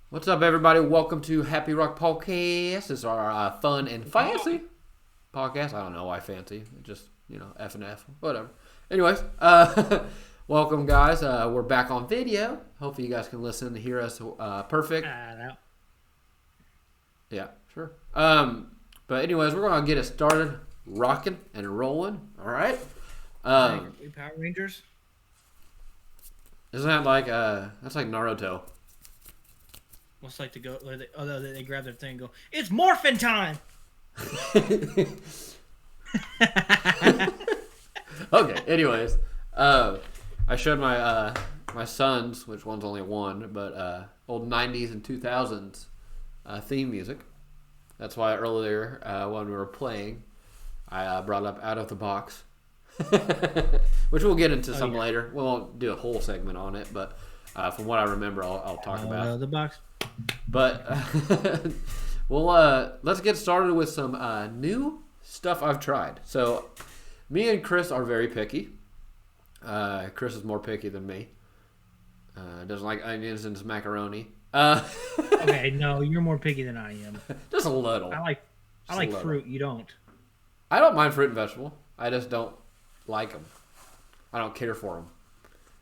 What's up, everybody? Welcome to Happy Rock Podcast. This is our fun and fancy podcast. I don't know why fancy. Just, F and F. Whatever. Anyways, welcome, guys. We're back on video. Hopefully you guys can listen and hear us perfect. No. Yeah, sure. But anyways, we're going to get it started rocking and rolling. All right? Power Rangers? Isn't that like, that's like Naruto. What's like to go? They grab their thing and go, it's morphin' time! Okay, anyways. I showed my my sons, which one's only one, but old 90s and 2000s theme music. That's why earlier when we were playing, I brought up Out of the Box, which we'll get into some later. We won't do a whole segment on it, but from what I remember, I'll talk about Out of the box. But well, let's get started with some new stuff I've tried. So, me and Chris are very picky. Chris is more picky than me. Doesn't like onions in his macaroni. Okay, no, you're more picky than I am. Just a little. I like fruit. You don't. I don't mind fruit and vegetable. I just don't like them. I don't care for them.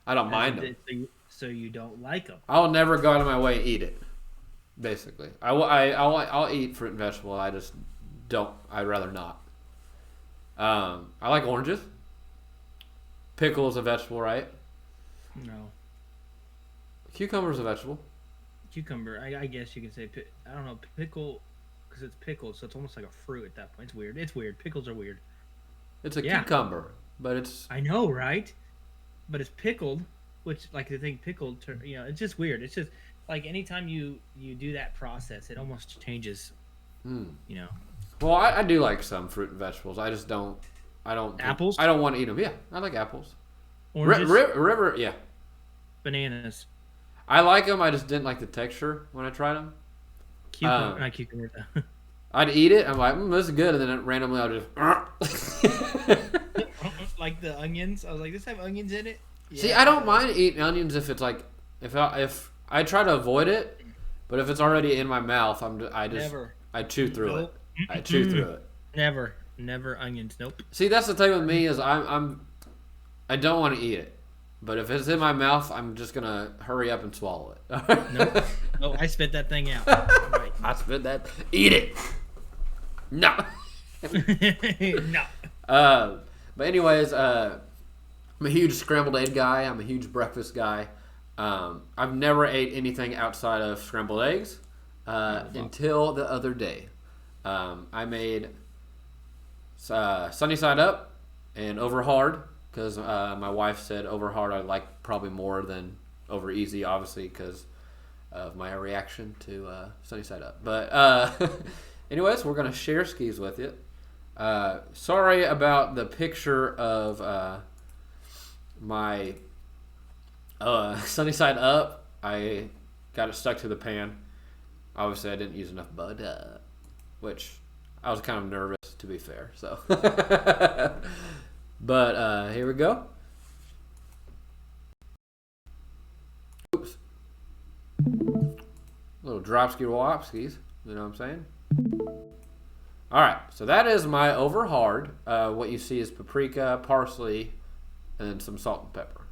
I don't mind them. So you don't like them. I'll never go out of my way and eat it. Basically, I'll eat fruit and vegetable. I just don't. I'd rather not. I like oranges. Pickle is a vegetable, right? No. Cucumber is a vegetable. Cucumber, I guess you can say. I don't know, pickle, because it's pickled, so it's almost like a fruit at that point. It's weird. It's weird. Pickles are weird. It's a cucumber, but it's. I know, right? But it's pickled, which, like, the thing pickled, it's just weird. It's just like anytime you do that process, it almost changes. Well, I do like some fruit and vegetables. I just don't. Apples? I don't want to eat them. Yeah, I like apples. Oranges? River, yeah. Bananas. I like them. I just didn't like the texture when I tried them. Cucumber, not cucumber. I'd eat it. I'm like, this is good, and then randomly I'll just. Like the onions. I was like, does this have onions in it? Yeah. See, I don't mind eating onions if it's like if I try to avoid it, but if it's already in my mouth, I chew through it. I chew through it. Never onions. Nope. See, that's the thing with me is I don't want to eat it, but if it's in my mouth, I'm just gonna hurry up and swallow it. Nope. Oh, I spit that thing out. Right. I spit that. Eat it. No. No. But anyways, I'm a huge scrambled egg guy. I'm a huge breakfast guy. I've never ate anything outside of scrambled eggs until the other day. I made sunny side up and over hard because my wife said over hard I like probably more than over easy, obviously because of my reaction to sunny side up. But anyways, we're gonna share skis with you. Sorry about the picture of my sunny side up. I got it stuck to the pan. Obviously, I didn't use enough butter, which I was kind of nervous, to be fair. So, but here we go. Oops. Little dropski wopskis. You know what I'm saying? All right, so that is my over hard. What you see is paprika, parsley, and some salt and pepper.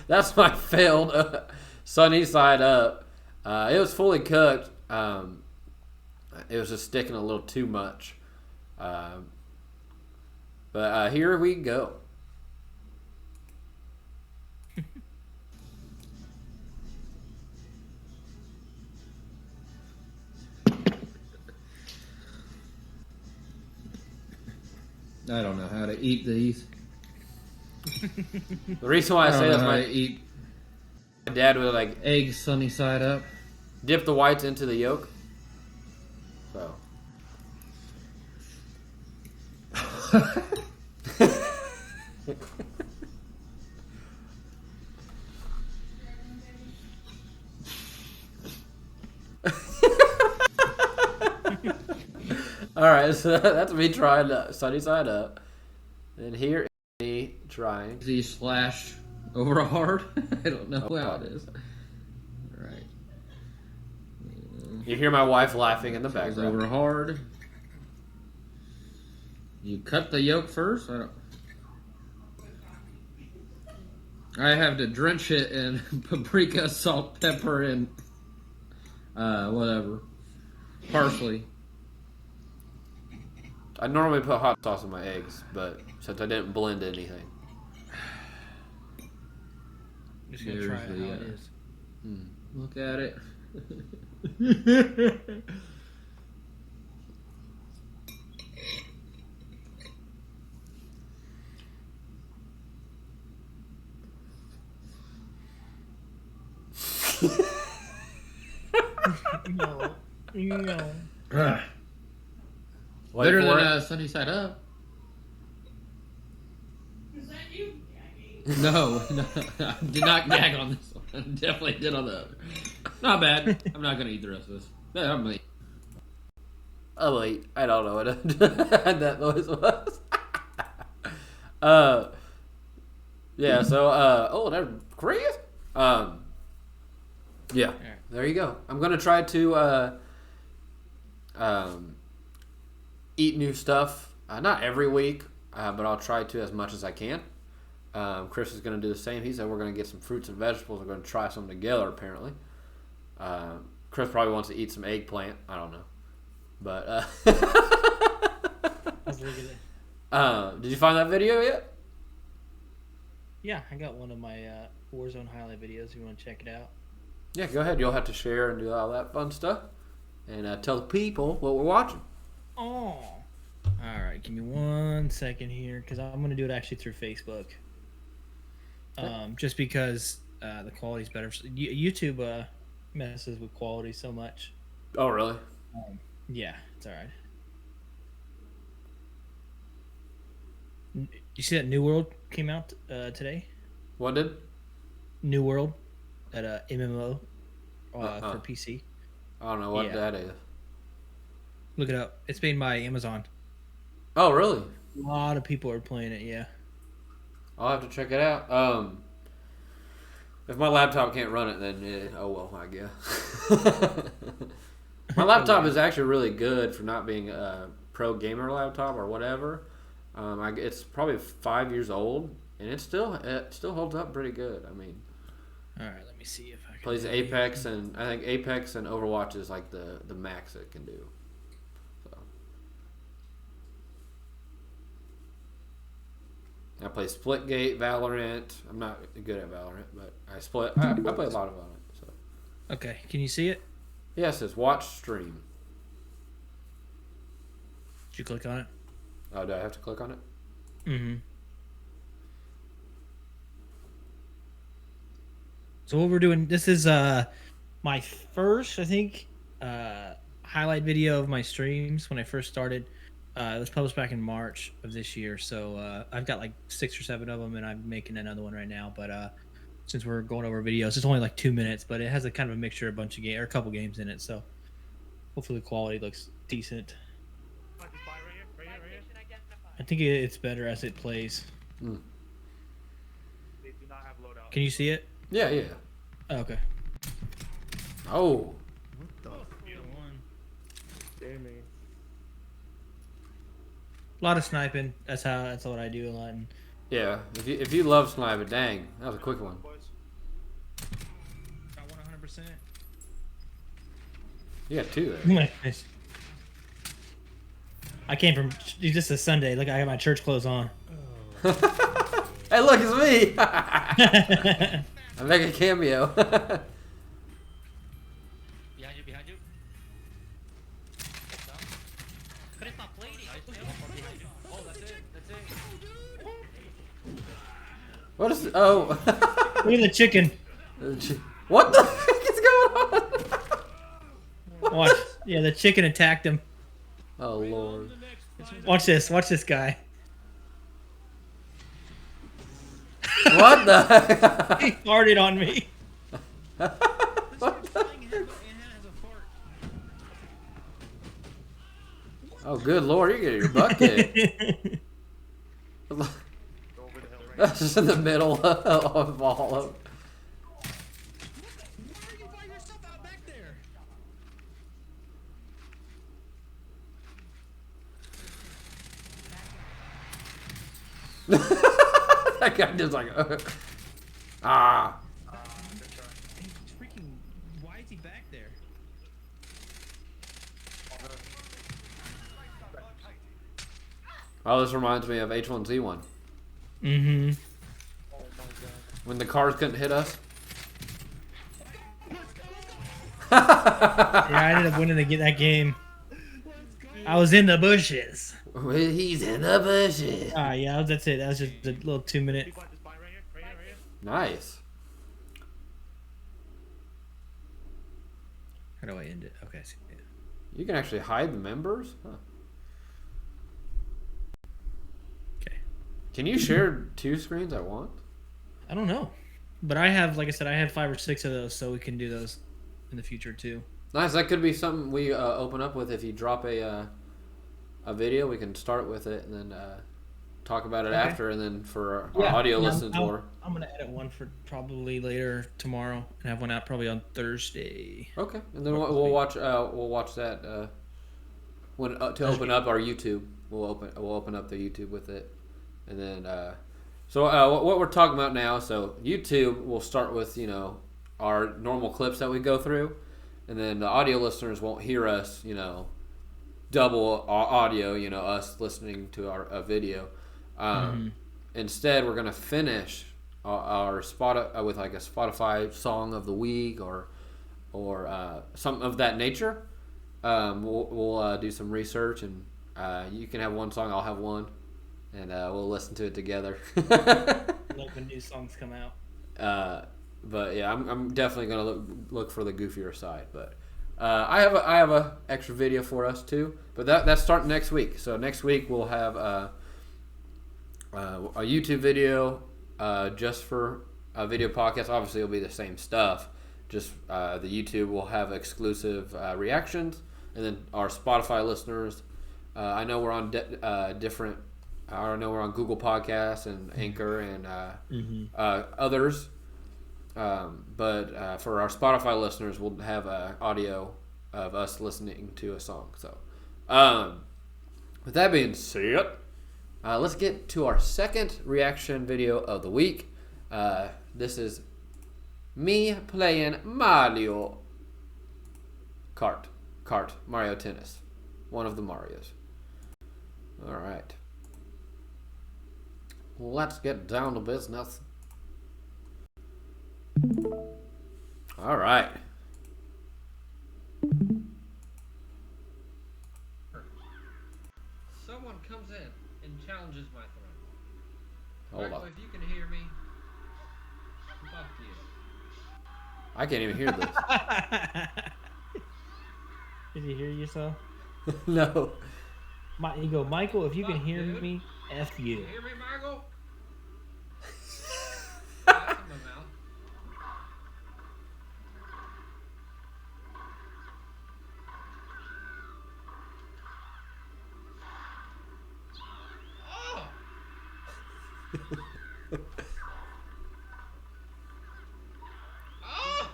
That's my failed sunny side up. It was fully cooked. It was just sticking a little too much. But here we go. I don't know how to eat these. The reason why I say don't that know how is to eat my dad would like eggs sunny side up. dip the whites into the yolk. So. All right, so that's me trying sunny side up. And here is me trying. Z slash over hard. I don't know how it is. All right. You hear my wife laughing in the Goes background. over hard. You cut the yolk first. I have to drench it in paprika, salt, pepper, and whatever, parsley. I normally put hot sauce in my eggs, but since I didn't blend anything. Just gonna try it how it is. Look at it. No. Wait Better for than it. Sunny Side Up. Is that you gagging? No, I did not gag on this one. I definitely did on the other. Not bad. I'm not gonna eat the rest of this. Yeah, I'm gonna eat. Oh wait, I don't know what that noise was. Yeah. So, oh, that's Korean. Yeah. There you go. I'm gonna try to eat new stuff. Not every week, but I'll try to as much as I can. Chris is gonna do the same. He said we're gonna get some fruits and vegetables. We're gonna try some together. Apparently, Chris probably wants to eat some eggplant. I don't know, but did you find that video yet? Yeah, I got one of my Warzone highlight videos. You want to check it out? Yeah, go ahead. You'll have to share and do all that fun stuff, and tell the people what we're watching. Oh. All right, give me 1 second here because I'm gonna do it actually through Facebook. Just because the quality's better. YouTube messes with quality so much. Oh, really? Yeah, it's all right. You see that New World came out today? What did? New World, that MMO for PC. I don't know what that is. Look it up. It's made by Amazon. Oh, really? A lot of people are playing it. Yeah. I'll have to check it out. If my laptop can't run it, then oh well, I guess. My laptop is actually really good for not being a pro gamer laptop or whatever. It's probably 5 years old, and it still holds up pretty good. I mean, all right, let me see if I can. Plays Apex, and I think Apex and Overwatch is like the max it can do. So I play Splitgate, Valorant. I'm not good at Valorant, but I play a lot of Valorant. So Okay, can you see it? yes, it's watch stream. Did you click on it? Oh, do I have to click on it? Mm-hmm. So what we're doing, this is my first, I think, highlight video of my streams when I first started. It was published back in March of this year, so I've got like 6 or 7 of them, and I'm making another one right now. But since we're going over videos, it's only like 2 minutes, but it has a kind of a mixture, a couple games in it, so hopefully the quality looks decent. I think it's better as it plays. Mm. They do not have loadout. Can you see it? Yeah, yeah. Oh, okay. Oh, Damn me. A lot of sniping. That's what I do a lot. And yeah. If you love sniping, dang, that was a quick one. got 100%. You got 2 there. I came from just a Sunday. Look, I got my church clothes on. Hey, look, it's me. I make a cameo. Behind you. But it's not plating. Oh, that's it. What is? Oh. Look at the chicken. What the heck is going on? Watch. Yeah, the chicken attacked him. Oh Lord. Watch this. Watch this guy. What the heck? He farted on me. Oh, good Lord, you're getting your butt kicked. Just in the middle of all of. Why are you by yourself out back there? That guy just like, ah. Good try. He's freaking. Why is he back there? Oh, this reminds me of H1Z1 Mm-hmm. Oh my god. when the cars couldn't hit us. Yeah, I ended up winning that game. I was in the bushes. He's in the bushes. Yeah, that's it. That was just a little 2-minute. Keep on this spine right here. Right here. Right here. Nice. How do I end it? Okay, I see it. You can actually hide the members? Huh. Okay. Can you share 2 screens at once? I don't know, but I have, like I said, I have 5 or 6 of those, so we can do those in the future too. Nice. That could be something we open up with. If you drop a video, we can start with it and then talk about it Okay. after, and then for our audio listeners more. I'm gonna edit one for probably later tomorrow and have one out probably on Thursday. Okay, and then we'll watch that when to open up our YouTube. We'll open up the YouTube with it, and then so what we're talking about now. So YouTube, we'll start with our normal clips that we go through, and then the audio listeners won't hear us double audio, us listening to our video. Instead, we're gonna finish our spot with like a Spotify song of the week or something of that nature. We'll do some research, and you can have one song, I'll have one, and we'll listen to it together. Like when new songs come out. But yeah, I'm definitely gonna look for the goofier side. But I have a extra video for us too. But that's starting next week. So next week we'll have a YouTube video just for a video podcast. Obviously, it'll be the same stuff. Just the YouTube will have exclusive reactions, and then our Spotify listeners. I know we're on different. I know we're on Google Podcasts and Anchor and others. But for our Spotify listeners, we'll have audio of us listening to a song. So, with that being said, let's get to our second reaction video of the week. This is me playing Mario Kart, Mario Tennis, one of the Marios. All right, let's get down to business. All right. Someone comes in and challenges my throne. Hold Michael, on. if you can hear me, fuck you. I can't even hear this. Did you hear yourself? No. You go, Michael, if you can Fuck, hear dude. me, F you. You hear me, Michael? That's in my mouth. Oh! Oh!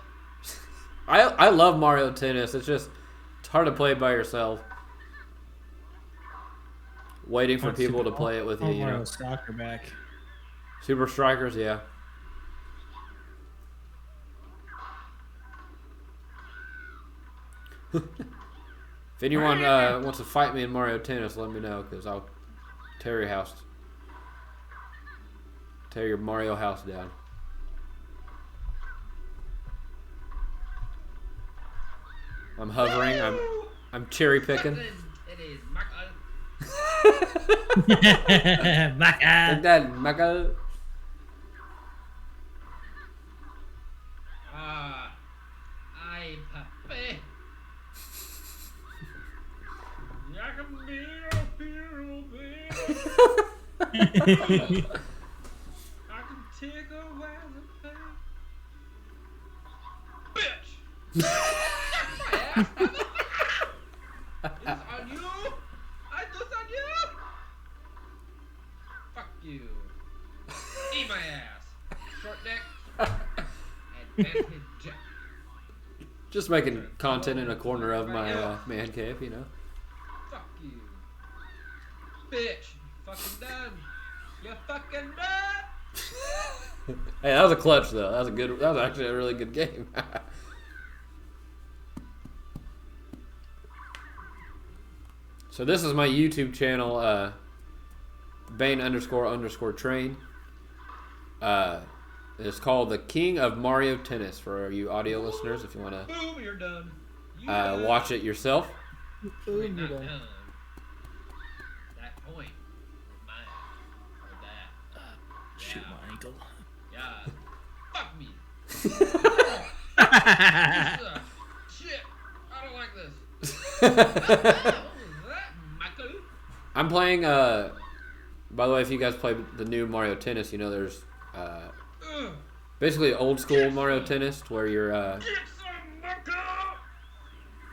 I love Mario Tennis. It's hard to play by yourself. Waiting for people to play it with you, you know. Soccer back. Super Strikers, yeah. If anyone wants to fight me in Mario Tennis, let me know, because I'll tear your house. Tear your Mario house down. I'm hovering. I'm cherry picking. It is Michael. Back Like that, Michael. I puppy. I can be a hero then. I can take away the pain. Bitch! It's on you! I do on you! Fuck you! short deck. Advantage. Just making content in a corner of my man cave, you know. Fuck you. Bitch. You fucking done. You fucking done. Hey, that was a clutch though. That was actually a really good game. So this is my YouTube channel, Bane__train. It's called The King of Mario Tennis for you audio listeners if you want to Boom, you're done. watch it yourself. Wait, not done. That point was mine. Or that. Shoot my ankle. Yeah. Fuck me. Shit. I don't like this. What was that, Michael? I'm playing. By the way, if you guys play the new Mario Tennis, you know there's basically old school Mario Tennis where you're Get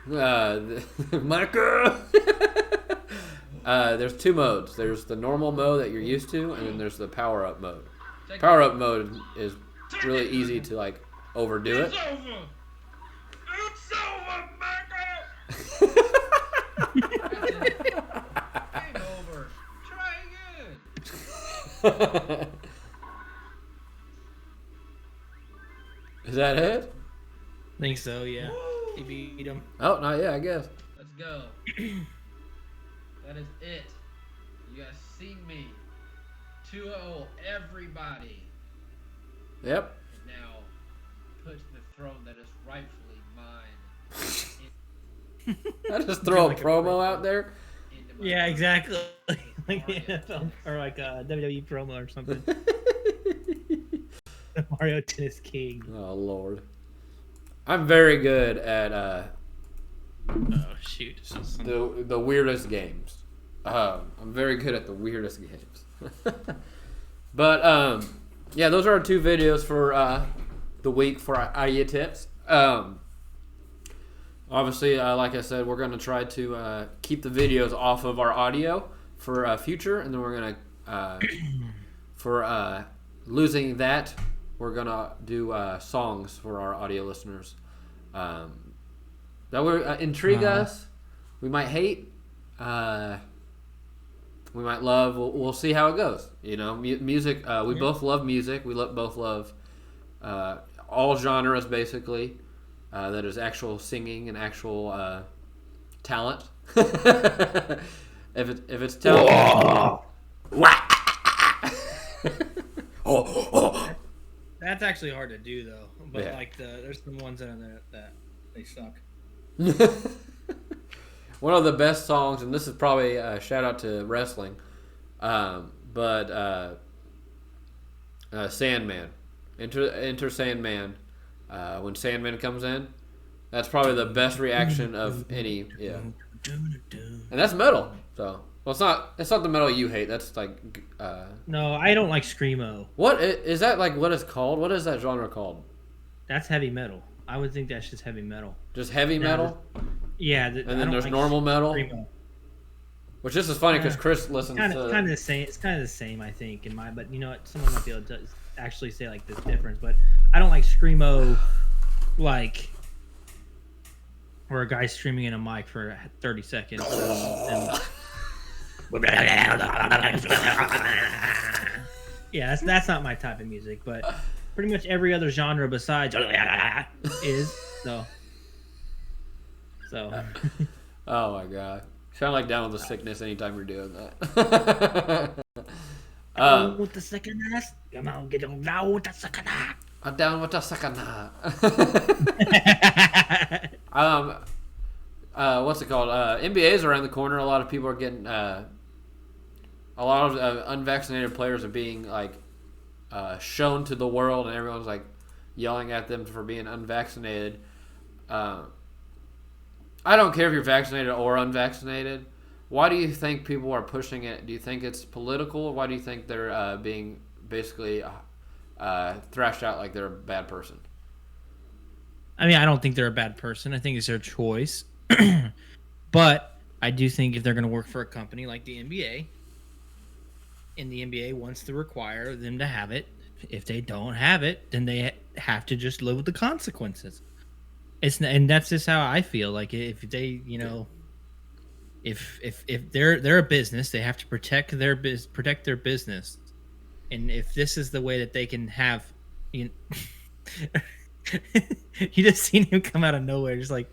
some Marco. There's two modes. There's the normal mode that you're used to, and then there's the power up mode. Power up mode is really easy to like overdo it. It's over. It's over, Michael. Game over. Try again. Is that it? Think so, yeah. He beat him. Oh, not yet, I guess. Let's go. That is it. You guys seen me. 2-0 everybody. Yep. And now put the throne that is rightfully mine I just throw a Like a promo out there. into my Yeah, exactly. Like the Mario NFL or like a WWE promo or something. The Mario Tennis King. Oh Lord, I'm very good at Oh shoot! the weirdest games. I'm very good at the weirdest games. But yeah, those are our two videos for the week for our idea tips. Obviously, like I said, we're going to try to keep the videos off of our audio for future, and then we're going to for losing that, we're going to do songs for our audio listeners that will intrigue us. We might hate. We might love. We'll see how it goes. You know, music. We both love music. We both love all genres, basically. That is actual singing and actual talent. if it's talent. That's actually hard to do though. But Yeah. like there's some ones that are there that they suck. One of the best songs, and this is probably a shout out to wrestling, but Sandman, Enter Sandman. When Sandman comes in, that's probably the best reaction of any. Yeah, and that's metal. So, well, it's not the metal you hate. That's like. No, I don't like screamo. What is that like? What it's called? What is that genre called? That's heavy metal. I would think that's just heavy metal. Just heavy metal. Yeah, And then there's normal metal. Screamo. Which this is funny because Chris listens Kind to. of the same. It's kind of the same, I think, in my. But you know what? Someone might be able to actually say like this difference. But I don't like screamo, like where a guy's screaming in a mic for 30 seconds. Yeah, that's not my type of music. But pretty much every other genre besides is so. Oh my god. Sound like down with the sickness anytime you're doing that. With the second ass, come on, get on down with the second ass. I'm down with the second. What's it called? NBA's around the corner. A lot of people are getting. A lot of unvaccinated players are being like shown to the world, and everyone's like yelling at them for being unvaccinated. I don't care if you're vaccinated or unvaccinated. Why do you think people are pushing it? Do you think it's political? Why do you think they're being basically thrashed out like they're a bad person? I mean, I don't think they're a bad person. I think it's their choice. But I do think if they're going to work for a company like the NBA, and the NBA wants to require them to have it, if they don't have it, then they have to just live with the consequences. And that's just how I feel. Like if they, if they're a business, they have to protect their business. And if this is the way that they can have, you just seen him come out of nowhere, just like.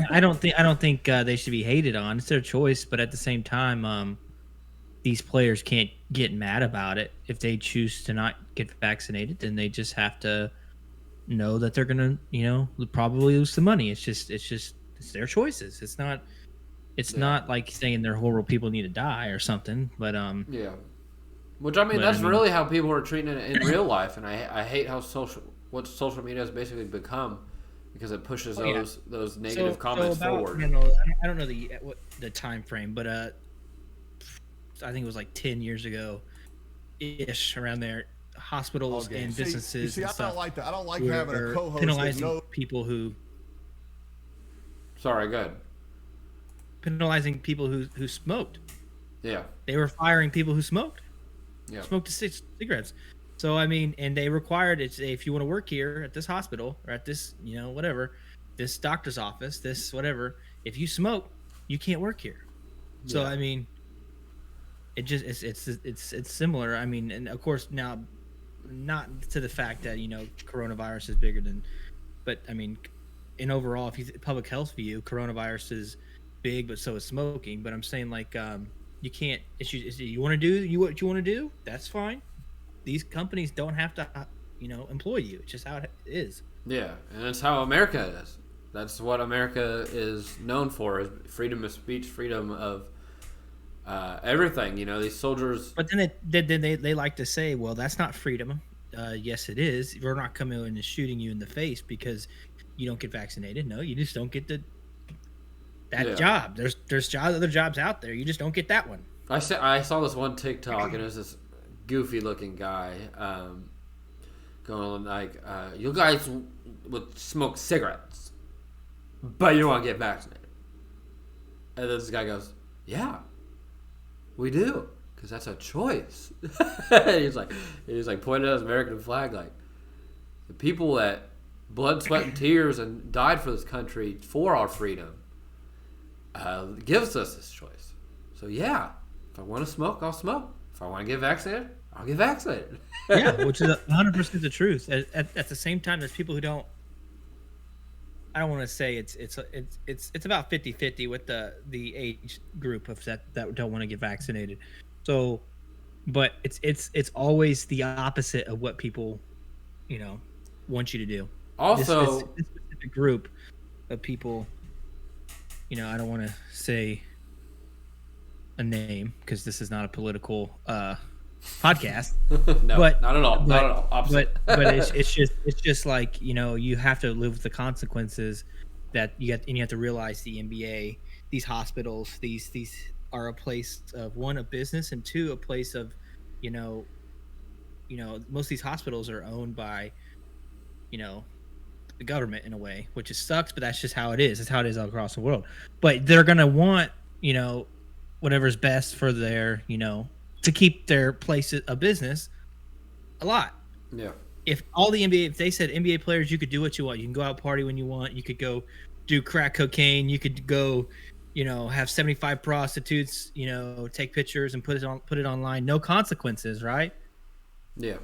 I don't think they should be hated on. It's their choice, but at the same time, these players can't get mad about it. If they choose to not get vaccinated, then they just have to know that they're gonna, probably lose the money. It's their choices. It's not like saying they're horrible people need to die or something. But yeah, which I mean that's really how people are treating it in real life, and I hate how what social media has basically become. Because it pushes those negative comments forward. I don't know the time frame, but I think it was like 10 years ago, ish, around there. Hospitals and businesses. See, and I don't like that. I don't like having a co-host penalizing people who. Sorry, go ahead. Penalizing people who smoked. Yeah. They were firing people who smoked. Yeah. Smoked cigarettes. So, I mean, and they required it. If you want to work here at this hospital or at this, whatever, this doctor's office, this whatever, if you smoke, you can't work here. Yeah. So, I mean, it's similar. I mean, and of course now, not to the fact that coronavirus is bigger than, but I mean, in overall, if you public health view, coronavirus is big, but so is smoking. But I'm saying like, you can't. You want to do what you want to do. That's fine. These companies don't have to, employ you. It's just how it is. Yeah, and that's how America is. That's what America is known for: is freedom of speech, freedom of everything. These soldiers. But then they like to say, "Well, that's not freedom." Yes, it is. We're not coming in and shooting you in the face because you don't get vaccinated. No, you just don't get that job. There's other jobs out there. You just don't get that one. I saw this one TikTok, and it was this goofy looking guy going like, you guys would smoke cigarettes, but you don't want to get vaccinated. And then this guy goes, yeah, we do, because that's a choice. he's like pointing at his American flag, like the people that blood, sweat, and tears and died for this country for our freedom gives us this choice. So yeah, if I want to smoke, I'll smoke. If I want to get vaccinated, I'll get vaccinated. Yeah, which is 100% the truth. At the same time, there's people who don't. I don't want to say it's about 50-50 with the age group of that don't want to get vaccinated. So, but it's always the opposite of what people, want you to do. Also, this specific group of people, I don't want to say a name because this is not a political podcast. No, but not at all. Not at all. Opposite. But it's just like you have to live with the consequences that you have to realize the NBA, these hospitals, these are a place of one, a business, and two, a place of most of these hospitals are owned by the government in a way, which sucks, but that's just how it is. It's how it is all across the world. But they're gonna want whatever's best for their to keep their place of business alive. Yeah. If all the NBA, if they said NBA players, you could do what you want. You can go out party when you want. You could go do crack cocaine. You could go, have 75 prostitutes, take pictures and put it online. No consequences, right? Yeah.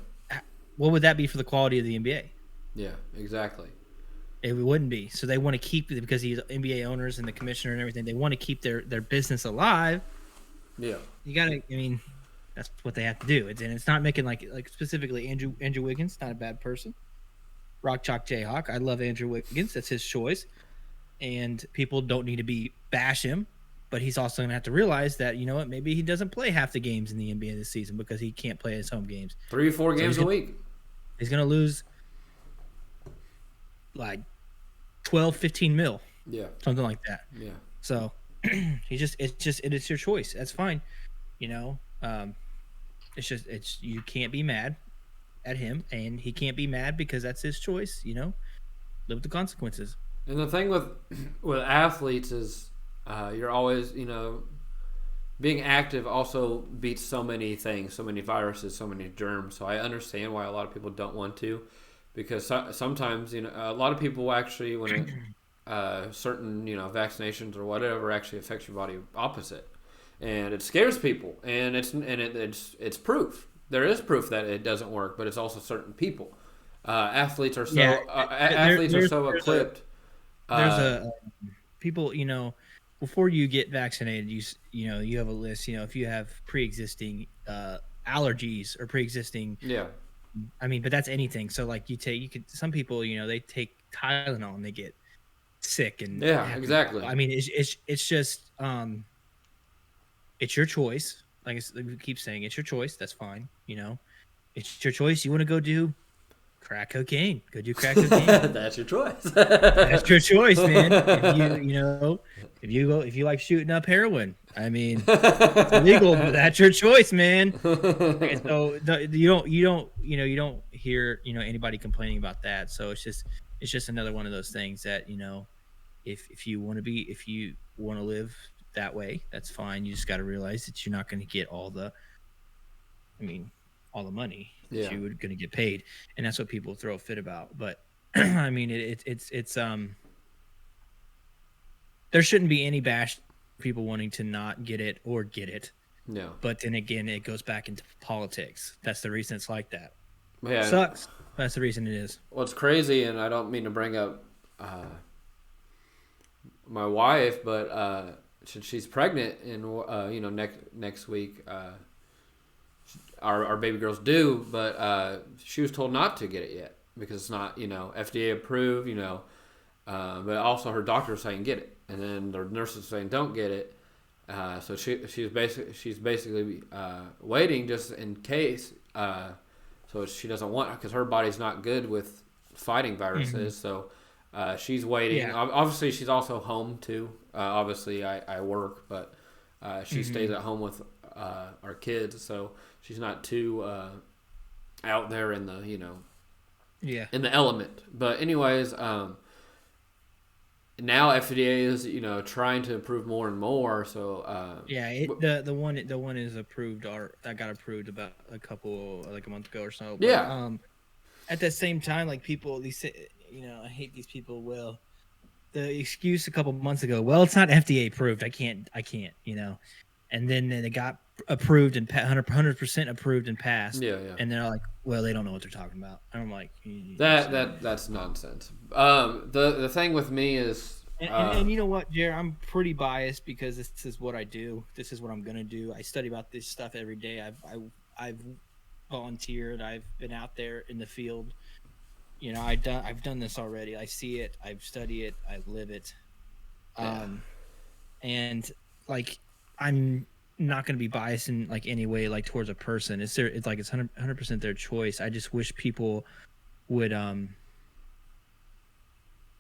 What would that be for the quality of the NBA? Yeah, exactly. It wouldn't be. So they want to keep it because he's NBA owners and the commissioner and everything. They want to keep their business alive. Yeah. You gotta. I mean, that's what they have to do. It's not making like specifically Andrew Wiggins, not a bad person. Rock Chalk Jayhawk. I love Andrew Wiggins. That's his choice, and people don't need to bash him. But he's also gonna have to realize that maybe he doesn't play half the games in the NBA this season because he can't play his home games. 3 or 4 games a week. He's gonna lose like 12, 15 mil. Yeah. Something like that. Yeah. So it's your choice. That's fine. You can't be mad at him, and he can't be mad because that's his choice. Live with the consequences. And the thing with athletes is, you're always, being active also beats so many things, so many viruses, so many germs. So I understand why a lot of people don't want to, because sometimes a lot of people actually when certain vaccinations or whatever actually affects your body opposite, and it scares people, and it's proof. There is proof that it doesn't work, but it's also certain people. Athletes are so athletes are so equipped. There's people, before you get vaccinated, you have a list. If you have pre-existing allergies or pre-existing, but that's anything. So like some people, they take Tylenol and they get sick and exactly. I mean, it's just it's your choice. Like we keep saying, it's your choice. That's fine. It's your choice. You want to go do crack cocaine? Go do crack cocaine. That's your choice. That's your choice, man. If you like shooting up heroin, I mean, it's illegal, but that's your choice, man. So you don't hear anybody complaining about that. So it's just another one of those things that if you want to live that way, that's fine. You just got to realize that you're not going to get all the money that you're going to get paid, and that's what people throw a fit about. But I mean, it's there shouldn't be any bash for people wanting to not get it or get it. No. But then again, it goes back into politics. That's the reason it's like that. Yeah. It sucks. That's the reason it is. Well, it's crazy, and I don't mean to bring up my wife, but she's pregnant, and next week our baby girl's due, but she was told not to get it yet because it's not FDA approved, but also her doctor was saying get it, and then the nurses saying don't get it. So she's basically waiting just in case. So she doesn't want, because her body's not good with fighting viruses. Mm-hmm. So she's waiting. Yeah. Obviously, she's also home too. Obviously, I work, but she stays at home with our kids, so she's not too out there in the in the element. But anyways, now FDA is trying to improve more and more. So the one is approved, or that got approved about a month ago or so. But, at the same time, like people, these I hate these people. Well, the excuse a couple months ago, well, it's not FDA approved. I can't. And then they got approved and 100% approved and passed. Yeah. And they're like, well, they don't know what they're talking about. And I'm like, that's nonsense. The thing with me is, and you know what, Jared, I'm pretty biased because this is what I do. This is what I'm gonna do. I study about this stuff every day. I've volunteered. I've been out there in the field. I've done this already. I see it. I study it. I live it. And like, I'm not going to be biased in like any way, like towards a person. It's 100% their choice. I just wish people would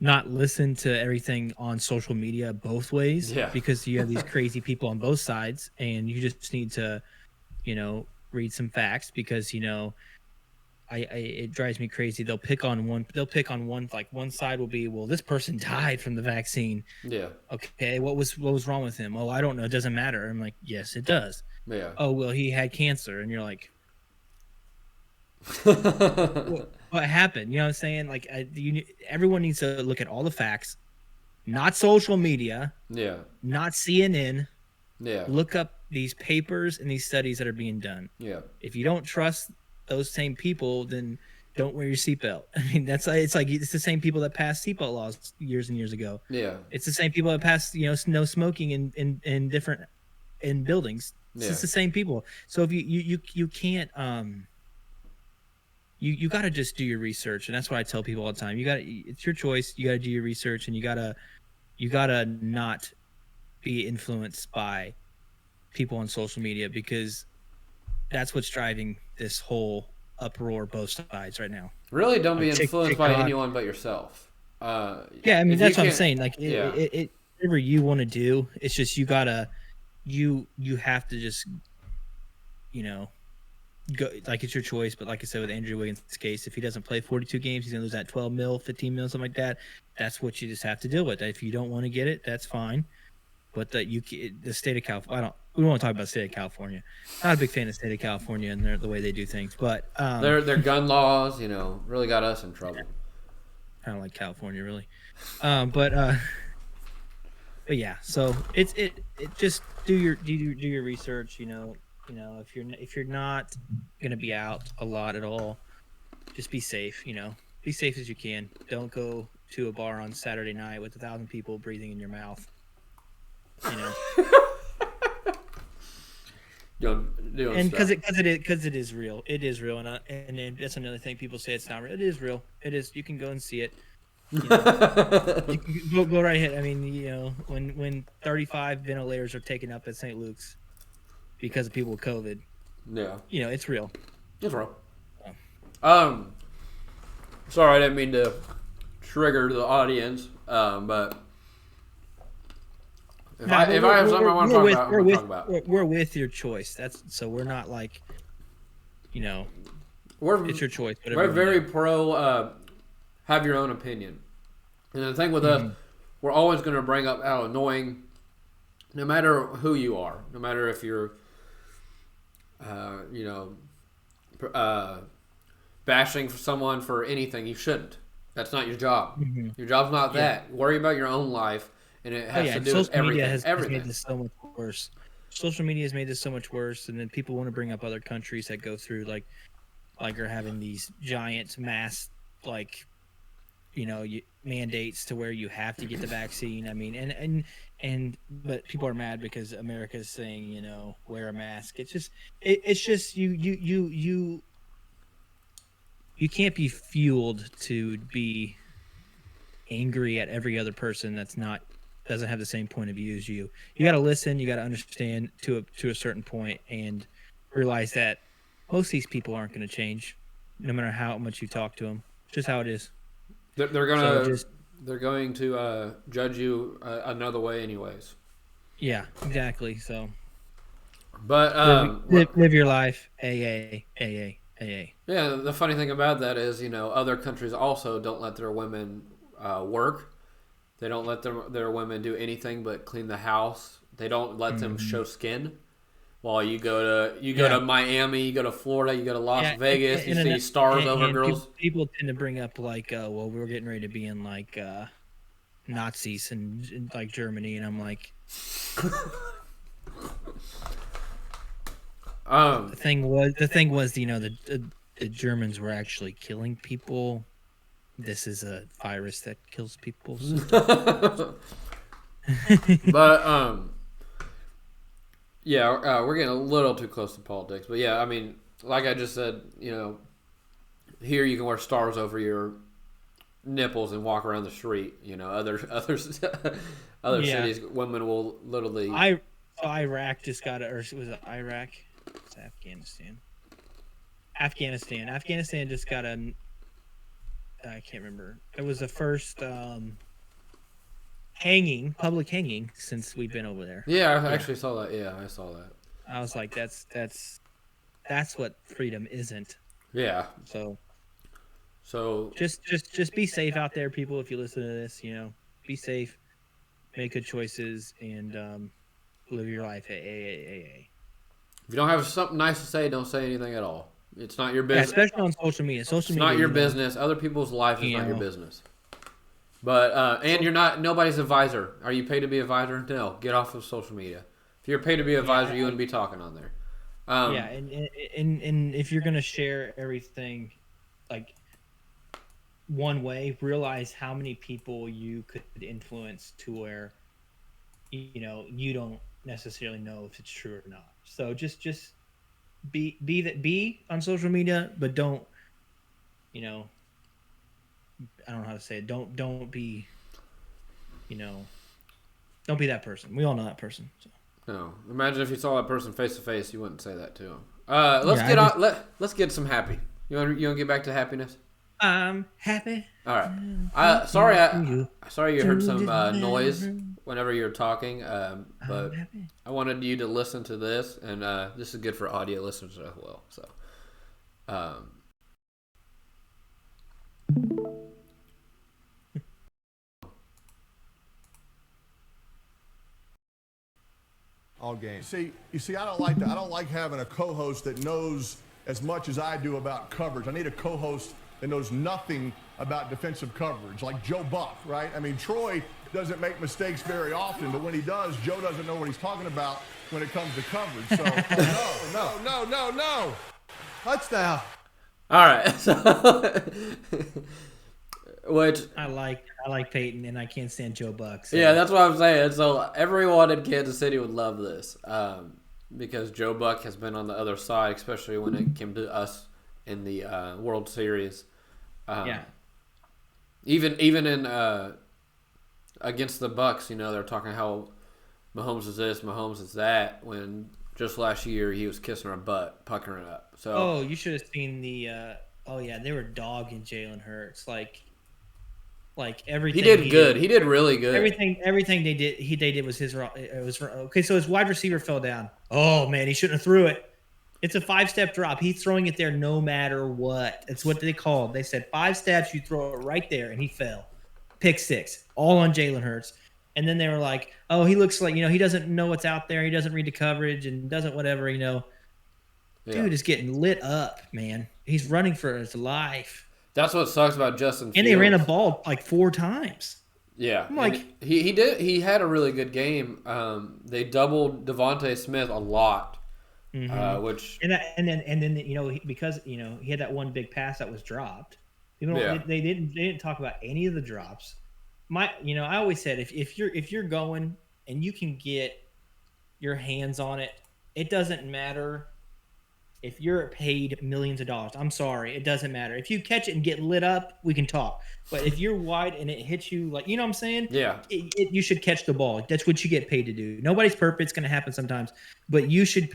not listen to everything on social media both ways. Yeah. Because you have these crazy people on both sides, and you just need to, read some facts, because it drives me crazy. They'll pick on one. Like one side will be, well, this person died from the vaccine. Yeah. Okay. What was wrong with him? Oh, I don't know. It doesn't matter. I'm like, yes, it does. Yeah. Oh, well, he had cancer, and you're like, what happened? You know what I'm saying? Like, everyone needs to look at all the facts, not social media. Yeah. Not CNN. Yeah. Look up these papers and these studies that are being done. Yeah. If you don't trust those same people, then don't wear your seatbelt. I mean, it's the same people that passed seatbelt laws years and years ago. Yeah. It's the same people that passed, no smoking in different buildings. It's the same people. So if you can't, you got to just do your research. And that's what I tell people all the time. It's your choice. You got to do your research, and you got to not be influenced by people on social media, because that's what's driving this whole uproar both sides right now. Really, don't be influenced by anyone but yourself. I mean, that's what I'm saying. Like, whatever you want to do, it's just you have to just, go. Like, it's your choice. But like I said with Andrew Wiggins' case, if he doesn't play 42 games, he's gonna lose that 12 mil, 15 mil, something like that. That's what you just have to deal with. If you don't want to get it, that's fine. But the state of California, we won't talk about the state of California. Not a big fan of the state of California and the way they do things, but Their gun laws, really got us in trouble. kind of like California, really. But yeah, so it just do your research. If you're not gonna be out a lot at all, just be safe. Be safe as you can. Don't go to a bar on Saturday night with 1,000 people breathing in your mouth. And because it is real. It is real, and that's another thing. People say it's not real. It is real. It is. You can go and see it. You can go right ahead. I mean, when 35 ventilators are taken up at St. Luke's because of people with COVID. Yeah. It's real. It's real. Sorry, I didn't mean to trigger the audience, but if I have something I want to talk about, I'm going to talk about. We're with your choice. So we're not like, it's your choice. We're very pro have your own opinion. And the thing with us, we're always going to bring up how annoying, no matter who you are, no matter if you're, bashing for someone for anything, you shouldn't. That's not your job. Mm-hmm. Your job's not that. Worry about your own life, and it has to do with everything. Has made this so much worse. Social media has made this so much worse, and then people want to bring up other countries that go through like are having these giant mass mandates to where you have to get the vaccine. I mean, but people are mad because America's saying, wear a mask. It's just you can't be fueled to be angry at every other person doesn't have the same point of view as you. You got to listen. You got to understand to a certain point and realize that most of these people aren't going to change, no matter how much you talk to them. It's just how it is. They're going to judge you another way, anyways. Yeah, exactly. So, but live your life. AA. Yeah, the funny thing about that is, other countries also don't let their women work. They don't let their women do anything but clean the house. They don't let them show skin. While you go to Miami, you go to Florida, you go to Las Vegas, you see stars over girls. People tend to bring up we're getting ready to be in Nazis in Germany, and I'm like. The thing was, the Germans were actually killing people. This is a virus that kills people. So. But we're getting a little too close to politics. But yeah, I mean, like I just said, here you can wear stars over your nipples and walk around the street. Other cities, women will literally. Iraq just got or was it Iraq? It's Afghanistan. Afghanistan just got I can't remember. It was the first public hanging since we've been over there. Yeah, I actually saw that. Yeah, I saw that. I was like, that's what freedom isn't. Yeah. So just be safe out there, people. If you listen to this, be safe, make good choices, and live your life. AA. If you don't have something nice to say, don't say anything at all. It's not your business. Yeah, especially on social media. It's not your business. Other people's life is not your business. But and you're not nobody's advisor. Are you paid to be an advisor? No. Get off of social media. If you're paid to be an advisor, you wouldn't be talking on there. And if you're gonna share everything, one way, realize how many people you could influence to where, you don't necessarily know if it's true or not. So just be on social media, but don't, I don't know how to say it. Don't be, don't be that person. We all know that person. So. No, imagine if you saw that person face to face, you wouldn't say that to him. Let's get some happy. You want to get back to happiness? I'm happy. All right. Sorry you heard some noise whenever you were talking, but I wanted you to listen to this, and this is good for audio listeners as well. So, football game. You see, I don't like having a co-host that knows as much as I do about coverage. I need a co-host that knows nothing about defensive coverage, like Joe Buck, right? I mean, Troy doesn't make mistakes very often, but when he does, Joe doesn't know what he's talking about when it comes to coverage. So, no. Touchdown. All right. So, which I like Peyton, and I can't stand Joe Buck. So. Yeah, that's what I'm saying. So everyone in Kansas City would love this because Joe Buck has been on the other side, especially when it came to us in the World Series. Yeah. Even in against the Bucks, they're talking how Mahomes is this, Mahomes is that. When just last year he was kissing our butt, puckering up. So you should have seen the. They were dogging Jalen Hurts like everything. He did good. He did really good. Everything they did was his. It was okay. So his wide receiver fell down. Oh man, he shouldn't have threw it. It's a 5-step drop. He's throwing it there no matter what. It's what they called. They said 5 steps, you throw it right there, and he fell. Pick 6, all on Jalen Hurts. And then they were like, oh, he looks like, he doesn't know what's out there. He doesn't read the coverage and doesn't whatever, Yeah. Dude is getting lit up, man. He's running for his life. That's what sucks about Justin Fields. And they ran a ball like 4 times. Yeah. I'm like, he had a really good game. They doubled Devontae Smith a lot. Mm-hmm. Which and then because he had that one big pass that was dropped. They didn't talk about any of the drops. I always said if you're going and you can get your hands on it, it doesn't matter if you're paid millions of dollars. I'm sorry, it doesn't matter. If you catch it and get lit up, we can talk. But if you're wide and it hits you, like, what I'm saying? Yeah. You should catch the ball. That's what you get paid to do. Nobody's perfect. It's going to happen sometimes. But you should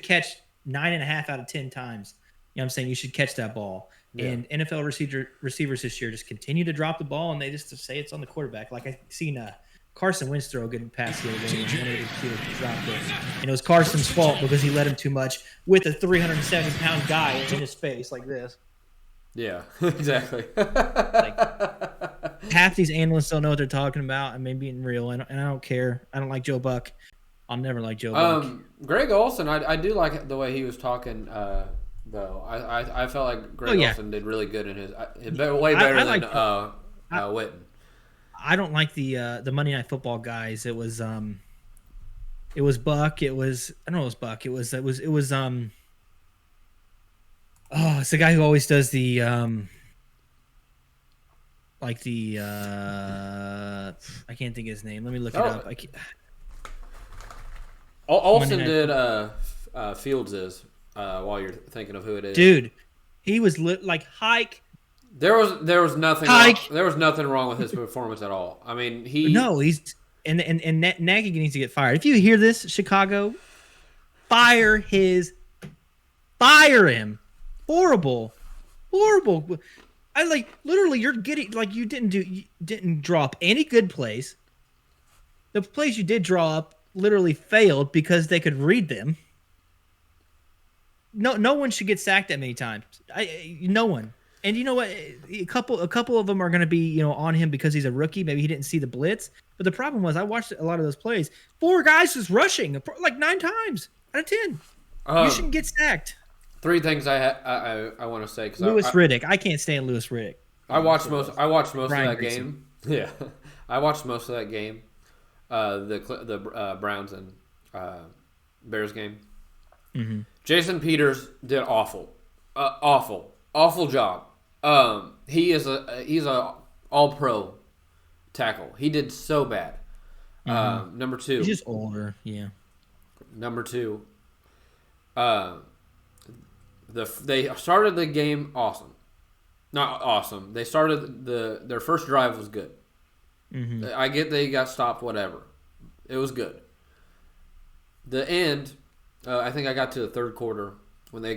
catch 9.5 out of 10 times. You know what I'm saying? You should catch that ball. Yeah. And NFL receivers this year just continue to drop the ball, and they just say it's on the quarterback. Like I seen Carson Wentz throw a good pass the other day, and one of the receivers dropped it. And it was Carson's fault because he let him too much with a 370-pound guy in his face like this. Yeah, exactly. Half these analysts don't know what they're talking about, and maybe being real, and I don't care. I don't like Joe Buck. I'll never like Joe Buck. Greg Olsen, I do like the way he was talking. Though I felt like Greg Olsen did really good in his way better than Witten. I don't like the Monday Night Football guys. It was Buck. It was I don't know. It was Buck. It was it's the guy who always does the I can't think of his name. Let me look it up. Olsen did Fields' while you're thinking of who it is. Dude, he was like hike. There was nothing wrong. There was nothing wrong with his performance at all. I mean, he's Nagy needs to get fired. If you hear this, Chicago, fire him. Horrible. I literally you're getting you didn't drop any good plays. The plays you did draw up literally failed because they could read them. No one should get sacked that many times. No one. And you know what? A couple of them are going to be on him because he's a rookie. Maybe he didn't see the blitz. But the problem was I watched a lot of those plays. 4 guys was rushing like 9 times out of 10. You shouldn't get sacked. 3 things I want to say. Louis Riddick. I can't stand Louis Riddick. I watched most of that Grayson. game. Yeah, I watched most of that game. The Browns and Bears game. Mm-hmm. Jason Peters did awful job. He's a all-pro tackle. He did so bad. Mm-hmm. Number 2. He's just older. Yeah. Number 2. They started the game awesome. Not awesome. They started their first drive was good. Mm-hmm. I get they got stopped. Whatever. It was good. The end. I think I got to the third quarter when they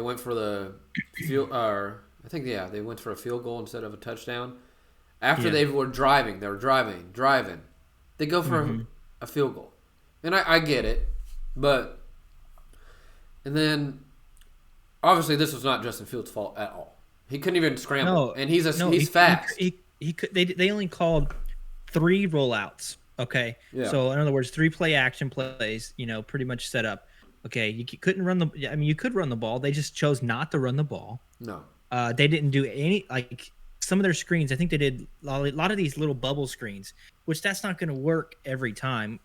went for the field. They went for a field goal instead of a touchdown. After they were driving. They go for a field goal, and I get it, but and then obviously this was not Justin Fields' fault at all. He couldn't even scramble, and he's fast. They only called 3 rollouts. Okay. Yeah. So in other words, 3 play action plays, pretty much set up. Okay. Couldn't run you could run the ball. They just chose not to run the ball. No. They didn't do any, some of their screens. I think they did a lot of these little bubble screens, which that's not going to work every time.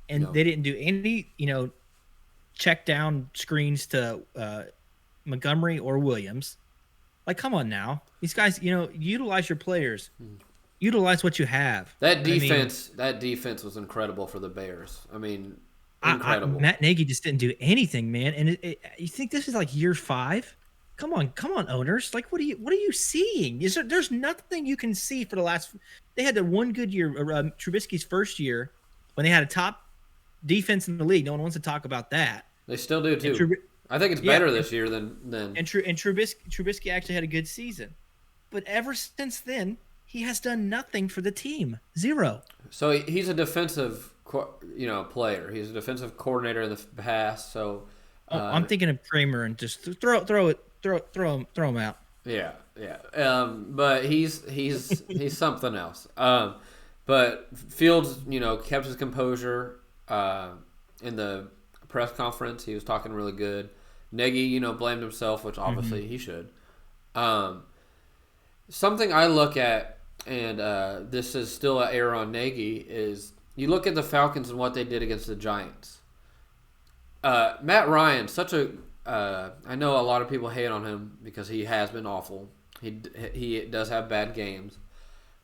And they didn't do any, check down screens to Montgomery or Williams. Like, come on now. These guys, utilize your players. Utilize what you have. That defense was incredible for the Bears. I mean, incredible. Matt Nagy just didn't do anything, man. And you think this is like year 5? Come on, owners. Like, what are you seeing? There's nothing you can see for the last. They had the one good year, Trubisky's first year, when they had a top defense in the league. No one wants to talk about that. They still do too. I think it's better this year than. And Trubisky actually had a good season, but ever since then, he has done nothing for the team. 0. So he's a defensive, player. He's a defensive coordinator in the past. So I'm thinking of Kramer and just throw him out. Yeah. But he's something else. But Fields, kept his composure in the press conference. He was talking really good. Nagy, blamed himself, which obviously he should. Something I look at, and this is still an error on Nagy, is you look at the Falcons and what they did against the Giants. Matt Ryan, I know a lot of people hate on him because he has been awful. He does have bad games.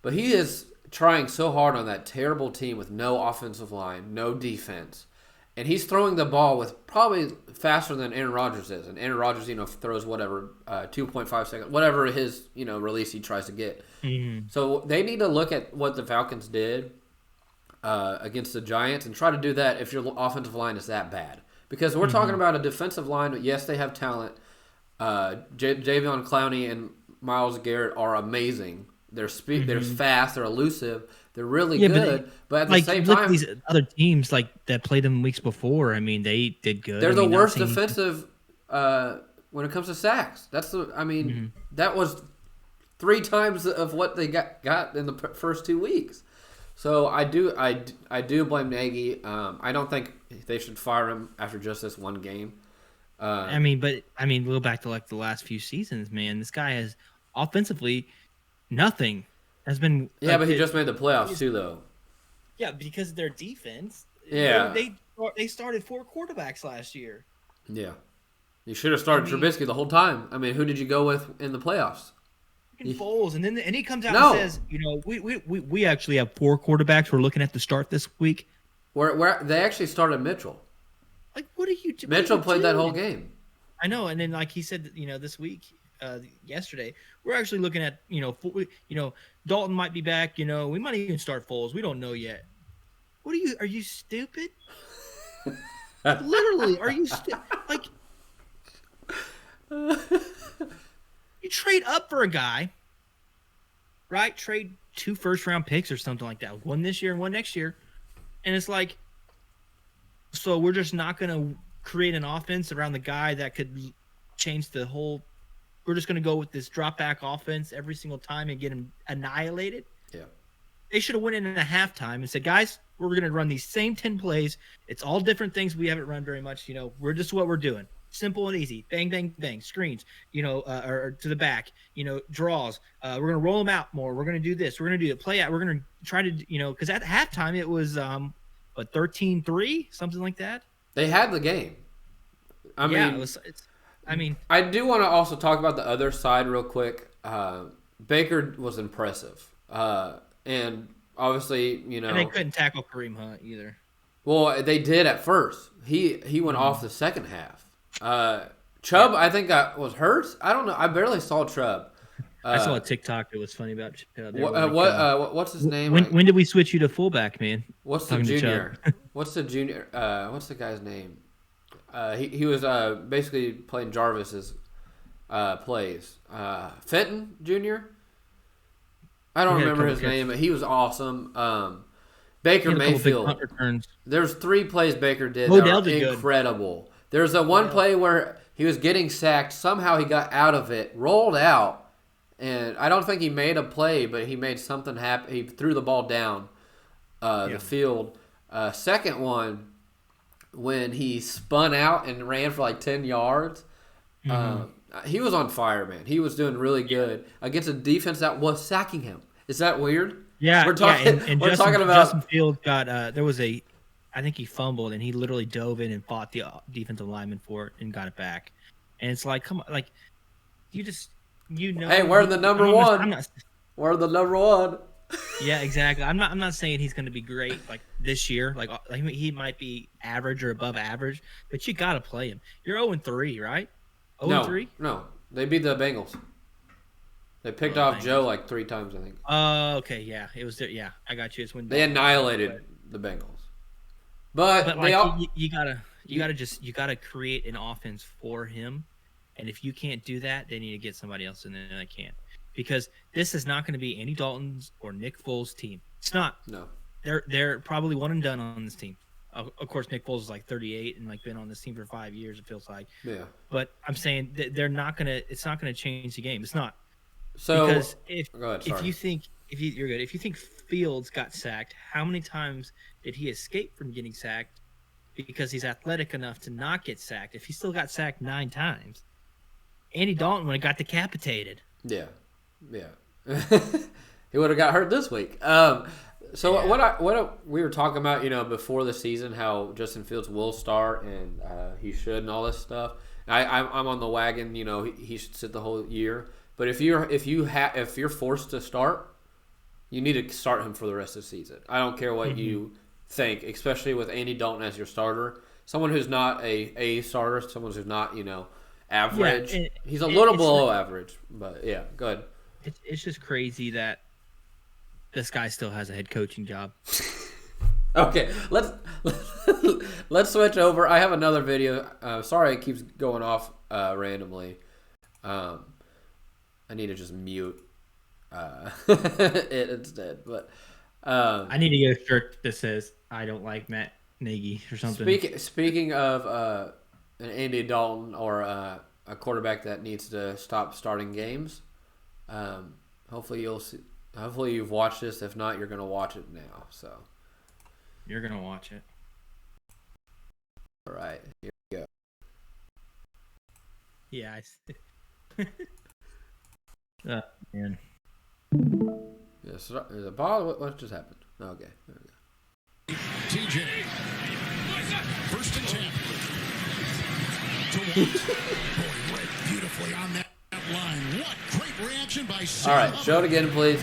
But he is trying so hard on that terrible team with no offensive line, no defense. And he's throwing the ball with probably faster than Aaron Rodgers is. And Aaron Rodgers, throws whatever, 2.5 seconds, whatever his, release he tries to get. Mm-hmm. So they need to look at what the Falcons did against the Giants and try to do that if your offensive line is that bad. Because we're talking about a defensive line. Yes, they have talent. Javion Clowney and Myles Garrett are amazing. They're they're fast, they're elusive, they're really good. But at the same time, these other teams that played them weeks before, they did good. They're the worst defensive when it comes to sacks. That was 3 times of what they got in the first 2 weeks. So I do blame Nagy. I don't think they should fire him after just this one game. Go back to the last few seasons, man. This guy has offensively nothing has been. Yeah, but he just made the playoffs too, though. Yeah, because of their defense. Yeah, they started 4 quarterbacks last year. Yeah, you should have started Trubisky the whole time. Who did you go with in the playoffs? Foles, and he comes out and says, we actually have 4 quarterbacks we're looking at to start this week. Where they actually started Mitchell. Like, what are you? Mitchell played that whole game. I know, and then he said, this week, yesterday, we're actually looking at, Dalton might be back. We might even start Foles. We don't know yet. What are you stupid? Literally, are you like? You trade up for a guy, right? Trade 2 first-round picks or something like that. One this year and one next year. And it's like, so we're just not going to create an offense around the guy that could change the whole – we're just going to go with this drop-back offense every single time and get him annihilated? Yeah. They should have went in at halftime and said, guys, we're going to run these same 10 plays. It's all different things we haven't run very much. We're just what we're doing. Simple and easy. Bang, bang, bang. Screens, or to the back, draws. We're going to roll them out more. We're going to do this. We're going to do the play out. We're going to try to, because at halftime it was, 13-3, something like that. They had the game. I do want to also talk about the other side real quick. Baker was impressive. And obviously, And they couldn't tackle Kareem Hunt either. Well, they did at first. He went off the second half. Chubb, I think was hurt. I don't know. I barely saw Chubb. I saw a TikTok that was funny about Chubb. What's his name? When did we switch you to fullback, man? What's the junior? What's the junior? What's the guy's name? He was basically playing Jarvis's plays. Fenton Jr. I don't remember his name, but he was awesome. Baker Mayfield. There's 3 plays Baker did that were incredible. Good. There's a one play where he was getting sacked. Somehow he got out of it, rolled out, and I don't think he made a play, but he made something happen. He threw the ball down. the field. Second one, when he spun out and ran for like 10 yards, he was on fire, man. He was doing really good against a defense that was sacking him. Is that weird? Yeah, we're talking. And we're Justin, talking about Justin Fields got there was I think he fumbled and he literally dove in and fought the defensive lineman for it and got it back. And it's like, come on, like you know. Hey, we're the number one. We're the number one. Yeah, exactly. I'm not saying he's going to be great like this year. Like he might be average or above average, but you got to play him. You're 0-3, right? 0-3? No, they beat the Bengals. They picked off Bengals. Joe like 3 times, I think. Okay, yeah, it was there. Yeah, I got you. It's when they annihilated the Bengals. But like, they you gotta create an offense for him, and if you can't do that, they need to get somebody else in there that can. Because this is not going to be Andy Dalton's or Nick Foles' team. It's not. No. They're probably one and done on this team. Of course, Nick Foles is like 38 and like been on this team for 5 years. It feels like. Yeah. But I'm saying that they're not gonna. It's not gonna change the game. It's not. So because go ahead, if you think you're good, if you think Fields got sacked, how many times did he escape from getting sacked? Because he's athletic enough to not get sacked. If he still got sacked 9 times, Andy Dalton would have got decapitated. Yeah. He would have got hurt this week. What we were talking about, before the season, how Justin Fields will start and he should and all this stuff. I'm on the wagon. He should sit the whole year. But if you're forced to start, you need to start him for the rest of the season. I don't care what you think, especially with Andy Dalton as your starter, someone who's not a starter, someone who's not average. Yeah, he's a little below average, but yeah, go ahead. It's just crazy that this guy still has a head coaching job. Okay, let's switch over. I have another video. Sorry, it keeps going off randomly. I need to just mute it instead. But I need to get a shirt that says "I don't like Matt Nagy" or something. Speaking of an Andy Dalton or a quarterback that needs to stop starting games. Hopefully you'll see. Hopefully you've watched this. If not, you're gonna watch it now. So you're gonna watch it. All right, here we go. Yeah, I see. Oh, man. Yes, there's a ball. What just happened? Okay, there we go. TJ, first and 10. Boy, read beautifully on that line. What great reaction by Sam. All right, show it again, please.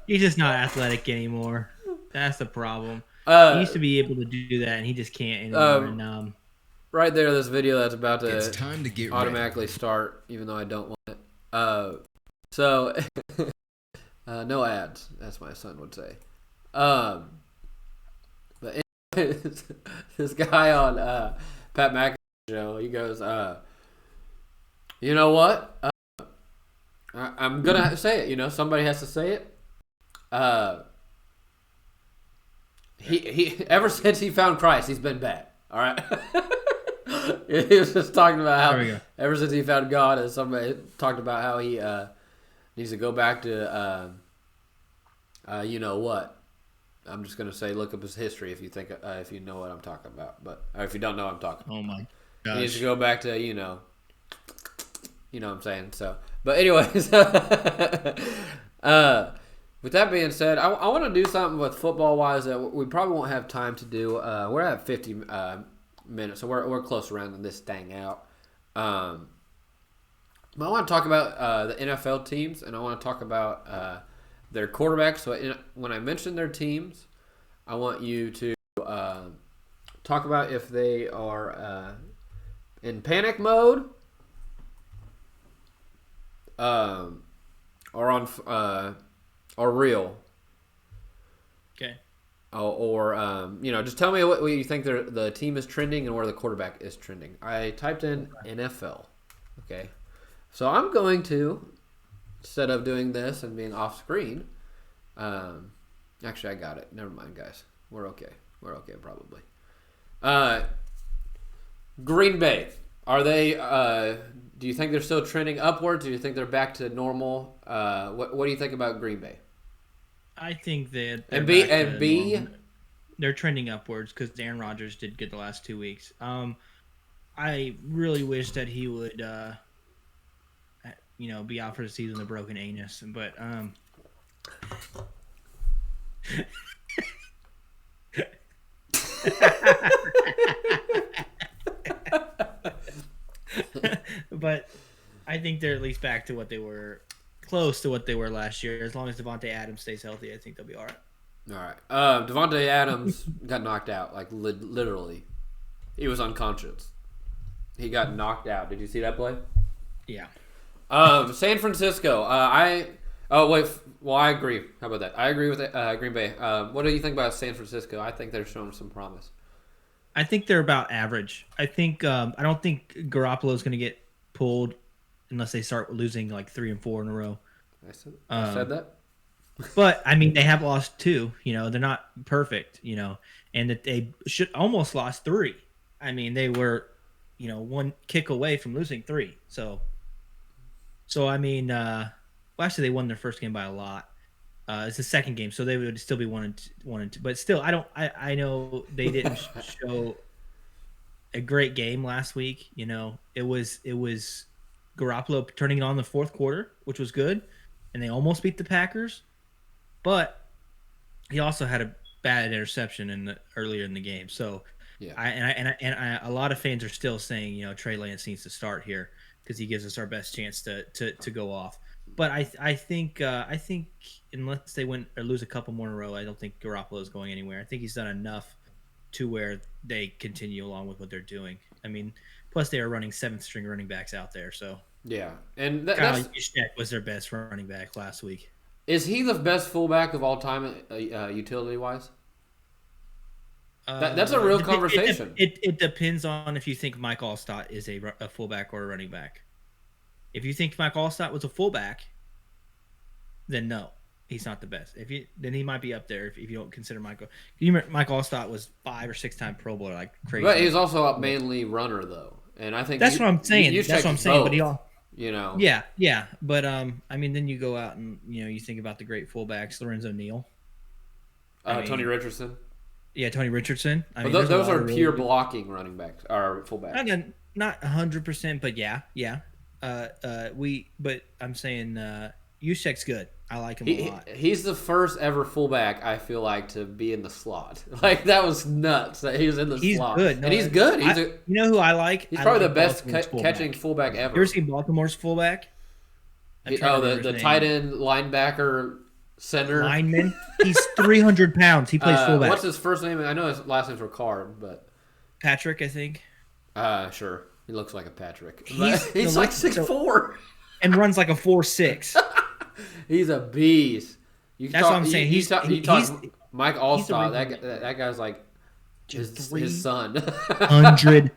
He's just not athletic anymore. That's the problem. He used to be able to do that, and he just can't anymore. Right there, this video that's about to, it's time to get automatically ready. Start, even though I don't want it. So, no ads, as my son would say. But anyways, this guy on Pat McAfee's show, he goes, you know what? I'm going to say it. Somebody has to say it. He ever since he found Christ, he's been bad. All right. He was just talking about how ever since he found God, and somebody talked about how he needs to go back to you know what? I'm just gonna say look up his history if you think if you know what I'm talking about, or if you don't know what I'm talking about. Oh my gosh. He needs to go back to you know what I'm saying. So, but anyways, with that being said, I want to do something with football-wise that we probably won't have time to do. We're at 50 minutes, so we're close around this thing out. But I want to talk about the NFL teams, and I want to talk about their quarterbacks. So when I mention their teams, I want you to talk about if they are in panic mode, or on or real. Okay. Or just tell me what you think the team is trending and where the quarterback is trending. I typed in NFL. Okay. So I'm going to, instead of doing this and being off screen, actually I got it. Never mind, guys. We're okay. We're okay, probably. Green Bay. Are they do you think they're still trending upwards? Do you think they're back to normal? What do you think about Green Bay? I think that they're trending upwards because Aaron Rodgers did good the last 2 weeks. I really wish that he would, be out for the season with a broken anus. But but I think they're at least back to what they were, close to what they were last year. As long as Devontae Adams stays healthy, I think they'll be all right. All right. Devontae Adams got knocked out, like literally. He was unconscious. He got knocked out. Did you see that play? Yeah. San Francisco. I agree. How about that? I agree with Green Bay. What do you think about San Francisco? I think they're showing some promise. I think they're about average. I don't think Garoppolo's going to get pulled unless they start losing like 3 and 4 in a row. I said that. But I mean, they have lost 2. They're not perfect. And that they should almost lost 3. I mean, they were, 1 kick away from losing 3. So I mean, actually, they won their first game by a lot. It's the second game, so they would still be 1 and 2. But still, I know they didn't show a great game last week. It was Garoppolo turning it on in the fourth quarter, which was good, and they almost beat the Packers. But he also had a bad interception earlier in the game. So, yeah. A lot of fans are still saying, Trey Lance needs to start here because he gives us our best chance to go off. But I think unless they win or lose a couple more in a row, I don't think Garoppolo is going anywhere. I think he's done enough to where they continue along with what they're doing. I mean, plus they are running 7th-string running backs out there. So yeah, and Kyle Juszczyk was their best running back last week. Is he the best fullback of all time, utility-wise? That's a real conversation. It depends on if you think Mike Allstott is a fullback or a running back. If you think Mike Allstott was a fullback, then no, he's not the best. Then he might be up there if you don't consider Michael. Mike Allstott was 5 or 6 time Pro Bowler, like crazy. But he's also a mainly runner though, and I think that's what I'm saying. That's what I'm saying. But yeah. But I mean, then you go out and you think about the great fullbacks, Lorenzo Neal, Tony Richardson. Yeah, Tony Richardson. But those are pure blocking running backs or fullbacks. Not 100%, but yeah. But I'm saying Juszczyk's good. I like him a lot. He's the first ever fullback I feel like to be in the slot. Like that was nuts that he was in the slot. Good. No, and he's good. Who I like? He's probably the best catching fullback ever. You ever seen Baltimore's fullback? The tight end linebacker center lineman. He's 300 pounds. He plays fullback. What's his first name? I know his last name's Ricard, but Patrick, I think. Sure. He looks like a Patrick. He's like 6'4" and runs like a 4'6". He's a beast. That's what I'm saying. He's Mike Allstott. That guy's like his son. 100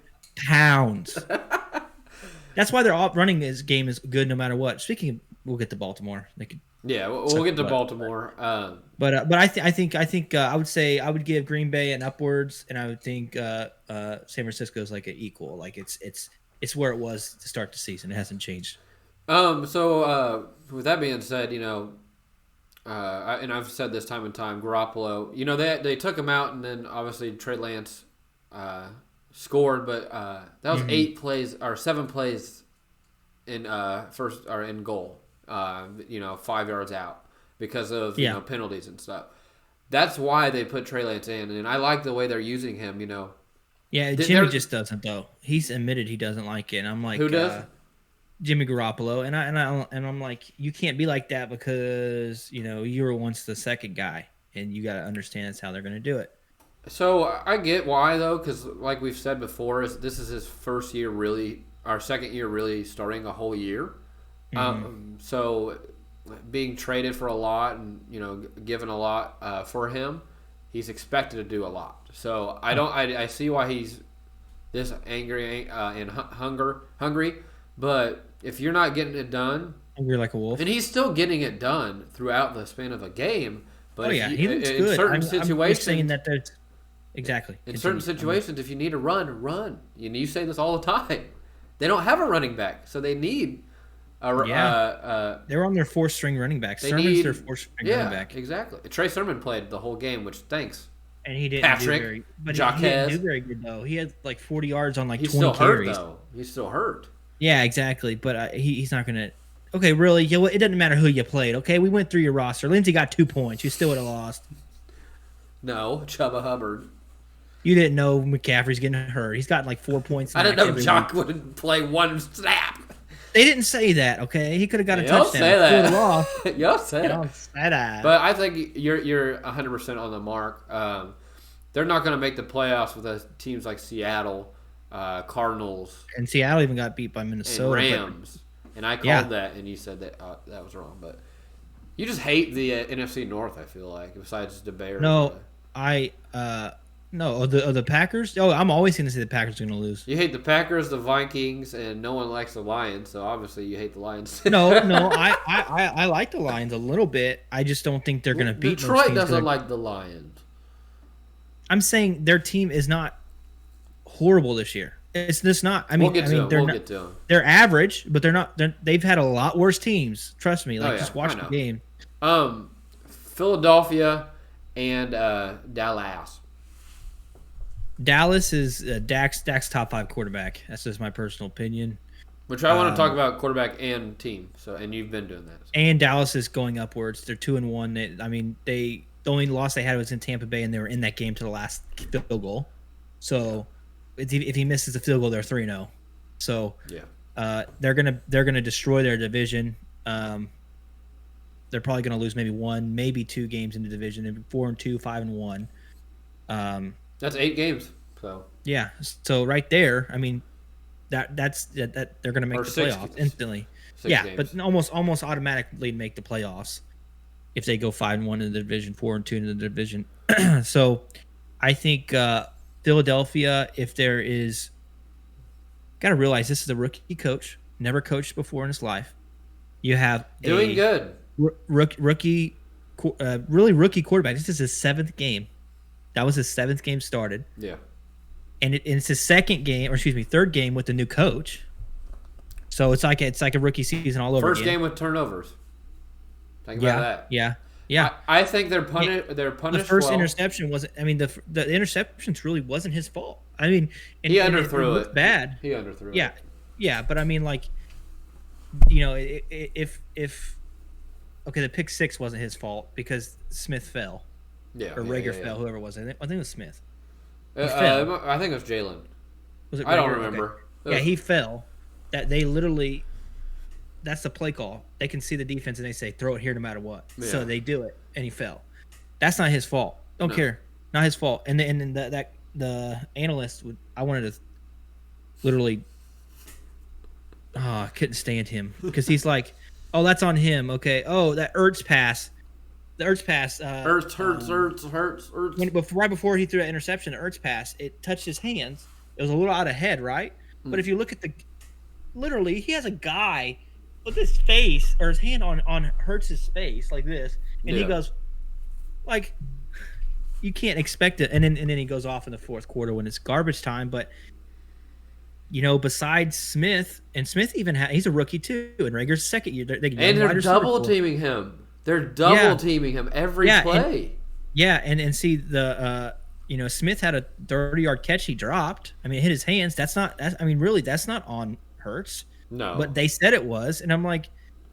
pounds. That's why their running game is good no matter what. Speaking of, we'll get to Baltimore. We'll get to Baltimore. But I think I would say I would give Green Bay an upwards, and I would think San Francisco is like an equal. Like it's where it was to start the season. It hasn't changed. So with that being said, and I've said this time and time, Garoppolo, they took him out, and then obviously Trey Lance scored, but that was 8 plays or 7 plays in in goal. 5 yards out because of penalties and stuff. That's why they put Trey Lance in, and I like the way they're using him. Yeah, Jimmy just doesn't though. He's admitted he doesn't like it. And I'm like, who does? Jimmy Garoppolo, and I'm like, you can't be like that because you were once the second guy, and you got to understand that's how they're going to do it. So I get why though, because like we've said before, this is his first year really, our second year really starting a whole year. So being traded for a lot and given a lot for him, he's expected to do a lot. So I see why he's this angry and hungry. But if you're not getting it done, hungry like a wolf, and he's still getting it done throughout the span of a game. But he looks good. Certain situations, I'm saying that there's exactly in certain situations, if you need to run. You say this all the time. They don't have a running back, so they need they're on their 4th-string running back. They Sermon's need their 4th-string running back. Exactly. Trey Sermon played the whole game, which thanks. And he didn't Patrick, do very but Jaquez. he didn't do very good though. He had like 40 yards on like He's 20 still carries. hurt though. He's still hurt. Yeah, exactly. But he's not gonna. Okay, really? It doesn't matter who you played. Okay, we went through your roster. Lindsey got 2 points. You still would have lost. No, Chuba Hubbard. You didn't know McCaffrey's getting hurt. He's got like 4 points. I didn't know every Jock week. wouldn't play one snap. They didn't say that. Okay, he could have got a Y'all touchdown. say that. Off. Y'all say Don't that. say that. But I think you're 100% on the mark. They're not going to make the playoffs with teams like Seattle, Cardinals, And Seattle even got beat by and Minnesota. Rams. And I called that, and you said that that was wrong. But you just hate the NFC North. I feel like, besides the Bears. No, no, the Packers. Oh, I'm always going to say the Packers are going to lose. You hate the Packers, the Vikings, and no one likes the Lions. So obviously, you hate the Lions. No, I like the Lions a little bit. I just don't think they're going to beat most Detroit teams doesn't that are- like the Lions. I'm saying their team is not horrible this year. It's just not. I mean, We'll get to them. they're We'll not, get to them. they're average, but they're not. They've had a lot worse teams. Trust me. Like, Oh, yeah, just watch I the know. game. Philadelphia and Dallas. Dallas is Dak's top 5 quarterback. That's just my personal opinion. Which I want to talk about quarterback and team. So, and you've been doing that. And Dallas is going upwards. They're 2-1. The only loss they had was in Tampa Bay, and they were in that game to the last field goal. So, if he misses the field goal, they're 3-0. So, Yeah. they're gonna destroy their division. They're probably gonna lose maybe 1, maybe 2 games in the division. Maybe 4-2, 5-1. That's 8 games. So Yeah. So right there, I mean, that's they're gonna make Or the 6 playoffs games. instantly. 6 Yeah, games. but almost automatically make the playoffs if they go 5-1 in the division, 4-2 in the division. So I think Philadelphia, if there is, got to realize this is a rookie coach, never coached before in his life. You have doing good. rookie, really rookie quarterback. This is his 7th game. That was his 7th game started, Yeah. and it's his 3rd game with the new coach. So it's like a rookie season all over First again. game with turnovers. Think about that. Yeah. I think they're punished. They're punished. The first well. interception wasn't. I mean, the interceptions really wasn't his fault. I mean, He underthrew looked it. bad. He underthrew Yeah, it. yeah, but I mean, like, you know, if okay, the pick 6 wasn't his fault because Smith fell Yeah. or yeah, Rager yeah, fell, whoever it was. I think it was Smith. Yeah. fell. I think it was Jalen. Was it? I don't Rager? Okay. remember. Yeah, he fell. That they literally. That's the play call. They can see the defense and they say throw it here no matter what. Yeah. So they do it and he fell. That's not his fault. Don't No. care. Not his fault. And then the analyst would. I wanted to literally. Oh, I couldn't stand him because he's like, oh, that's on him. Okay. Oh, that Ertz pass. The Ertz pass. Hurts. Right before he threw that interception, the Ertz pass, it touched his hands. It was a little out of head, right? But if you look at literally, he has a guy with his face or his hand on Hurts' face like this, and he Yeah. goes, like, you can't expect it. And then he goes off in the 4th quarter when it's garbage time. But you know, besides Smith, and Smith even he's a rookie too, and Rager's 2nd year. And they're double teaming him. They're double teaming him every play. And see the you know, Smith had a 30-yard catch he dropped. I mean, it hit his hands. That's not not on Hurts. No. But they said it was, and I'm like,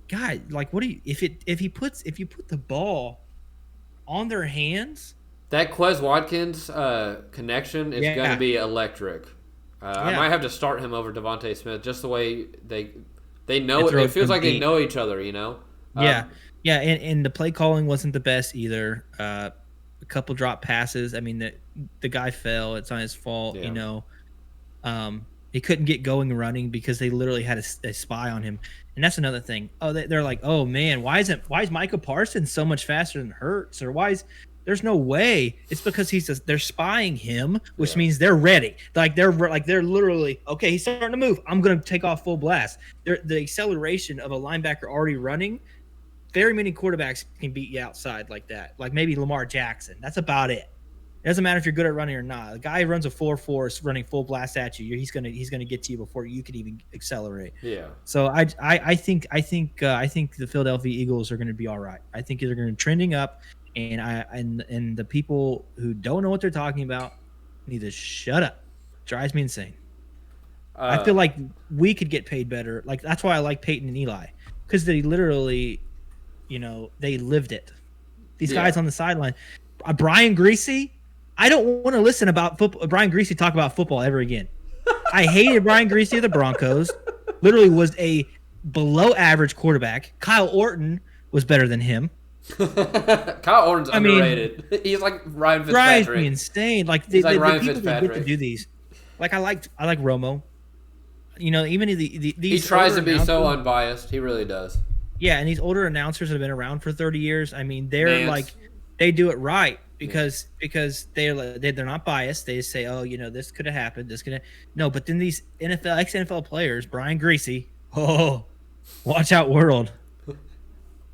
God, like, what do you if you put the ball on their hands? That Quez Watkins connection is going to be electric. I might have to start him over Devontae Smith just the way they know it. It feels like they know each other, you know? And the play calling wasn't the best either. A couple drop passes. I mean, the guy fell. It's not his fault, you know. He couldn't get going running because they literally had a spy on him. And that's another thing. Oh, they're like, oh man, why is Micah Parsons so much faster than Hurts? Or there's no way. It's because they're spying him, which means they're ready. They're literally, okay, he's starting to move. I'm going to take off full blast. The acceleration of a linebacker already running, very many quarterbacks can beat you outside like that. Like maybe Lamar Jackson. That's about it. It doesn't matter if you're good at running or not. The guy who runs a 4.4 is running full blast at you. He's gonna get to you before you could even accelerate. Yeah. So I think the Philadelphia Eagles are going to be all right. I think they're going to trending up, and the people who don't know what they're talking about need to shut up. Drives me insane. I feel like we could get paid better. Like that's why I like Peyton and Eli, because they literally, they lived it. These guys on the sideline, Brian Greasy. I don't want to listen about football. Brian Greasy talk about football ever again. I hated Brian Greasy of the Broncos. Literally was a below average quarterback. Kyle Orton was better than him. Kyle Orton's underrated. He's like Ryan Fitzpatrick. Drives me insane. Like He's the Ryan people that get to Fitzpatrick. do these. Like I like Romo. Even these. He tries to older be so announcers- unbiased. He really does. Yeah, and these older announcers that have been around for 30 years. I mean, they're Nance. like, they do it right because they're not biased. They just say, oh, this could have happened. No. But then these ex-NFL players, Brian Greasy, watch out, world.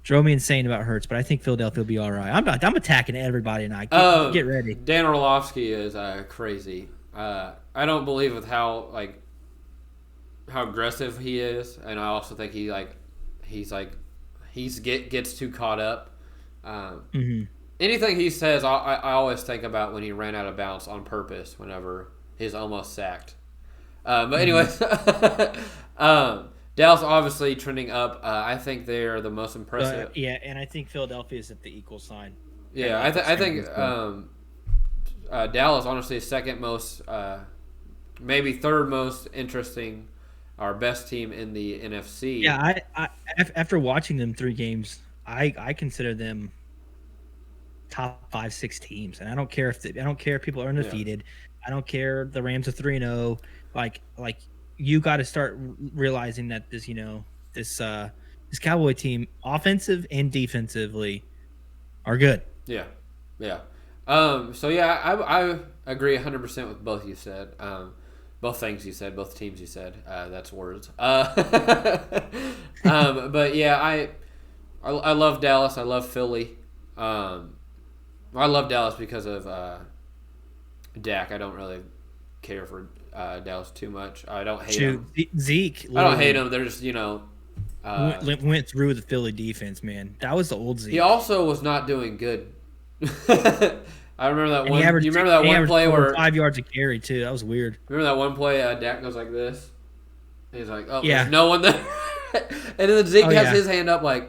Drove me insane about Hurts, but I think Philadelphia will be all right. I'm attacking everybody tonight. Get ready. Dan Orlovsky is crazy. I don't believe with how aggressive he is, and I also think he gets too caught up. Anything he says, I always think about when he ran out of bounds on purpose. Whenever he's almost sacked. But anyways, Dallas obviously trending up. I think they're the most impressive. And I think Philadelphia is at the equal sign. Yeah, I think Dallas honestly is second most, maybe third most interesting, our best team in the NFC. Yeah, I after watching them 3 games, I consider them top 5-6 teams, and I don't care if people are undefeated. I don't care the Rams are 3-0. Like you got to start realizing that this Cowboy team, offensive and defensively, are good. Yeah. So I agree 100% with both you said. Both things you said, both teams you said. That's words. But yeah, I love Dallas. I love Philly. I love Dallas because of Dak. I don't really care for Dallas too much. I don't hate him. Zeke. I don't hate him. There's went through the Philly defense, man. That was the old Zeke. he also was not doing good. I remember that And one. he averaged- You remember that he one averaged play where 5 yards a carry too. That was weird. Remember that one play? Dak goes like this. He's like, "Oh, Yeah. there's no one there." And then Zeke has his hand up, like,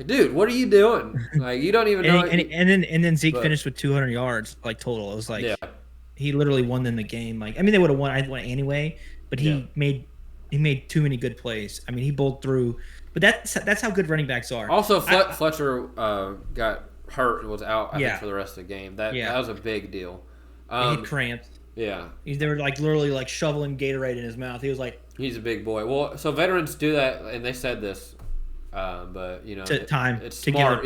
"Dude, what are you doing? Like, you don't even know." And then Zeke finished with 200 yards like total. It was like he literally won them the game. Like they would have won. I won anyway, but he made too many good plays. I mean, he bowled through. But that's how good running backs are. Also, Fletcher got hurt and was out. I think for the rest of the game. That was a big deal. He had cramps. Yeah, they were like literally like shoveling Gatorade in his mouth. He was like, he's a big boy. Well, so veterans do that, and they said this, but it's smart,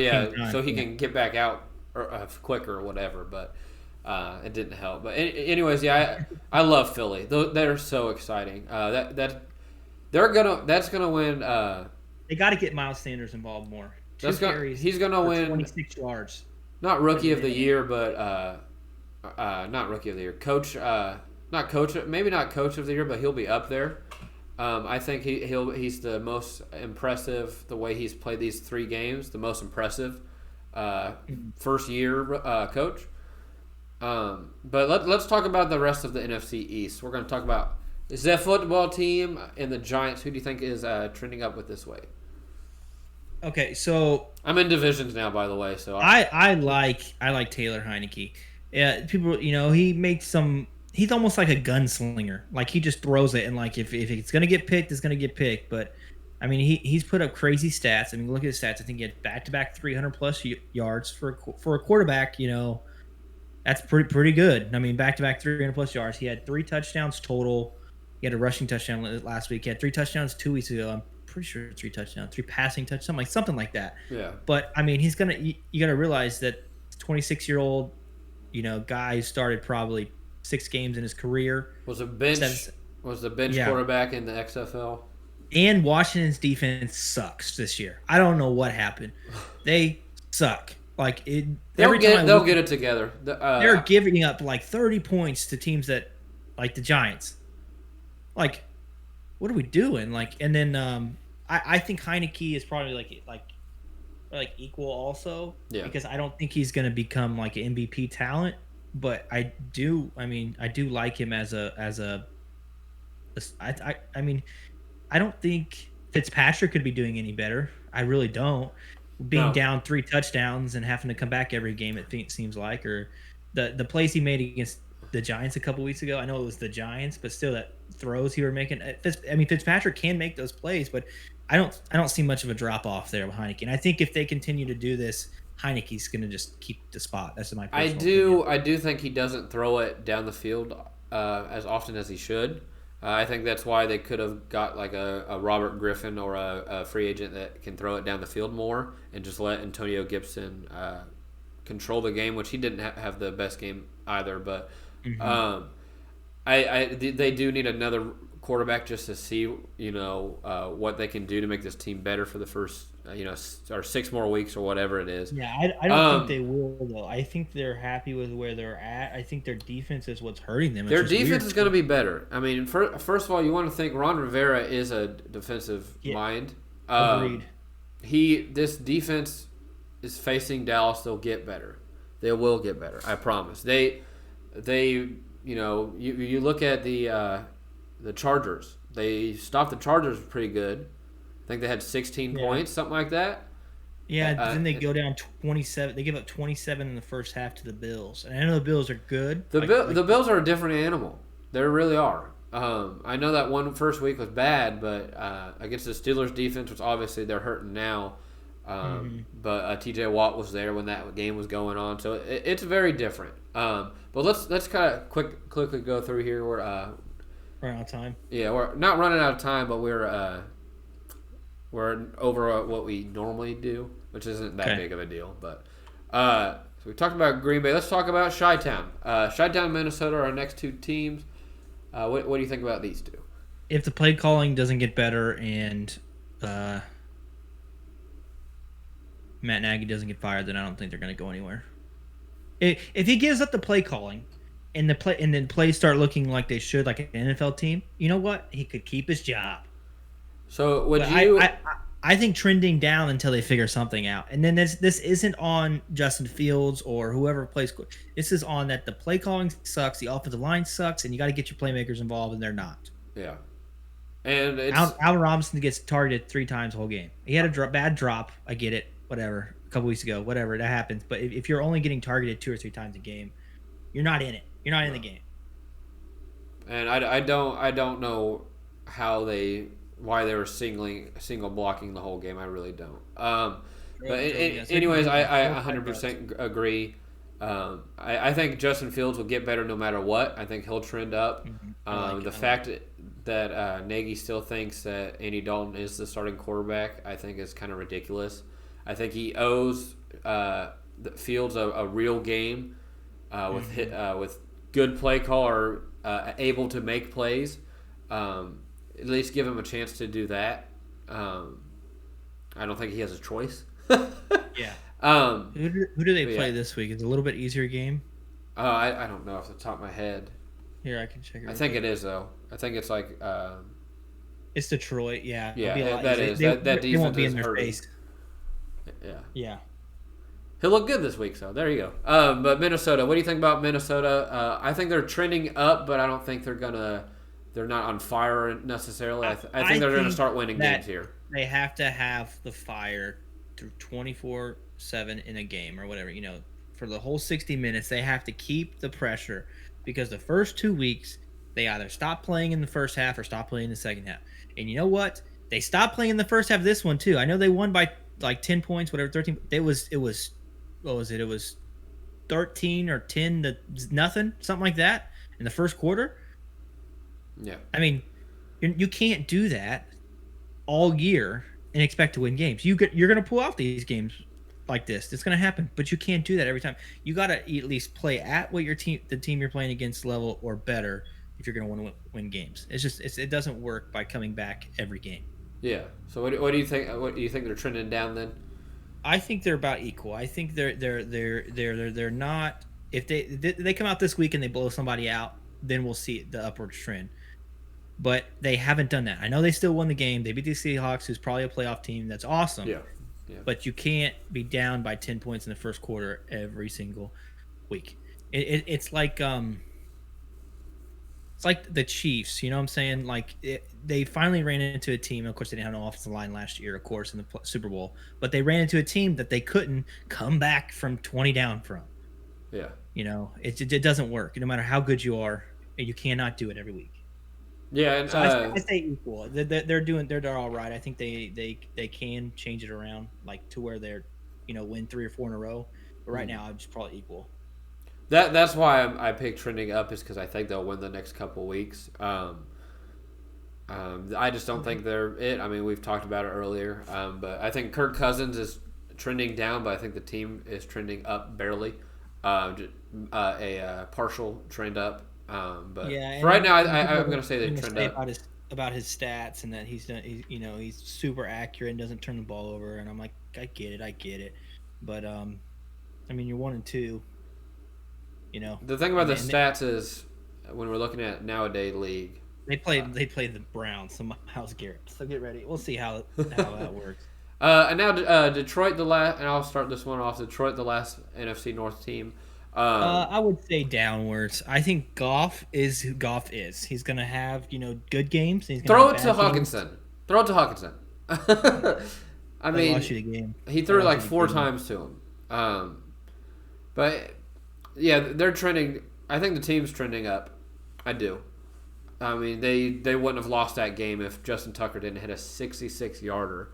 so he can get back out quicker or whatever. But it didn't help. But anyways, I love Philly. They're so exciting. That's gonna win. They got to get Miles Sanders involved more. He's gonna win 26 yards. Not rookie of the year, but not rookie of the year. Coach, not coach. Maybe not coach of the year, but he'll be up there. I think he's the most impressive. The way he's played these 3 games, the most impressive first year coach. But let's talk about the rest of the NFC East. We're going to talk about the football team and the Giants. Who do you think is trending up with this way? Okay, so I'm in divisions now, by the way. So I like Taylor Heineke. Yeah, people, he makes some. He's almost like a gunslinger. Like he just throws it, and like if it's gonna get picked, it's gonna get picked. But I mean, he's put up crazy stats. I mean, look at his stats. I think he had back-to-back 300-plus yards for a quarterback. That's pretty good. I mean, back-to-back 300-plus yards. He had 3 touchdowns total. He had a rushing touchdown last week. He had 3 touchdowns 2 weeks ago. I'm pretty sure 3 touchdowns, 3 passing touchdowns, something like that. Yeah. But I mean, he's gonna. You got to realize that 26-year-old, guy who started probably 6 games in his career. Was the bench quarterback in the XFL. And Washington's defense sucks this year. I don't know what happened. They suck. Like it. They'll get it together. They're giving up like 30 points to teams that, like the Giants. Like, what are we doing? Like, and then I think Heineke is probably like equal also. Yeah. Because I don't think he's going to become like an MVP talent, but I do like him as a. I mean, I don't think Fitzpatrick could be doing any better. I really don't. Being down 3 touchdowns and having to come back every game, it seems like, or the plays he made against the Giants a couple weeks ago. I know it was the Giants, but still, that throws he were making. I mean, Fitzpatrick can make those plays, but I don't see much of a drop off there with Heineke. And I think if they continue to do this, Heineke's going to just keep the spot. That's my personal opinion. I do think he doesn't throw it down the field as often as he should. I think that's why they could have got like a Robert Griffin or a free agent that can throw it down the field more and just let Antonio Gibson control the game, which he didn't have the best game either. But they do need another quarterback just to see what they can do to make this team better for the first or 6 more weeks or whatever it is. Yeah, I don't think they will though. I think they're happy with where they're at. I think their defense is what's hurting them. Their defense is going to be better. I mean, first of all, you want to think Ron Rivera is a defensive mind. Agreed. This defense is facing Dallas. They'll get better. They will get better. I promise. You look at the Chargers. They stopped the Chargers pretty good. I think they had 16 points, something like that. Yeah, then they go down 27. They give up 27 in the first half to the Bills. And I know the Bills are good. The Bills are a different animal. They really are. I know that first week was bad, but against the Steelers defense, which obviously they're hurting now. But TJ Watt was there when that game was going on, so it's very different. But let's kind of quickly go through here. We're running out of time. Yeah, we're not running out of time, but we're over what we normally do, which isn't that big of a deal. But so we talked about Green Bay. Let's talk about Chi-Town. Chi-Town, Minnesota are our next 2 teams. What do you think about these 2? If the play calling doesn't get better and Matt Nagy doesn't get fired, then I don't think they're going to go anywhere. If he gives up the play calling and then plays start looking like they should, like an NFL team, you know what? He could keep his job. So I think trending down until they figure something out. And then this isn't on Justin Fields or whoever plays. This is on that the play calling sucks, the offensive line sucks, and you got to get your playmakers involved, and they're not. Yeah. And Allen Robinson gets targeted 3 times the whole game. He had a bad drop. I get it. Whatever. A couple weeks ago. Whatever. That happens. But if you're only getting targeted 2 or 3 times a game, you're not in it. You're not in the game. And I don't know why they were single blocking the whole game. I really don't. But anyways, I 100% agree. I think Justin Fields will get better no matter what. I think he'll trend up. The fact that Nagy still thinks that Andy Dalton is the starting quarterback, I think is kind of ridiculous. I think he owes Fields a real game with good play call or able to make plays. At least give him a chance to do that. I don't think he has a choice. Yeah. Who do they play this week? It's a little bit easier game. I don't know off the top of my head. Here, I can check it. I think it is though. I think it's like. It's Detroit. Yeah. Yeah, that is. That defense they won't be in their hurting. face. Yeah. Yeah. He'll look good this week, so there you go. But Minnesota, what do you think about Minnesota? I think they're trending up, but I don't think they're not on fire necessarily. I think they're going to start winning games here. They have to have the fire through 24/7 in a game or whatever. For the whole 60 minutes, they have to keep the pressure because the first 2 weeks, they either stop playing in the first half or stop playing in the second half. And you know what? They stopped playing in the first half of this one too. I know they won by like 10 points, whatever, 13. It was what was it? It was 13 or 10 to nothing, something like that in the first quarter. Yeah. I mean, you can't do that all year and expect to win games. You're going to pull out these games like this. It's going to happen, but you can't do that every time. You got to at least play at what the team you're playing against level or better if you're going to want to win games. It doesn't work by coming back every game. Yeah. So what do you think? What do you think they're trending down then? I think they're about equal. I think they're not. If they come out this week and they blow somebody out, then we'll see the upward trend. But they haven't done that. I know they still won the game. They beat the Seahawks, who's probably a playoff team. That's awesome. Yeah. But you can't be down by 10 points in the first quarter every single week. It's like the Chiefs. You know what I'm saying? Like they finally ran into a team. Of course, they didn't have an offensive line last year, of course, in the Super Bowl. But they ran into a team that they couldn't come back from 20 down from. Yeah. You know, it doesn't work. No matter how good you are, you cannot do it every week. Yeah, and So I say equal. They're all right. I think they can change it around, like to where they're, win 3 or 4 in a row. But right now, I'm just probably equal. That's why I picked trending up, is because I think they'll win the next couple weeks. I just don't think they're it. I mean, we've talked about it earlier, but I think Kirk Cousins is trending down, but I think the team is trending up barely, a partial trend up. But for right now, I'm going to say they trend up. About his stats and that he's super accurate and doesn't turn the ball over, and I'm like, I get it, but I mean, you're 1-2. The thing about the stats is, when we're looking at nowadays league, they play the Browns, so Myles Garrett. So get ready. We'll see how that works. And now Detroit, and I'll start this one off. Detroit, the last NFC North team. I would say downwards. I think Goff is who Goff is. He's gonna have good games. He's Throw it to Hawkinson. Throw it to Hawkinson. I mean, lost you the game. He threw it like 4 times to him. But yeah, they're trending. I think the team's trending up. I do. I mean, they wouldn't have lost that game if Justin Tucker didn't hit a 66-yarder.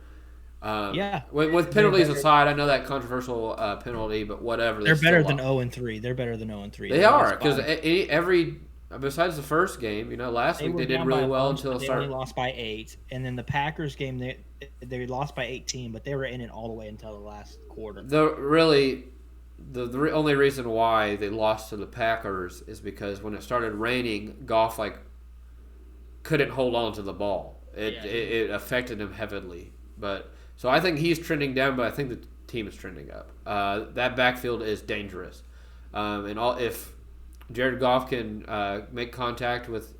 Yeah. With penalties aside, I know that controversial penalty, but whatever. They're better than 0-3. They're better than 0-3. They are, because besides the first game, last week they did really well until it started. They only lost by 8, and then the Packers game they lost by 18, but they were in it all the way until the last quarter. The only reason why they lost to the Packers is because when it started raining, Goff couldn't hold on to the ball. It affected him heavily, but. So I think he's trending down, but I think the team is trending up. That backfield is dangerous, if Jared Goff can make contact with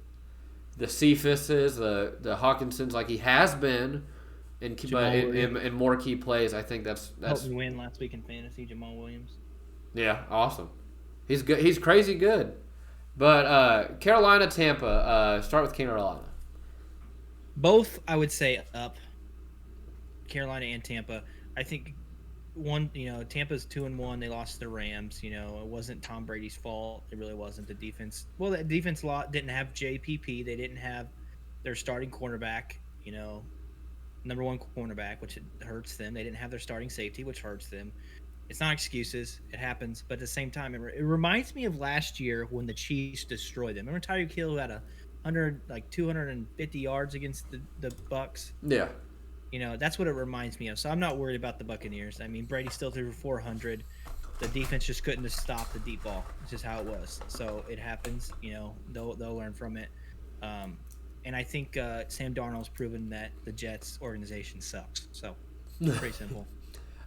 the CHIEFS, the Hawkinsons, like he has been, in more key plays, I think that's helped me win last week in fantasy. Jamal Williams. Yeah, awesome. He's good. He's crazy good. But Carolina, Tampa. Start with Carolina. Both, I would say, up. Carolina and Tampa. I think Tampa's 2-1. They lost to the Rams. It wasn't Tom Brady's fault. It really wasn't. The defense. Well, the defense didn't have JPP. They didn't have their starting cornerback. Number 1 cornerback, which hurts them. They didn't have their starting safety, which hurts them. It's not excuses. It happens. But at the same time, it reminds me of last year when the Chiefs destroyed them. Remember Tyreek Hill had 250 yards against the Bucks? Yeah. That's what it reminds me of. So I'm not worried about the Buccaneers. I mean, Brady still threw for 400. The defense just couldn't have stopped the deep ball. It's just how it was. So it happens. They'll learn from it. And I think Sam Darnold's proven that the Jets organization sucks. So pretty simple.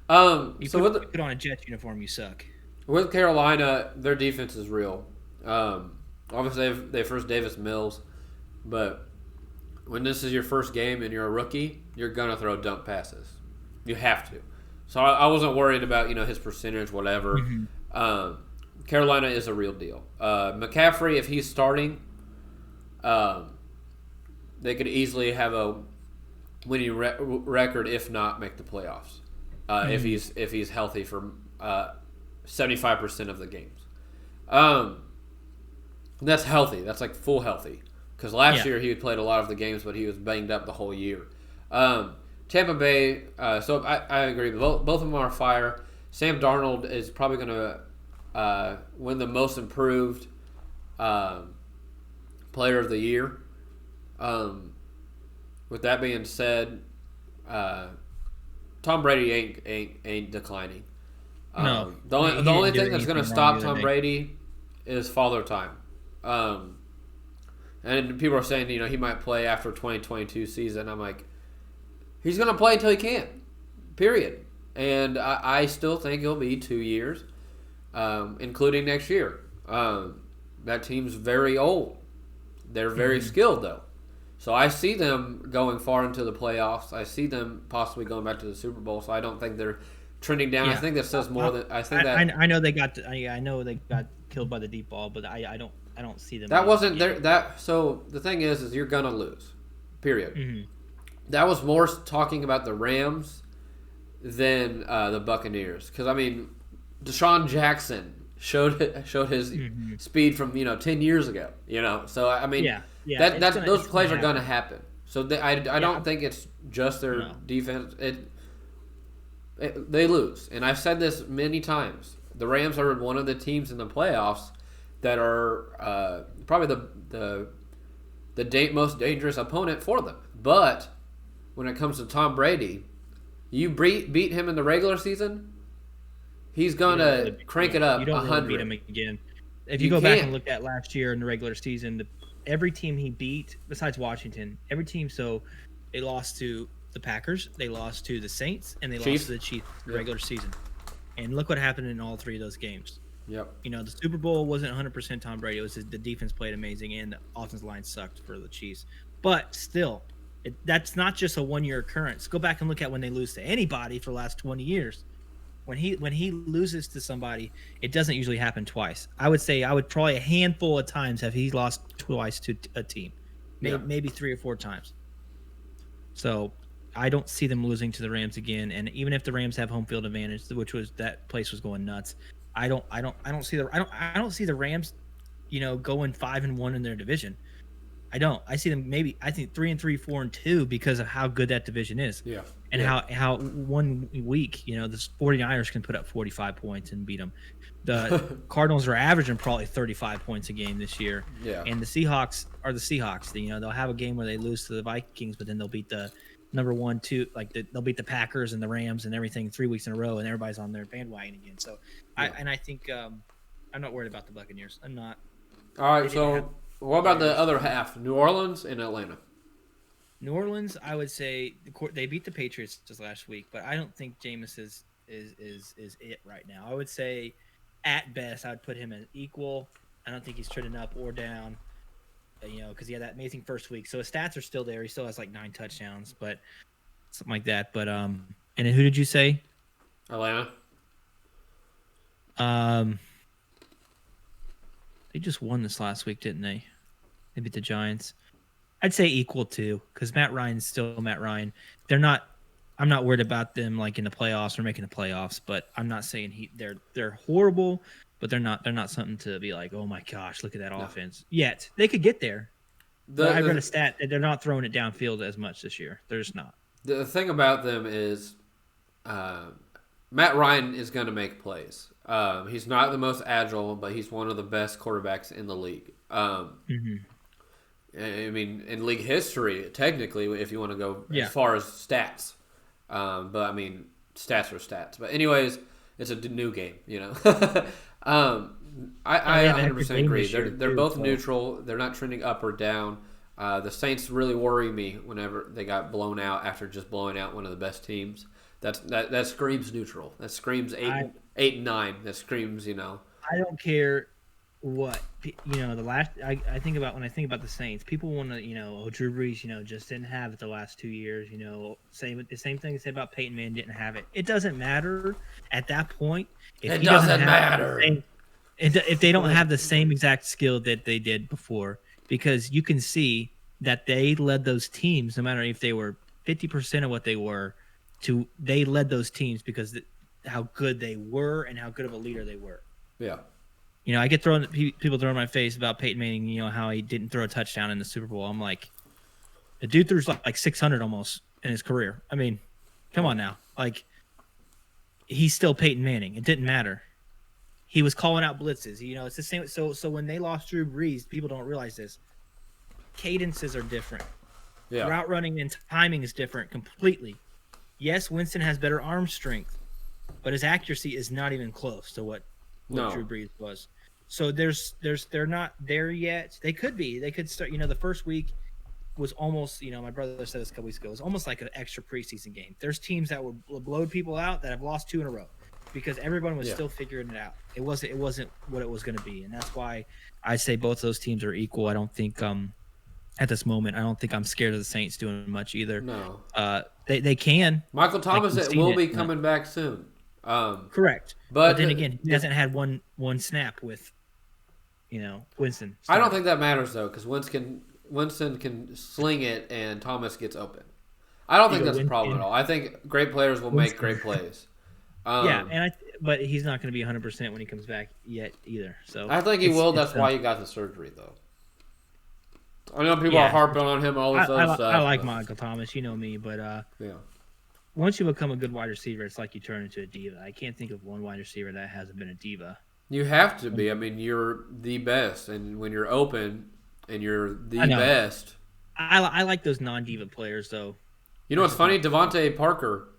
You put on a Jets uniform, you suck. With Carolina, their defense is real. Obviously, they first Davis Mills, but when this is your first game and you're a rookie, you're gonna throw dump passes. You have to. So I wasn't worried about his percentage, whatever. Mm-hmm. Carolina is a real deal. McCaffrey, if he's starting, they could easily have a winning record, if not make the playoffs. If he's healthy for 75% of the games. That's healthy. That's like full healthy. Because last year he had played a lot of the games, but he was banged up the whole year. Tampa Bay, so I agree. Both of them are on fire. Sam Darnold is probably going to win the most improved player of the year. With that being said, Tom Brady ain't declining. No. The only thing that's going to stop Tom Brady is father time. And people are saying, he might play after 2022 season. I'm like, he's going to play until he can't. Period. and I still think it'll be 2 years, including next year. That team's very old. They're very skilled, though. So I see them going far into the playoffs. I see them possibly going back to the Super Bowl. So I don't think they're trending down. Yeah. I think that says more than I think that. I know they got. I know they got killed by the deep ball, but I don't see them. That wasn't there. That so the thing is you're gonna lose. Period. Mm-hmm. That was more talking about the Rams than the Buccaneers. Because I mean, Deshaun Jackson showed his speed from 10 years ago. So I mean, those plays are gonna happen. So I don't think it's just their defense. They lose, and I've said this many times. The Rams are one of the teams in the playoffs that are probably the most dangerous opponent for them. But when it comes to Tom Brady, you beat him in the regular season, he's gonna crank it up 100. You don't really beat him again. If you go back and look at last year in the regular season, every team he beat, besides Washington, every team. So they lost to the Packers, they lost to the Saints, and they lost to the Chiefs in the regular season. And look what happened in all three of those games. Yep. The Super Bowl wasn't 100% Tom Brady. It was the defense played amazing, and the offensive line sucked for the Chiefs. But still, that's not just a one-year occurrence. Go back and look at when they lose to anybody for the last 20 years. When he loses to somebody, it doesn't usually happen twice. I would say probably a handful of times have he lost twice to a team, maybe 3 or 4 times. So I don't see them losing to the Rams again. And even if the Rams have home field advantage, which was that place was going nuts, I don't see the Rams, going 5-1 in their division. I don't. I see them I think 3-3, 4-2 because of how good that division is. Yeah. And how 1 week, the 49ers can put up 45 points and beat them. The Cardinals are averaging probably 35 points a game this year. Yeah. And the Seahawks are the Seahawks. They'll have a game where they lose to the Vikings, but then they'll beat the number 1, 2, they'll beat the Packers and the Rams and everything 3 weeks in a row, and everybody's on their bandwagon again. So I think I'm not worried about the Buccaneers. I'm not. All right. So what about the other half? New Orleans and Atlanta. New Orleans, I would say they beat the Patriots just last week, but I don't think Jameis is it right now. I would say at best I would put him as equal. I don't think he's trending up or down, because he had that amazing first week. So his stats are still there. He still has like 9 touchdowns, but something like that. But and then who did you say? Atlanta. They just won this last week, didn't they? They beat the Giants. I'd say equal too, because Matt Ryan's still Matt Ryan. I'm not worried about them like in the playoffs or making the playoffs, but I'm not saying they're horrible, but they're not something to be like, oh my gosh, look at that offense. Yet they could get there. I read a stat that they're not throwing it downfield as much this year. They're just not. The thing about them is Matt Ryan is going to make plays. He's not the most agile, but he's one of the best quarterbacks in the league. I mean, in league history, technically, if you want to go as far as stats. But, I mean, stats are stats. But, anyways, it's a new game, I 100% agree. They're both neutral. They're not trending up or down. The Saints really worry me whenever they got blown out after just blowing out one of the best teams. That screams neutral. That screams 8 and 9. That screams, I don't care what the last. I think about when I think about the Saints. People want to Drew Brees just didn't have it the last 2 years. The same thing to say about Peyton Manning didn't have it. It doesn't matter at that point. It doesn't matter if they don't have the same exact skill that they did before, because you can see that they led those teams no matter if they were 50% of what they were. They led those teams because how good they were and how good of a leader they were. Yeah. I get people throwing my face about Peyton Manning, how he didn't throw a touchdown in the Super Bowl. I'm like, the dude threw like 600 almost in his career. I mean, come on now. Like, he's still Peyton Manning. It didn't matter. He was calling out blitzes. It's the same. So when they lost Drew Brees, people don't realize this. Cadences are different. Yeah. Route running and timing is different completely. Yes, Winston has better arm strength, but his accuracy is not even close to what Drew Brees was. So they're not there yet. They could be. They could start. The first week, was almost, my brother said this a couple weeks ago, it was almost like an extra preseason game. There's teams that will blow people out that have lost 2 in a row because everyone was still figuring it out. It wasn't what it was going to be, and that's why I say both of those teams are equal. I don't think at this moment, I don't think I'm scared of the Saints doing much either. No. They can. Michael Thomas will be coming back soon. Correct. But then again, he hasn't had one snap with, Winston. I don't think that matters though, because Winston can sling it and Thomas gets open. I don't think that's a problem at all. I think great players will make great plays. But he's not going to be 100% when he comes back yet either. So I think he will. That's why he got the surgery though. I know people are harping on him all this other stuff. I like Michael Thomas, you know me, but once you become a good wide receiver, it's like you turn into a diva. I can't think of one wide receiver that hasn't been a diva. You have to be. I mean, you're the best, and when you're open and you're the best. I like those non-diva players, though. You know what's funny? Devontae Parker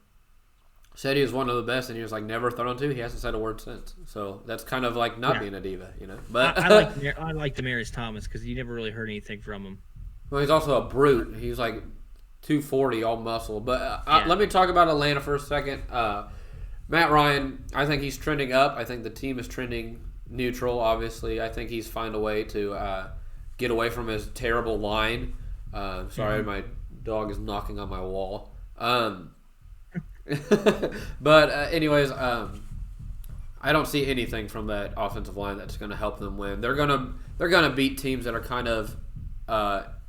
said he was one of the best, and he was like never thrown to. He hasn't said a word since. So that's kind of like not being a diva, But I like Demaryius Thomas because you never really heard anything from him. Well, he's also a brute. He's like 240, all muscle. But let me talk about Atlanta for a second. Matt Ryan, I think he's trending up. I think the team is trending neutral, obviously. I think he's found a way to get away from his terrible line. Sorry, my dog is knocking on my wall. But anyways, I don't see anything from that offensive line that's going to help them win. They're gonna beat teams that are kind of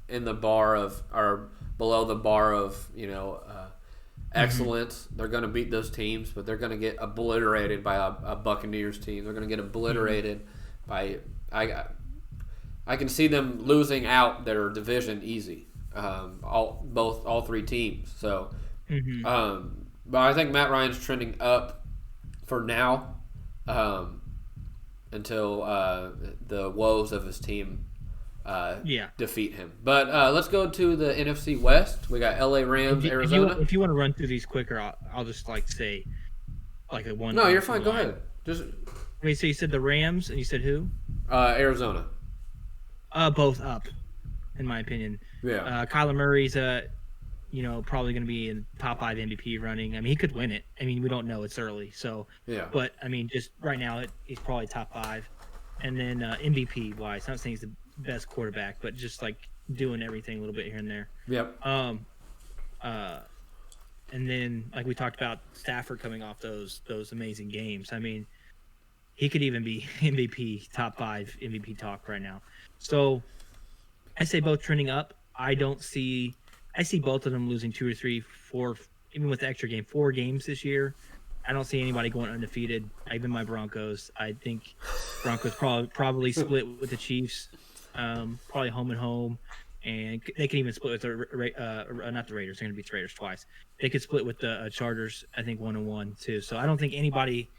in the bar of or below the bar of excellence. They're going to beat those teams, but they're going to get obliterated by a Buccaneers team. They're going to get obliterated by I can see them losing out their division easy. All 3 teams. So, but I think Matt Ryan's trending up for now until the woes of his team defeat him. But let's go to the NFC West. We got LA Rams, Arizona. If you want to run through these quicker, I'll just say a one. No, you're fine. Go ahead. Just wait. So you said the Rams, and you said who? Arizona. Both up, in my opinion. Yeah. Kyler Murray's probably going to be in top 5 MVP running. I mean, he could win it. I mean, we don't know. It's early. So yeah. But I mean, just right now, he's probably top 5. And then MVP wise, not saying he's the best quarterback, but just like doing everything a little bit here and there. Yep. And then like we talked about Stafford coming off those amazing games. I mean, he could even be MVP, top 5 MVP talk right now. So I say both trending up. I see both of them losing 2 or 3, 4, even with the extra game, 4 games this year. I don't see anybody going undefeated. Even my Broncos. I think Broncos probably split with the Chiefs, probably home and home, and they can even split with the not the Raiders. They're going to beat the Raiders twice. They could split with the Chargers. I think 1-1 too. So I don't think anybody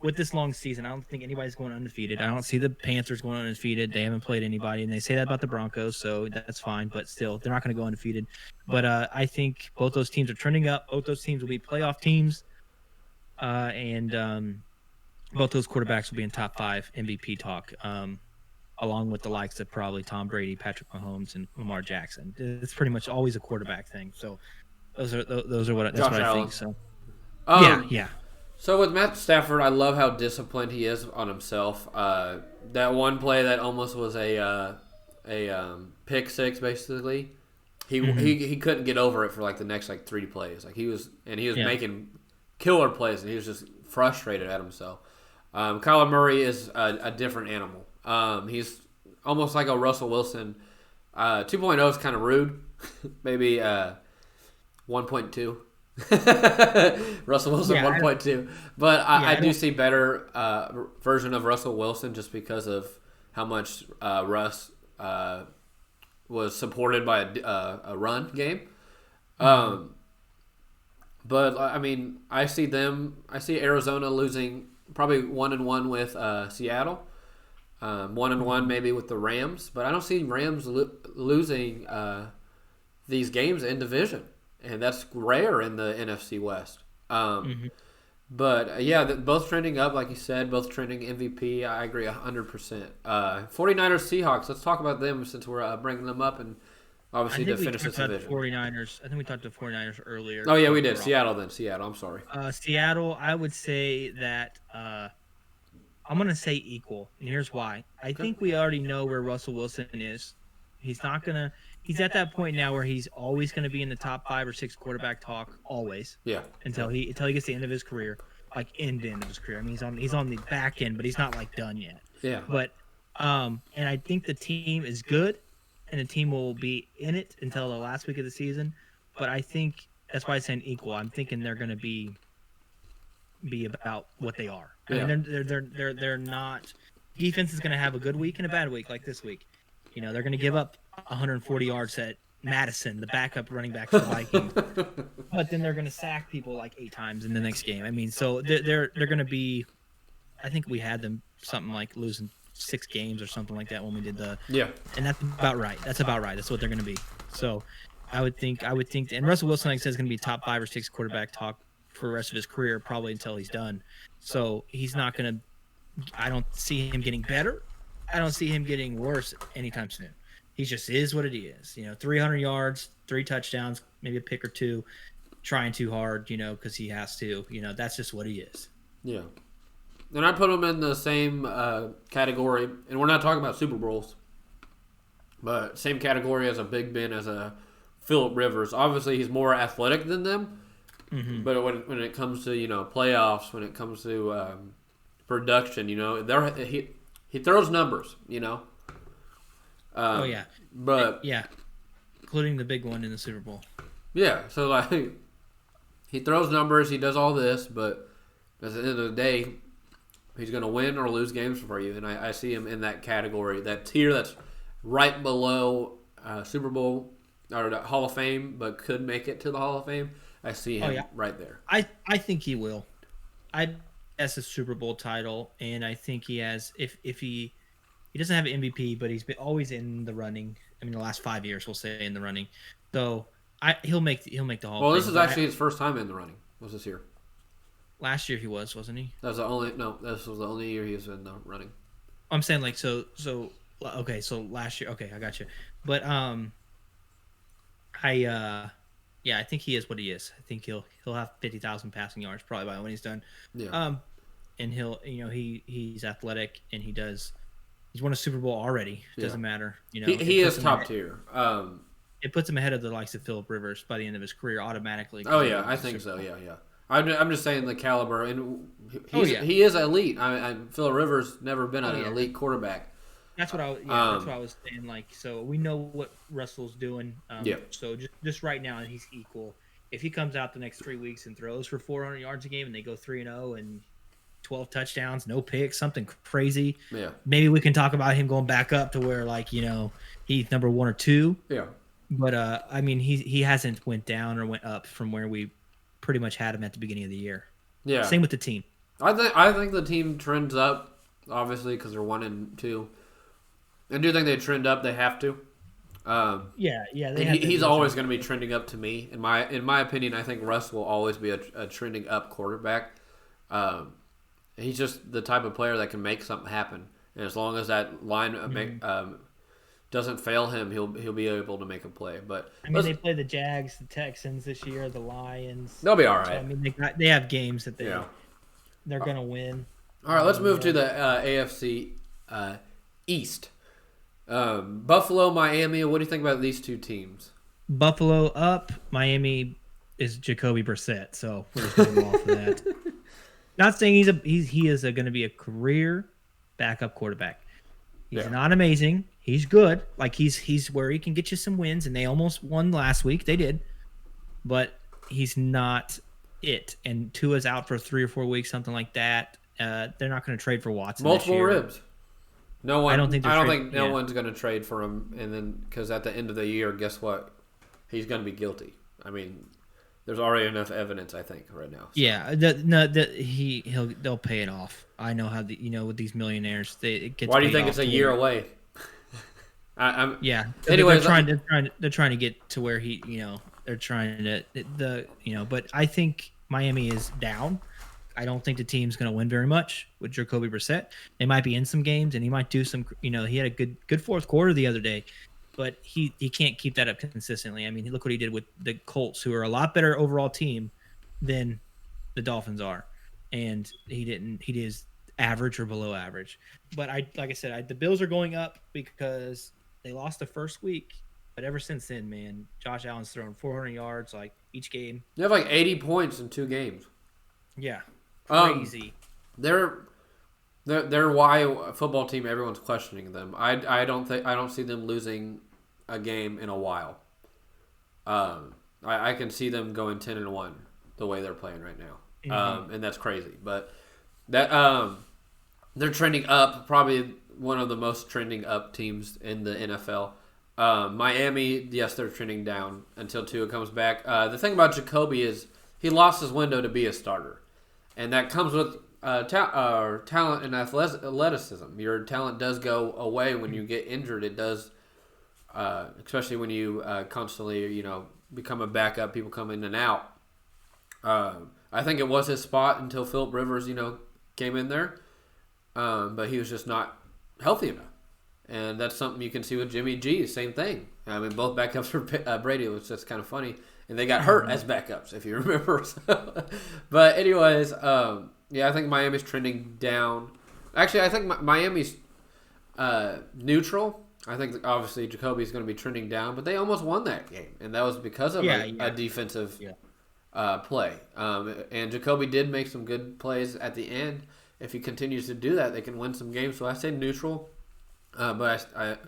with this long season. I don't think anybody's going undefeated. I don't see the Panthers going undefeated. They haven't played anybody, and they say that about the Broncos, so that's fine. But still, they're not going to go undefeated. But I think both those teams are trending up. Both those teams will be playoff teams. And both those quarterbacks will be in top 5 MVP talk, along with the likes of probably Tom Brady, Patrick Mahomes, and Lamar Jackson. It's pretty much always a quarterback thing. So those are what I think. So yeah. So with Matt Stafford, I love how disciplined he is on himself. That one play that almost was a pick six, basically. He couldn't get over it for like the next 3 plays. Like he was making killer plays, and he was just frustrated at himself. Kyler Murray is a different animal. He's almost like a Russell Wilson. 2.0 is kind of rude. Maybe 1.2. Russell Wilson 1.2. But I do see better version of Russell Wilson just because of how much Russ was supported by a run game. But I mean, I see Arizona losing probably 1-1 with Seattle, 1-1 maybe with the Rams. But I don't see Rams losing these games in division, and that's rare in the NFC West. But yeah, both trending up, like you said, both trending MVP. I agree 100%. 49ers Seahawks. Let's talk about them since we're bringing them up. And obviously to finish this talked about division. the 49ers. I think we talked to the 49ers earlier. Oh yeah, we did. Seattle then. Seattle. I'm sorry. Seattle, I would say that I'm gonna say equal, and here's why. I think we already know where Russell Wilson is. He's not gonna. He's at that point now where he's always gonna be in the top 5 or 6 quarterback talk, always. Yeah. Until he gets to the end of his career, like end of his career. I mean, he's on the back end, but he's not like done yet. Yeah. But and I think the team is good, and the team will be in it until the last week of the season. But I think that's why I'm saying equal. I'm thinking they're gonna be about what they are. I mean, they're not. Defense is going to have a good week and a bad week, like this week. You know, they're going to give up 140 yards at Madison, the backup running back for the Vikings, but then they're going to sack people like 8 times in the next game. I mean, so they're going to be. I think we had them something like losing 6 games or something like that when we did the. Yeah. And that's about right. That's what they're going to be. So, I would think, and Russell Wilson, like I said, is going to be top 5 or 6 quarterback talk for the rest of his career, probably until he's done. So he's not going to – I don't see him getting better. I don't see him getting worse anytime soon. He just is what it is. 300 yards, 3 touchdowns, maybe a pick or 2, trying too hard, because he has to. That's just what he is. Yeah. And I put him in the same category, and we're not talking about Super Bowls, but same category as a Big Ben, as a Phillip Rivers. Obviously, he's more athletic than them. Mm-hmm. But when it comes to playoffs, when it comes to production, he throws numbers, oh yeah, but yeah, including the big one in the Super Bowl. Yeah, so like he throws numbers, he does all this, but at the end of the day, he's going to win or lose games for you, and I see him in that category, that tier that's right below Super Bowl or the Hall of Fame, but could make it to the Hall of Fame. I see him right there. I think he will. I has a Super Bowl title, and I think he has. If he doesn't have an MVP, but he's been always in the running. I mean, the last 5 years, we'll say in the running. So he'll make the Hall of Fame. Well, this is actually his first time in the running. Was this year? Last year he wasn't he? This was the only year he was in the running. I'm saying like so. Okay, so last year. Okay, I got you. But yeah, I think he is what he is. I think he'll have 50,000 passing yards probably by when he's done. Yeah. And he'll he's athletic and he's won a Super Bowl already. It doesn't matter. He is top tier. It puts him ahead of the likes of Phillip Rivers by the end of his career automatically. Oh yeah, I think so. Yeah. I'm just saying the caliber, and he is elite. Phillip Rivers never been an elite quarterback. That's what that's what I was saying. Like, so we know what Russell's doing. So just right now, he's equal. If he comes out the next 3 weeks and throws for 400 yards a game, and they go 3-0 and 12 touchdowns, no picks, something crazy. Yeah. Maybe we can talk about him going back up to where he's number 1 or 2. Yeah. But I mean, he hasn't went down or went up from where we pretty much had him at the beginning of the year. Yeah. Same with the team. I think the team trends up, obviously, because they're 1 and 2. I do think they trend up. They have to. He's always going to be trending up to me. In my opinion, I think Russ will always be a trending up quarterback. He's just the type of player that can make something happen, and as long as that line doesn't fail him, he'll be able to make a play. But I mean, they play the Jags, the Texans this year, the Lions. They'll be all right. So, I mean, they have games that they're going to win. All right, let's move to the AFC East. Buffalo, Miami. What do you think about these two teams? Buffalo up. Miami is Jacoby Brissett, so we're just going to go off of that. Not saying he is going to be a career backup quarterback. He's not amazing. He's good. Like he's where he can get you some wins, and they almost won last week. They did, but he's not it. And Tua's out for 3 or 4 weeks, something like that. They're not going to trade for Watson. Multiple ribs. No one. I don't think no one's going to trade for him, and then because at the end of the year, guess what? He's going to be guilty. I mean, there's already enough evidence, I think, right now. So. Yeah, they'll pay it off. I know how with these millionaires, it gets. Why do you think it's a year away? Anyway, they're trying to get to where they're trying to but I think Miami is down. I don't think the team's going to win very much with Jacoby Brissett. They might be in some games, and he might do some. He had a good fourth quarter the other day, but he can't keep that up consistently. I mean, look what he did with the Colts, who are a lot better overall team than the Dolphins are, and he didn't. He is average or below average. But like I said, the Bills are going up because they lost the first week, but ever since then, man, Josh Allen's thrown 400 yards like each game. They have like 80 points in 2 games. Yeah, crazy. They're why a football team everyone's questioning them. I don't see them losing a game in a while. I can see them going 10-1 the way they're playing right now, and that's crazy. But that they're trending up, probably one of the most trending up teams in the NFL. Miami, yes, they're trending down until Tua comes back. The thing about Jacoby is he lost his window to be a starter, and that comes with talent and athleticism. Your talent does go away when you get injured. It does, especially when you constantly, become a backup. People come in and out. I think it was his spot until Phillip Rivers, came in there, but he was just not healthy enough. And that's something you can see with Jimmy G. Same thing. I mean, both backups for Brady, which is kind of funny. And they got hurt as backups, if you remember. But anyways, I think Miami's trending down. Actually, I think Miami's neutral. I think obviously Jacoby's going to be trending down, but they almost won that game, and that was because of a defensive play. And Jacoby did make some good plays at the end. If he continues to do that, they can win some games. So I say neutral. But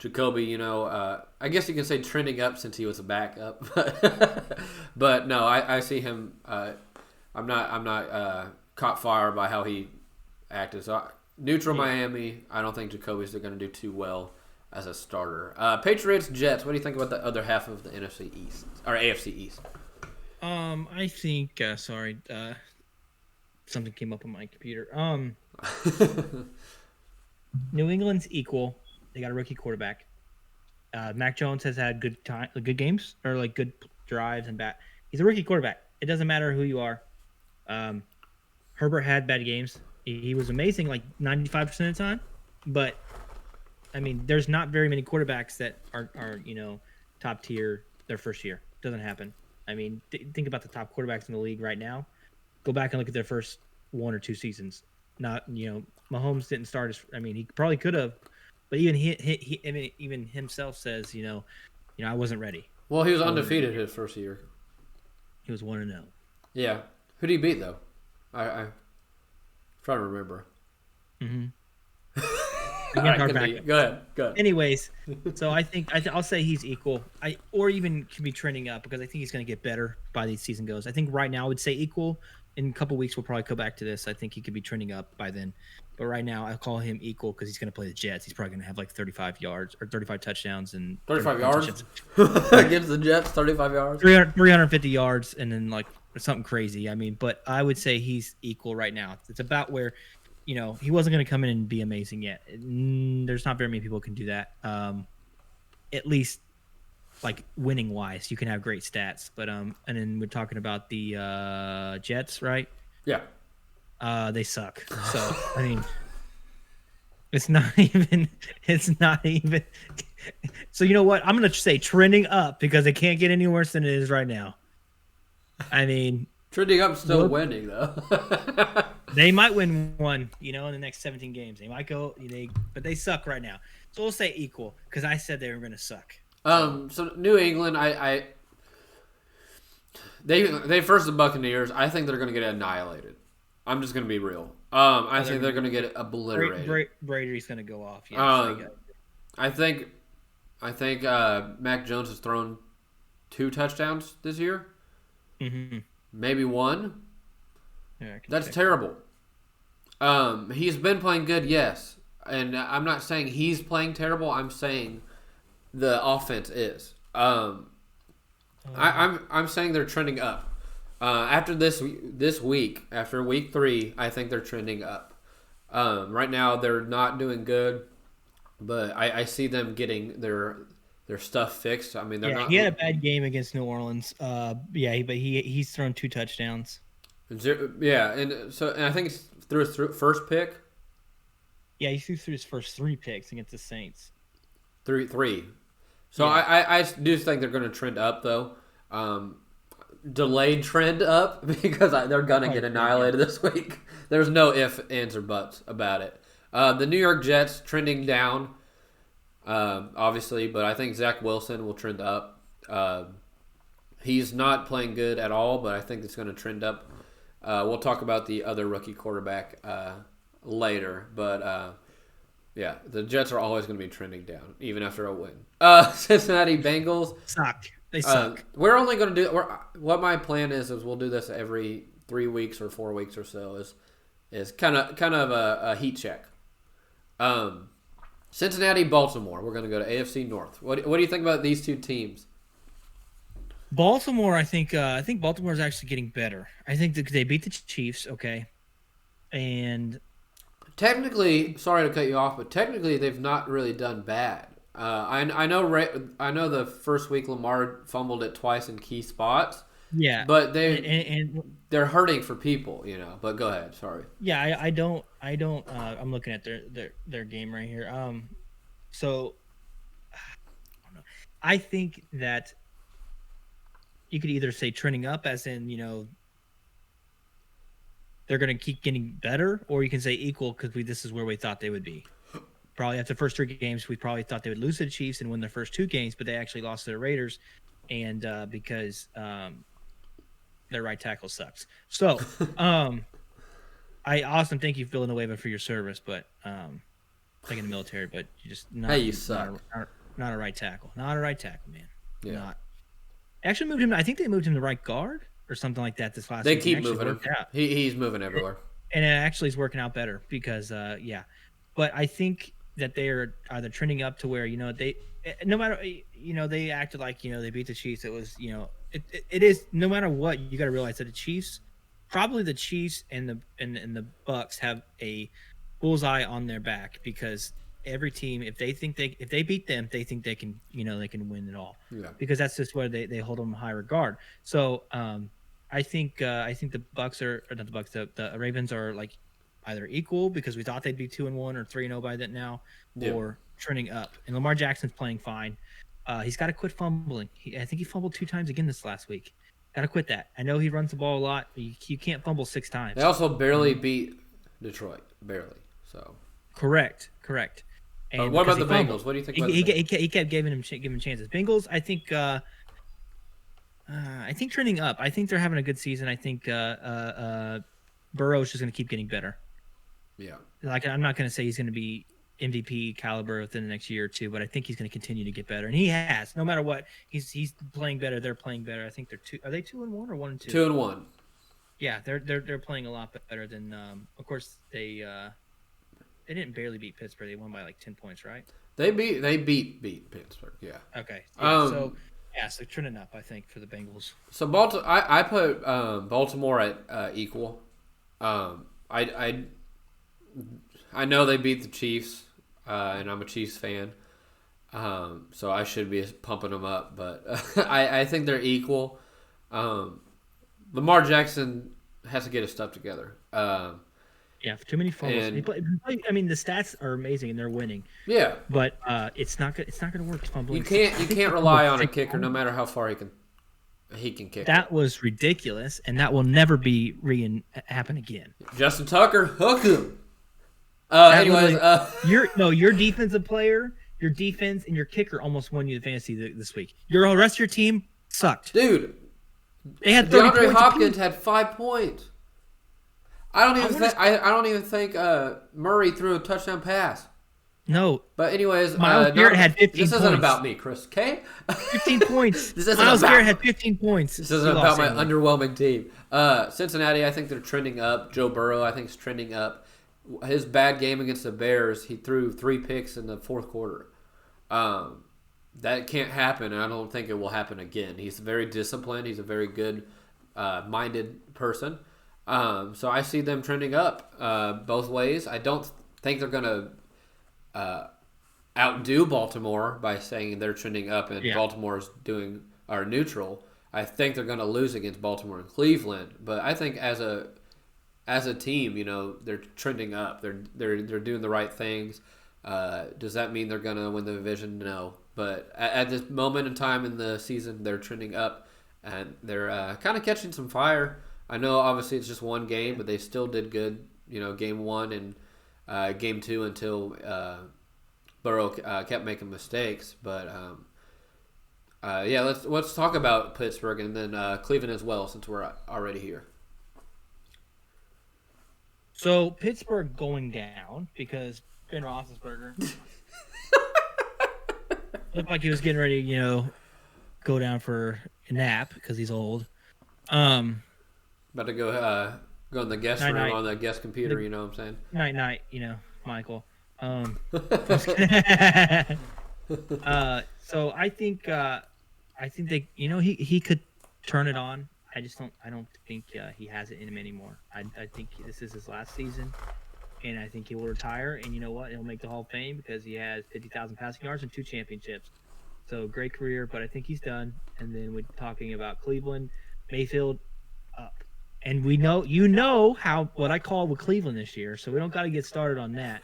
Jacoby, I guess you can say trending up since he was a backup. But no, I see him. I'm not caught fire by how he acted. So neutral Miami. I don't think Jacoby's going to do too well as a starter. Patriots, Jets. What do you think about the other half of the NFC East or AFC East? I think. Something came up on my computer. New England's equal. They got a rookie quarterback. Mac Jones has had good games or like good drives and bat. He's a rookie quarterback. It doesn't matter who you are. Herbert had bad games. He was amazing like 95% of the time. But I mean, there's not very many quarterbacks that are top tier their first year. Doesn't happen. I mean, think about the top quarterbacks in the league right now. Go back and look at their first 1 or 2 seasons. Not Mahomes didn't start he probably could have, but even even himself says, I wasn't ready. Well, he was undefeated his first year. He was 1-0. Yeah. Who did he beat though? I trying to remember. Go ahead. Anyways, so I think I'll say he's equal. Or even can be trending up because I think he's going to get better by the season goes. I think right now I would say equal. In a couple weeks, we'll probably go back to this. I think he could be trending up by then. But right now, I call him equal because he's going to play the Jets. He's probably going to have like 35 yards or 35 touchdowns. And 35 yards? Against the Jets, 35 yards? 350 yards and then like something crazy. I mean, but I would say he's equal right now. It's about where, he wasn't going to come in and be amazing yet. There's not very many people who can do that. At least like winning wise, you can have great stats, but and then we're talking about the Jets, right? Yeah. They suck. So I mean, it's not even. So you know what? I'm gonna say trending up because it can't get any worse than it is right now. I mean, trending up, still winning though. They might win one, in the next 17 games. They might go, but they suck right now. So we'll say equal because I said they were gonna suck. So New England, they first the Buccaneers. I think they're going to get annihilated. I'm just going to be real. I think they're going to get obliterated. Brady's going to go off. Yeah, I think Mac Jones has thrown 2 touchdowns this year. Mm-hmm. Maybe 1. Yeah, that's terrible. He's been playing good, yes, and I'm not saying he's playing terrible. I'm saying the offense is. I'm saying they're trending up. After this week, after week 3, I think they're trending up. Right now they're not doing good, but I see them getting their stuff fixed. I mean, they're not. He had a bad game against New Orleans. But he's thrown 2 touchdowns. And I think it's through his first pick. Yeah, he threw his first 3 picks against the Saints. 3. So Yeah. I do think they're going to trend up, though. Delayed trend up because they're going to get annihilated this week. There's no ifs, ands, or buts about it. The New York Jets trending down, obviously, but I think Zach Wilson will trend up. He's not playing good at all, but I think it's going to trend up. We'll talk about the other rookie quarterback later, but yeah, the Jets are always going to be trending down, even after a win. Cincinnati Bengals Suck. They suck. We're only going to do what my plan is we'll do this every 3 weeks or 4 weeks or so. Is kind of a heat check. Cincinnati, Baltimore. We're going to go to AFC North. What do you think about these two teams? Baltimore, I think Baltimore is actually getting better. I think that they beat the Chiefs, okay, and Technically, sorry to cut you off, but technically they've not really done bad. I know the first week Lamar fumbled it twice in key spots. yeah, But and they're hurting for people, But go ahead, sorry. yeah, I don't. I'm looking at their game right here. So I don't know. I think that you could either say trending up, as in they're going to keep getting better, or you can say equal because this is where we thought they would be. Probably after the first 3 games, we probably thought they would lose to the Chiefs and win their first 2 games, but they actually lost to the Raiders, and because their right tackle sucks. So, Austin, thank you, Villanueva, for your service, but like in the military, but you just not. Hey, you suck. Not a right tackle. Not a right tackle, man. Yeah. Not. Actually, moved him. I think they moved him to right guard or something like that this last. They week. keep It actually moving him. worked out. He's moving everywhere. And it actually is working out better because, But I think that they are either trending up to where they, no matter they acted like they beat the Chiefs. It was it is no matter what, you got to realize that the Chiefs and the Bucks have a bullseye on their back because every team, if they beat them, they think they can they can win it all. Yeah. Because that's just where they hold them in high regard. So I think the Bucks or not the Bucks, the Ravens are like either equal because we thought they'd be 2-1 or 3-0 by then now, or trending up. And Lamar Jackson's playing fine. He's got to quit fumbling. I think he fumbled 2 times again this last week. Got to quit that. I know he runs the ball a lot, but you can't fumble 6 times. They also barely beat Detroit, barely. So correct. And what about the fumbled. Bengals? What do you think about the Bengals? He kept giving him chances. Bengals, I think trending up. I think they're having a good season. I think Burrow's just going to keep getting better. Yeah. Like, I'm not going to say he's going to be MVP caliber within the next year or 2, but I think he's going to continue to get better, and he has. No matter what, he's playing better. They're playing better. I think they're 2. Are they 2-1 or 1-2? 2-1. Yeah, they're playing a lot better than. Of course, they didn't barely beat Pittsburgh. They won by like 10 points, right? They beat Pittsburgh. Yeah. Okay. Yeah, so trending up, I think, for the Bengals. So I put Baltimore at equal. I know they beat the Chiefs, and I'm a Chiefs fan, so I should be pumping them up. But I think they're equal. Lamar Jackson has to get his stuff together. Yeah, too many fumbles. And- The stats are amazing, and they're winning. Yeah, But it's not good. It's not going to work. Fumbling. you can't rely on a kicker no matter how far he can kick. That was ridiculous, and that will never be happen again. Justin Tucker, hook him. That Anyways, your defensive player, your defense, and your kicker almost won you the fantasy this week. Your rest of your team sucked. dude, They had 30 DeAndre points Hopkins apiece. had 5 points. I don't even think Murray threw a touchdown pass. No, But anyways, Miles Garrett had 15 This isn't points. about me, Chris. Okay. 15 points. This isn't Miles about- Garrett had 15 points. This isn't about my underwhelming team. Cincinnati, I think they're trending up. Joe Burrow, I think, is trending up. His bad game against the Bears, he threw 3 picks in the 4th quarter. That can't happen, and I don't think it will happen again. He's very disciplined. He's a very good minded person. So I see them trending up both ways. I don't think they're going to outdo Baltimore by saying they're trending up and Baltimore's are neutral. I think they're going to lose against Baltimore and Cleveland, but I think as a team, they're trending up. They're doing the right things. Does that mean they're going to win the division? No. But at this moment in time in the season, they're trending up, and they're kind of catching some fire. I know, obviously, it's just one game, but they still did good. Game 1 and game 2 until Burrow kept making mistakes. But let's talk about Pittsburgh and then Cleveland as well, since we're already here. So Pittsburgh going down because Ben Roethlisberger looked like he was getting ready, go down for a nap because he's old. About to go in the guest room night. on the guest computer. You know what I'm saying? Night, Michael. So I think they, he could turn it on. I don't think he has it in him anymore. I think this is his last season, and I think he will retire. And you know what? He'll make the Hall of Fame because he has 50,000 passing yards and 2 championships. So great career, but I think he's done. And then we're talking about Cleveland, Mayfield up. And how what I call with Cleveland this year, so we don't got to get started on that.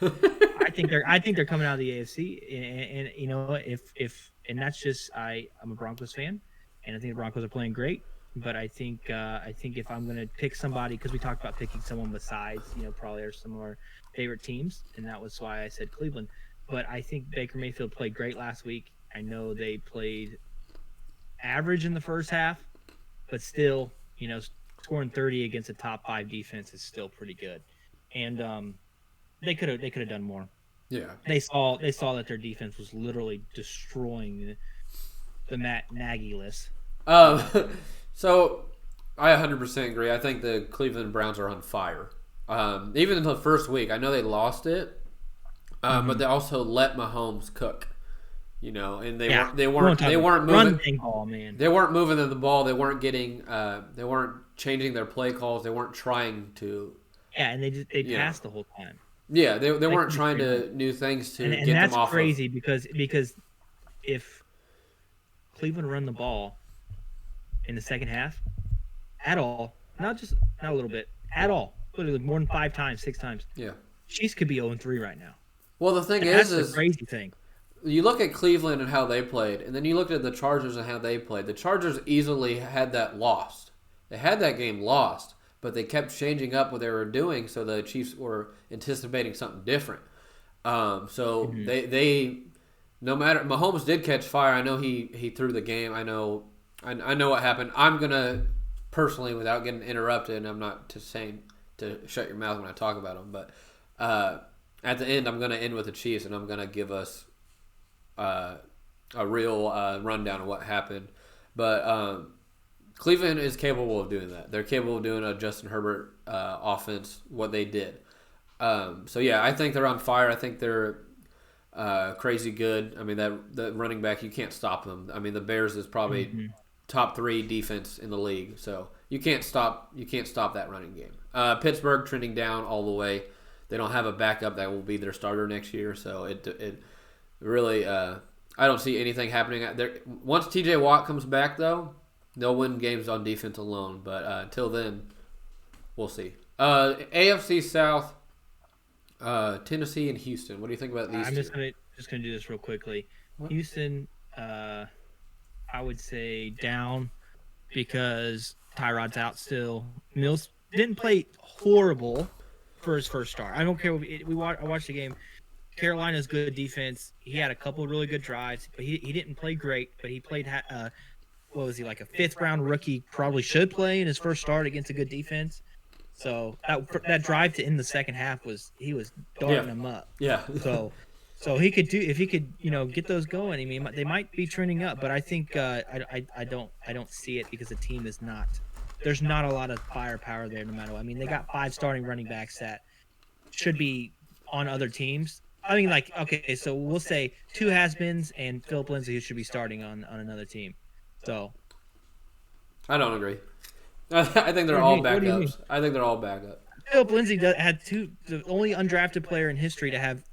I think they're coming out of the AFC, and if that's just I'm a Broncos fan, and I think the Broncos are playing great. But I think if I'm gonna pick somebody, because we talked about picking someone besides probably are some of our favorite teams, and that was why I said Cleveland. But I think Baker Mayfield played great last week. I know they played average in the first half, but still, scoring 30 against a top 5 defense is still pretty good. And they could have done more. Yeah. They saw that their defense was literally destroying the Matt Nagy list. So I 100% agree. I think the Cleveland Browns are on fire. Even in the first week, I know they lost it, but they also let Mahomes cook. And they weren't moving. Run ball, man. They weren't moving the ball. They weren't getting. They weren't changing their play calls. They weren't trying to. Yeah, and they passed the whole time. Yeah, they weren't trying to new things to get them off. And that's crazy because if Cleveland run the ball in the second half at all, not a little bit, at all, literally more than 5 times, 6 times. Yeah, Chiefs could be 0-3 right now. Well, the thing that's is the crazy thing. You look at Cleveland and how they played, and then you look at the Chargers and how they played. The Chargers easily had that lost. They had that game lost, but they kept changing up what they were doing, so the Chiefs were anticipating something different. They no matter, Mahomes did catch fire. I know he threw the game. I know what happened. I'm gonna personally, without getting interrupted, and I'm not just saying to shut your mouth when I talk about them, but at the end, I'm gonna end with the Chiefs, and I'm gonna give us a real rundown of what happened. But Cleveland is capable of doing that. They're capable of doing a Justin Herbert offense, what they did. I think they're on fire. I think they're crazy good. I mean, that running back, you can't stop them. I mean, the Bears is probably top 3 defense in the league, so you can't stop that running game. Pittsburgh trending down all the way. They don't have a backup that will be their starter next year, so it really I don't see anything happening there. Once TJ Watt comes back, though, they'll win games on defense alone. But until then, we'll see. AFC South, Tennessee and Houston. What do you think about these? I'm just gonna do this real quickly. What? Houston, I would say down because Tyrod's out still. Mills didn't play horrible for his first start. I don't care. I watched the game. Carolina's good defense. He had a couple of really good drives, but he didn't play great. But he played what was he, like a 5th round rookie? Probably should play in his first start against a good defense. So that drive to end the second half he was darting them up. Yeah. So he could do, if he could get those going. I mean, they might be trending up, but I think I don't see it because the team is not. There's not a lot of firepower there, no matter what. I mean, they got 5 starting running backs that should be on other teams. I mean, okay, so we'll say 2 has-beens and Philip Lindsay, who should be starting on another team. So I don't agree. I think they're all backups. I think they're all backup. Philip Lindsay had the only undrafted player in history to have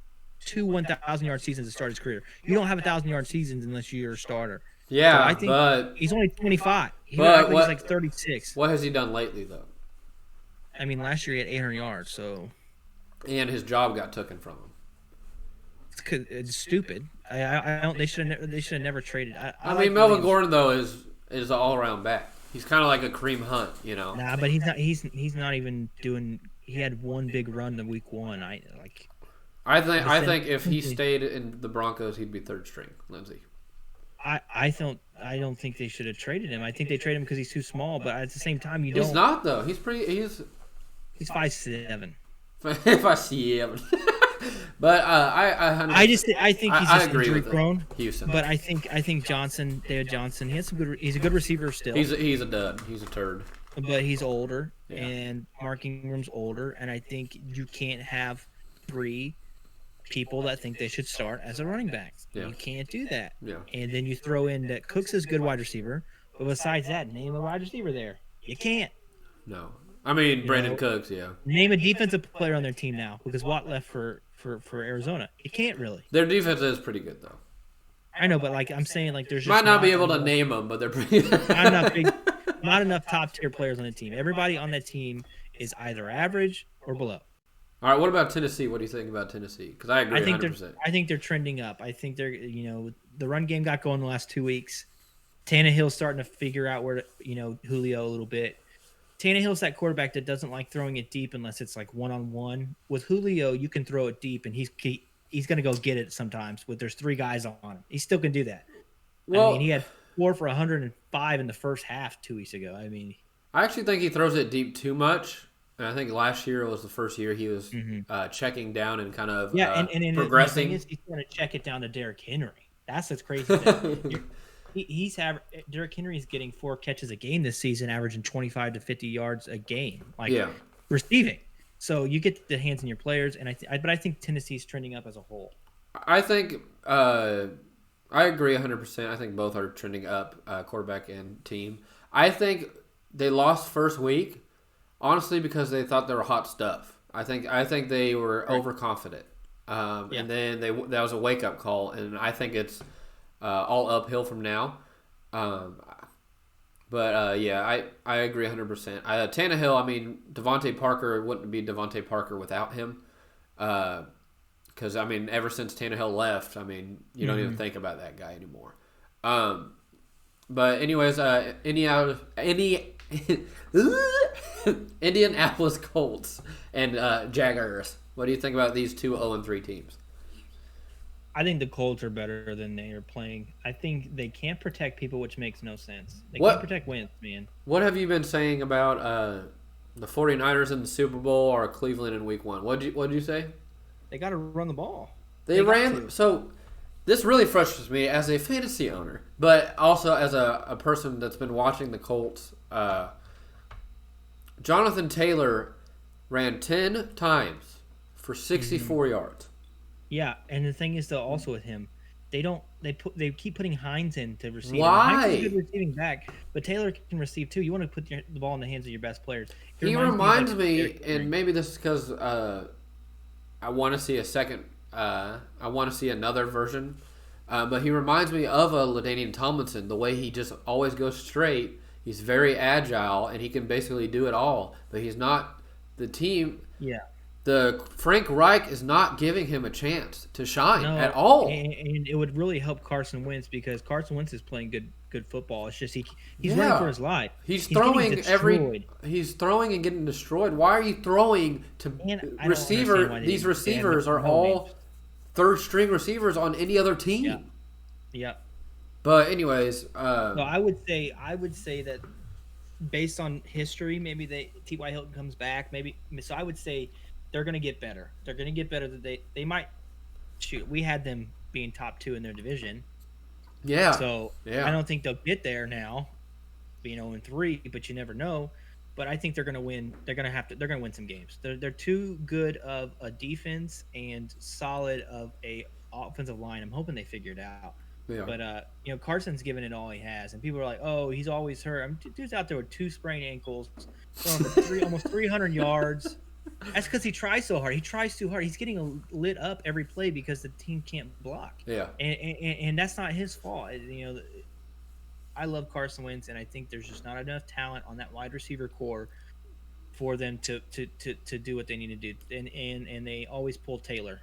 2 1,000-yard seasons to start his career. You don't have 1,000-yard seasons unless you're a starter. Yeah, so I think but he's only 25. He's like 36. What has he done lately, though? I mean, last year he had 800 yards. So, and his job got taken from him. it's stupid. I don't. They should have never traded. I mean, Melvin Gordon though is an all around back. He's kind of like a Kareem Hunt, you know. Nah, but he's not. He's not even doing. He had one big run in week 1. I think if he stayed in the Broncos, he'd be third string, Lindsey. I don't think they should have traded him. I think they traded him because he's too small. But at the same time, you don't. He's not though. He's 5'7". 5'7". But I think he's just injury prone. Houston. But I think Johnson, David Johnson, he has some good. He's a good receiver still. He's a dud. He's a turd. But he's older, and Mark Ingram's older, and I think you can't have 3 people that think they should start as a running back. Yeah. You can't do that. Yeah. And then you throw in that Cooks is a good wide receiver, but besides that, name a wide receiver there. You can't. No. I mean, Brandon Cooks, yeah. Name a defensive player on their team now, because Watt left for Arizona. You can't really. Their defense is pretty good, though. I know, but I'm saying there's just might not be able to name them, but they're pretty good. Not enough top tier players on the team. Everybody on that team is either average or below. All right, what about Tennessee? What do you think about Tennessee? Because I agree 100%. I think they're trending up. I think they're, the run game got going the last 2 weeks. Tannehill's starting to figure out where to, Julio a little bit. Tannehill's that quarterback that doesn't like throwing it deep unless it's like one-on-one. With Julio, you can throw it deep, and he's going to go get it sometimes. There's 3 guys on him. He still can do that. Well, I mean, he had 4 for 105 in the first half 2 weeks ago. I mean, I actually think he throws it deep too much. And I think last year was the first year he was checking down and kind of progressing. He's going to check it down to Derrick Henry. That's what's crazy. Derrick Henry's getting 4 catches a game this season, averaging 25 to 50 yards a game, receiving. So you get the hands in your players, and but I think Tennessee's trending up as a whole. I think I agree 100%. I think both are trending up, quarterback and team. I think they lost first week, honestly, because they thought they were hot stuff. I think they were overconfident, and then that was a wake up call, and I think it's all uphill from now. I agree 100%. Tannehill, I mean, Devontae Parker wouldn't be Devontae Parker without him. Because, I mean, ever since Tannehill left, I mean, you don't even think about that guy anymore. But anyways, Indianapolis Colts and Jaguars. What do you think about these 2 0-3 teams? I think the Colts are better than they are playing. I think they can't protect people, which makes no sense. They can't protect Wentz, man. What have you been saying about the 49ers in the Super Bowl or Cleveland in Week 1? What'd you say? They got to run the ball. They ran. So this really frustrates me as a fantasy owner, but also as a person that's been watching the Colts. Jonathan Taylor ran 10 times for 64 yards. Yeah, and the thing is, though, also with him, they keep putting Hines in to receive. Why? Hines is a good receiving back, but Taylor can receive too. You want to put the ball in the hands of your best players. He reminds me, and maybe this is because I want to see a second. I want to see another version, but he reminds me of a LaDainian Tomlinson. The way he just always goes straight. He's very agile, and he can basically do it all. But he's not the team. Yeah. The Frank Reich is not giving him a chance to shine at all. And it would really help Carson Wentz because Carson Wentz is playing good football. It's just he's running for his life. He's throwing and getting destroyed. Why are you throwing to receiver? These receivers are all third string receivers on any other team. Yeah. But anyways, so I would say that based on history, maybe T.Y. Hilton comes back. So I would say they're going to get better. They're going to get better. They might shoot. We had them being top 2 in their division. Yeah. So I don't think they'll get there now, being 0-3. But you never know. But I think they're going to win. They're going to win some games. They're too good of a defense and solid of a offensive line. I'm hoping they figure it out. Yeah. But Carson's given it all he has, and people are like, "Oh, he's always hurt." Dude's out there with 2 sprained ankles, throwing for almost 300 yards. That's because he tries so hard. He tries too hard. He's getting lit up every play because the team can't block. Yeah. And that's not his fault. I love Carson Wentz, and I think there's just not enough talent on that wide receiver core for them to do what they need to do. And they always pull Taylor.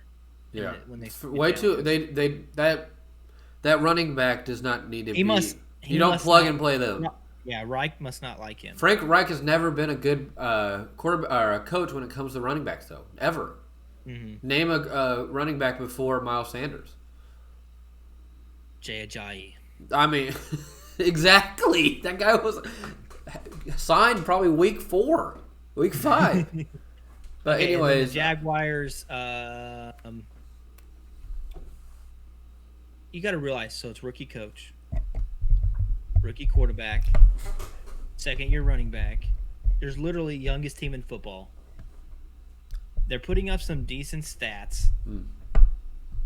Yeah, when they way too. That running back does not need to He be. must. You don't plug and play them. Yeah, Reich must not like him. Frank Reich has never been a good quarterback or a coach when it comes to running backs, though. Ever. Mm-hmm. Name a running back before Miles Sanders. Jay Ajayi. I mean, exactly. That guy was signed probably week 5. But Okay, anyways, the Jaguars. You got to realize, so it's rookie coach, rookie quarterback, second-year running back. There's literally youngest team in football. They're putting up some decent stats.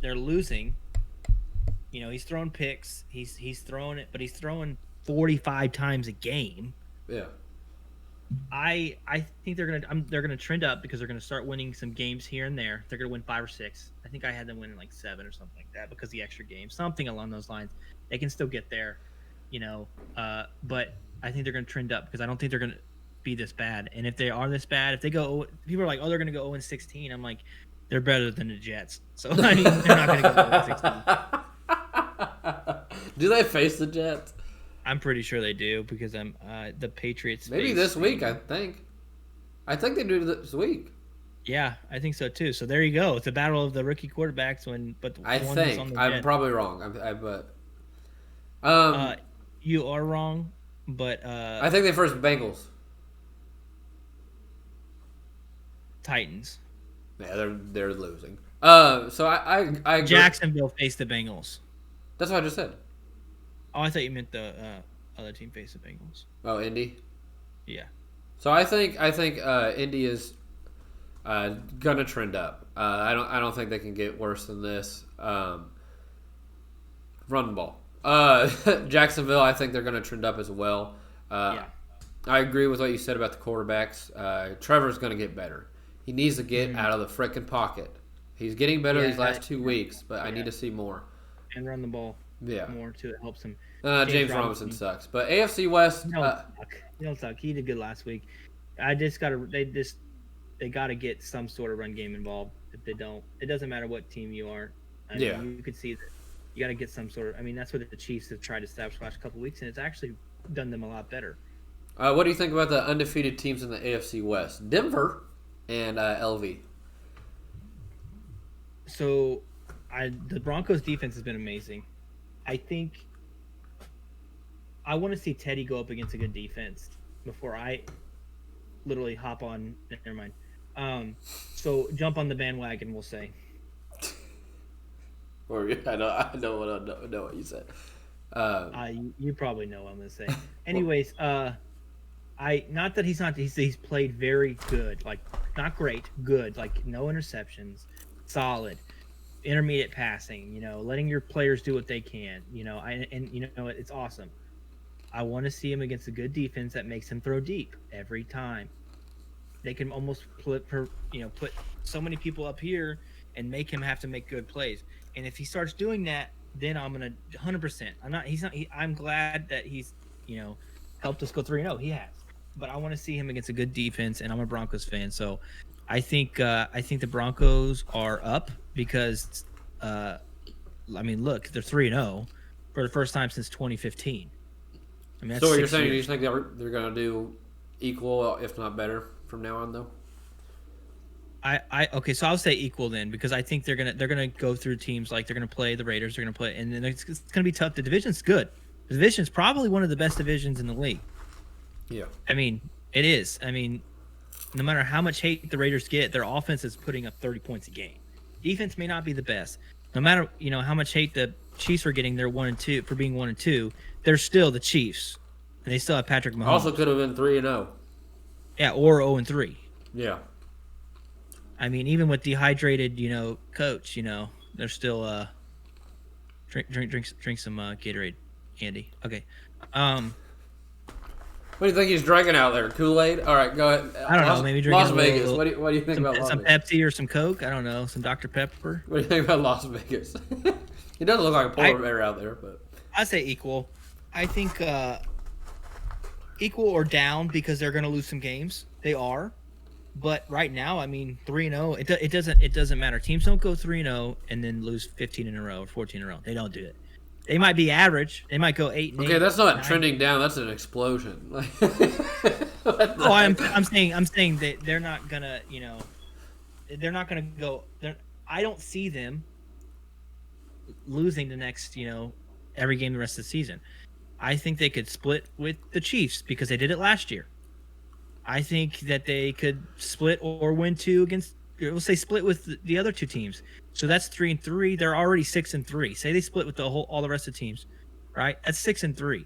They're losing. You know, he's throwing picks. He's throwing it, but he's throwing 45 times a game. yeah. I think they're gonna trend up because they're gonna start winning some games here and there. They're gonna win 5 or 6. I think I had them winning like 7 or something like that because of the extra games, something along those lines. They can still get there, you know. But I think they're gonna trend up because I don't think they're gonna be this bad. And if they are this bad, if they go, people are like, oh, they're gonna go 0-16. I'm like, they're better than the Jets. So I mean, they're not gonna go 0-16. Do they face the Jets? I'm pretty sure they do because the Patriots. Maybe this week. I think they do this week. Yeah, I think so too. So there you go. It's a battle of the rookie quarterbacks. I think I'm probably wrong. You are wrong, but I think they first Bengals. Titans. Yeah, they're losing. So I agree. Jacksonville faced the Bengals. That's what I just said. Oh, I thought you meant the other team faced the Bengals. Oh, Indy. Yeah. So I think Indy is gonna trend up. I don't think they can get worse than this. Run the ball. Jacksonville, I think they're gonna trend up as well. Yeah. I agree with what you said about the quarterbacks. Trevor's gonna get better. He needs to get out of the frickin' pocket. He's getting better these last 2 weeks, but I need to see more. And run the ball. Yeah. More too. It helps him. James Robinson sucks, but AFC West. He don't suck. He did good last week. They gotta get some sort of run game involved. If they don't, it doesn't matter what team you are. I mean, you could see that you got to get some sort of. I mean, that's what the Chiefs have tried to establish the last couple of weeks, and it's actually done them a lot better. What do you think about the undefeated teams in the AFC West? Denver and LV. So, the Broncos' defense has been amazing. I think I want to see Teddy go up against a good defense before I literally hop on. Never mind. So jump on the bandwagon, we'll say. Or I know what you said. You probably know what I'm gonna say. Anyways, not that he's played very good, like not great, good, like no interceptions, solid, intermediate passing, you know, letting your players do what they can, you know, and you know it's awesome. I want to see him against a good defense that makes him throw deep every time. They can almost put so many people up here and make him have to make good plays. And if he starts doing that, then I'm gonna 100%. I'm glad that he's helped us go 3-0. He has, but I want to see him against a good defense, and I'm a Broncos fan, so I think the Broncos are up because I mean, look, they're 3-0 for the first time since 2015. I mean, that's so what you're 6 saying? years. You just think they're going to do equal, if not better, from now on, though? Okay, so I'll say equal then, because I think they're gonna go through teams, like they're gonna play the Raiders, they're gonna play, and then it's gonna be tough. The division's good. The division's probably one of the best divisions in the league. Yeah. I mean, it is. I mean, no matter how much hate the Raiders get, their offense is putting up 30 points a game. Defense may not be the best. No matter how much hate the Chiefs are getting, they're 1-2 for being 1-2. They're still the Chiefs, and they still have Patrick Mahomes. Also, could have been 3-0. Yeah, or 0-3. Yeah. I mean, even with dehydrated, coach, they're still drink some Gatorade, Andy. Okay. What do you think he's drinking out there? Kool-Aid? All right, go ahead. I don't know. Maybe drinking Las Vegas. What do you think about Las some Vegas? Pepsi or some Coke? I don't know. Some Dr. Pepper. What do you think about Las Vegas? He doesn't look like a polar bear out there, but I'd say equal. I think equal or down because they're going to lose some games. They are. But right now, I mean, 3-0. It doesn't matter. Teams don't go 3-0 and then lose 15 in a row or 14 in a row. They don't do it. They might be average. They might go 8 and 8. Okay, that's not 9. trending down. That's an explosion. Oh, I'm saying that they're not gonna, they're not gonna go. I don't see them losing the next, every game the rest of the season. I think they could split with the Chiefs because they did it last year. I think that they could split or win 2 against. We'll say split with the other 2 teams. So that's 3-3. They're already 6-3. Say they split with all the rest of the teams, right? That's 6-3.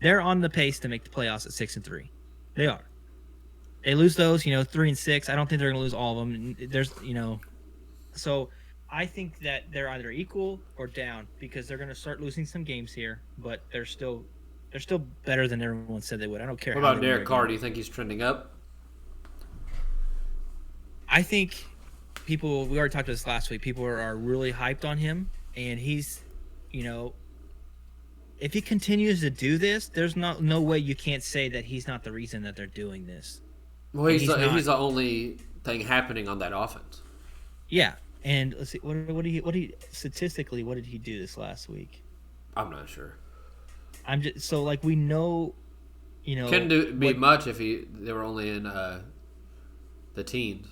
They're on the pace to make the playoffs at 6-3. They are. They lose those, 3-6. I don't think they're going to lose all of them. There's, so I think that they're either equal or down because they're going to start losing some games here, but they're still better than everyone said they would. I don't care. What how about they Derek win Carr? again. Do you think he's trending up? I think we already talked about this last week. People are really hyped on him, and he's, if he continues to do this, there's no way you can't say that he's not the reason that they're doing this. Well, he's the only thing happening on that offense. Yeah, and let's see, what did he statistically? What did he do this last week? I'm not sure. I'm just so like we know, Couldn't be much if they were only in the teens.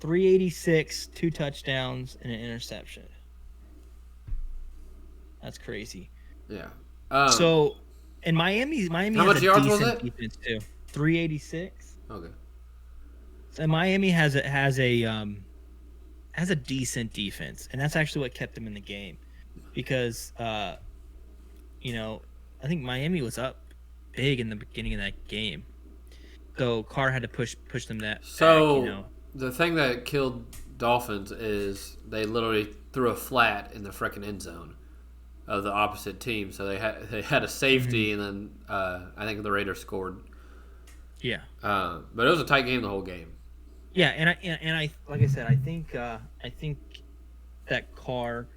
386, 2 touchdowns, and an interception. That's crazy. Yeah. So, in Miami how has much a yards was decent it? defense too. 386. Okay. So Miami has a decent defense, and that's actually what kept them in the game, because I think Miami was up big in the beginning of that game, so Carr had to push them that. So back, the thing that killed Dolphins is they literally threw a flat in the frickin' end zone of the opposite team. So they had a safety, and then I think the Raiders scored. Yeah. But it was a tight game the whole game. Yeah, and I like I said, I think that Carr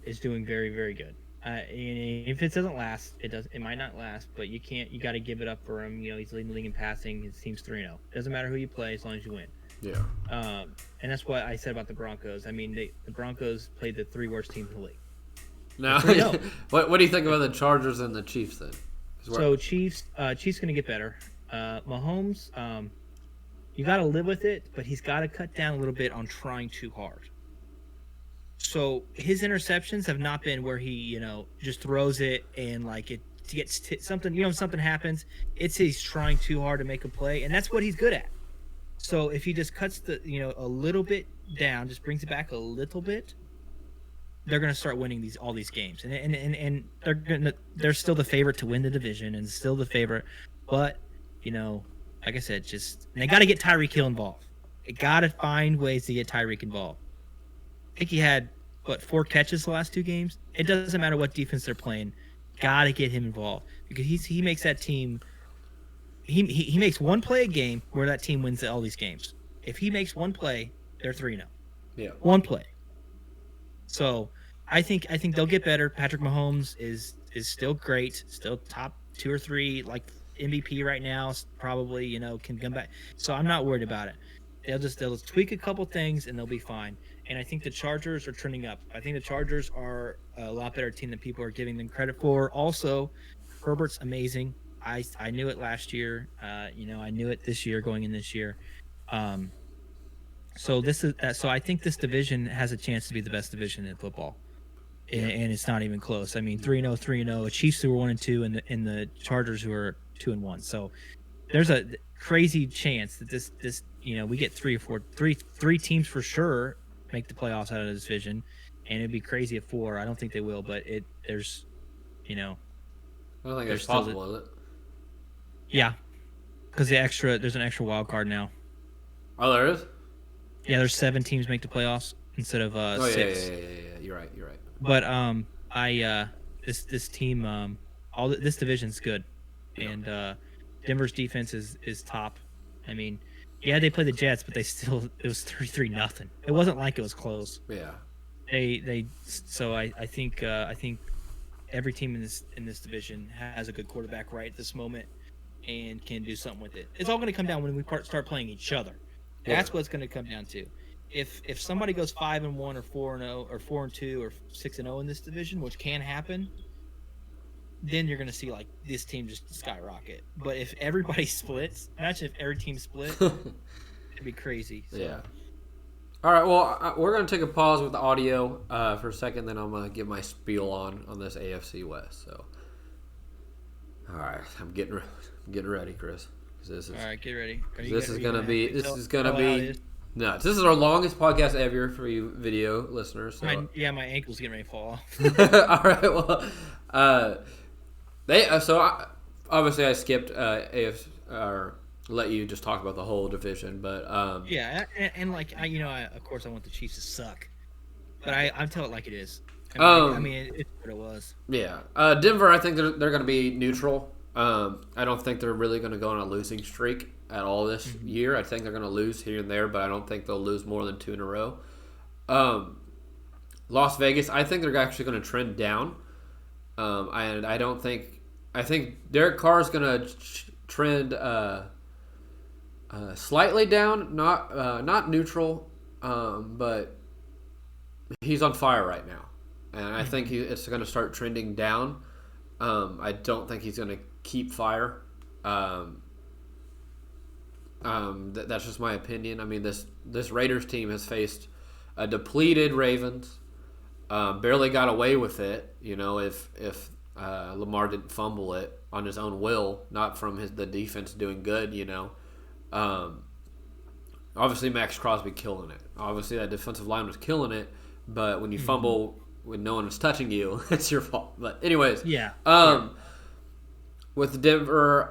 is doing very, very good. And if it doesn't last, it might not last, but you got to give it up for him. He's leading the league in passing. His team's 3-0. Doesn't matter who you play as long as you win. Yeah. And that's what I said about the Broncos. I mean, the Broncos played the 3 worst teams in the league. Now, what do you think about the Chargers and the Chiefs then? So Chiefs gonna get better. Mahomes, you got to live with it, but he's got to cut down a little bit on trying too hard. So his interceptions have not been where he, just throws it and like it gets something. Something happens. It's he's trying too hard to make a play, and that's what he's good at. So if he just cuts a little bit down, just brings it back a little bit, they're going to start winning all these games, and they're still the favorite to win the division and still the favorite, but like I said, they got to get Tyreek Hill involved. They got to find ways to get Tyreek involved. I think he had 4 catches the last 2 games. It doesn't matter what defense they're playing, got to get him involved because he makes that team. He makes one play a game where that team wins all these games. If he makes one play, they're 3-0. Yeah. One play. So I think they'll get better. Patrick Mahomes is still great, still top 2 or 3, like MVP right now. Probably can come back. So I'm not worried about it. They'll just tweak a couple things and they'll be fine. And I think the Chargers are trending up. I think the Chargers are a lot better team than people are giving them credit for. Also, Herbert's amazing. I knew it last year. I knew it this year going in this year. So I think this division has a chance to be the best division in football, and it's not even close. I mean, 3-0, 3-0. A Chiefs who are 1-2, and the Chargers who are 2-1. So there's a crazy chance that this we get 3 teams for sure make the playoffs out of this division, and it'd be crazy if 4. I don't think they will, but there's. I don't think it's possible, is it? Yeah, because there's an extra wild card now. Oh, there is? Yeah, there's 7 teams make the playoffs instead of 6. Yeah. You're right. But this team, this division's good, and Denver's defense is top. I mean, yeah, they played the Jets, but it was 33-0. It wasn't like it was close. Yeah. So I think every team in this division has a good quarterback right at this moment. and can do something with it. It's all going to come down when we start playing each other. That's what it's going to come down to. If somebody goes 5-1 or 4-0 or 4-2 or 6-0 in this division, which can happen, then you're going to see like this team just skyrocket. But if everybody splits, imagine if every team split, it'd be crazy. So. Yeah. All right. Well, we're going to take a pause with the audio for a second, then I'm going to give my spiel on this AFC West. So, all right, I'm getting ready, Chris. All right, get ready. This is gonna be nuts. This is our longest podcast ever for you video listeners. So. My ankle's getting ready to fall off. All right. Well, obviously I skipped AFC or let you just talk about the whole division, but and like of course I want the Chiefs to suck, but I tell it like it is. It's what it was. Yeah. Denver, I think they're going to be neutral. I don't think they're really going to go on a losing streak at all this year. I think they're going to lose here and there, but I don't think they'll lose more than 2 in a row. Las Vegas, I think they're actually going to trend down. And I think Derek Carr is going to trend slightly down, not neutral, but he's on fire right now. And I think it's going to start trending down. I don't think he's going to keep fire. That's just my opinion. I mean, this Raiders team has faced a depleted Ravens. Barely got away with it. If Lamar didn't fumble it on his own will, not from the defense doing good. Obviously Max Crosby killing it. Obviously that defensive line was killing it. But when you fumble when no one is touching you, it's your fault. But anyways, with Denver,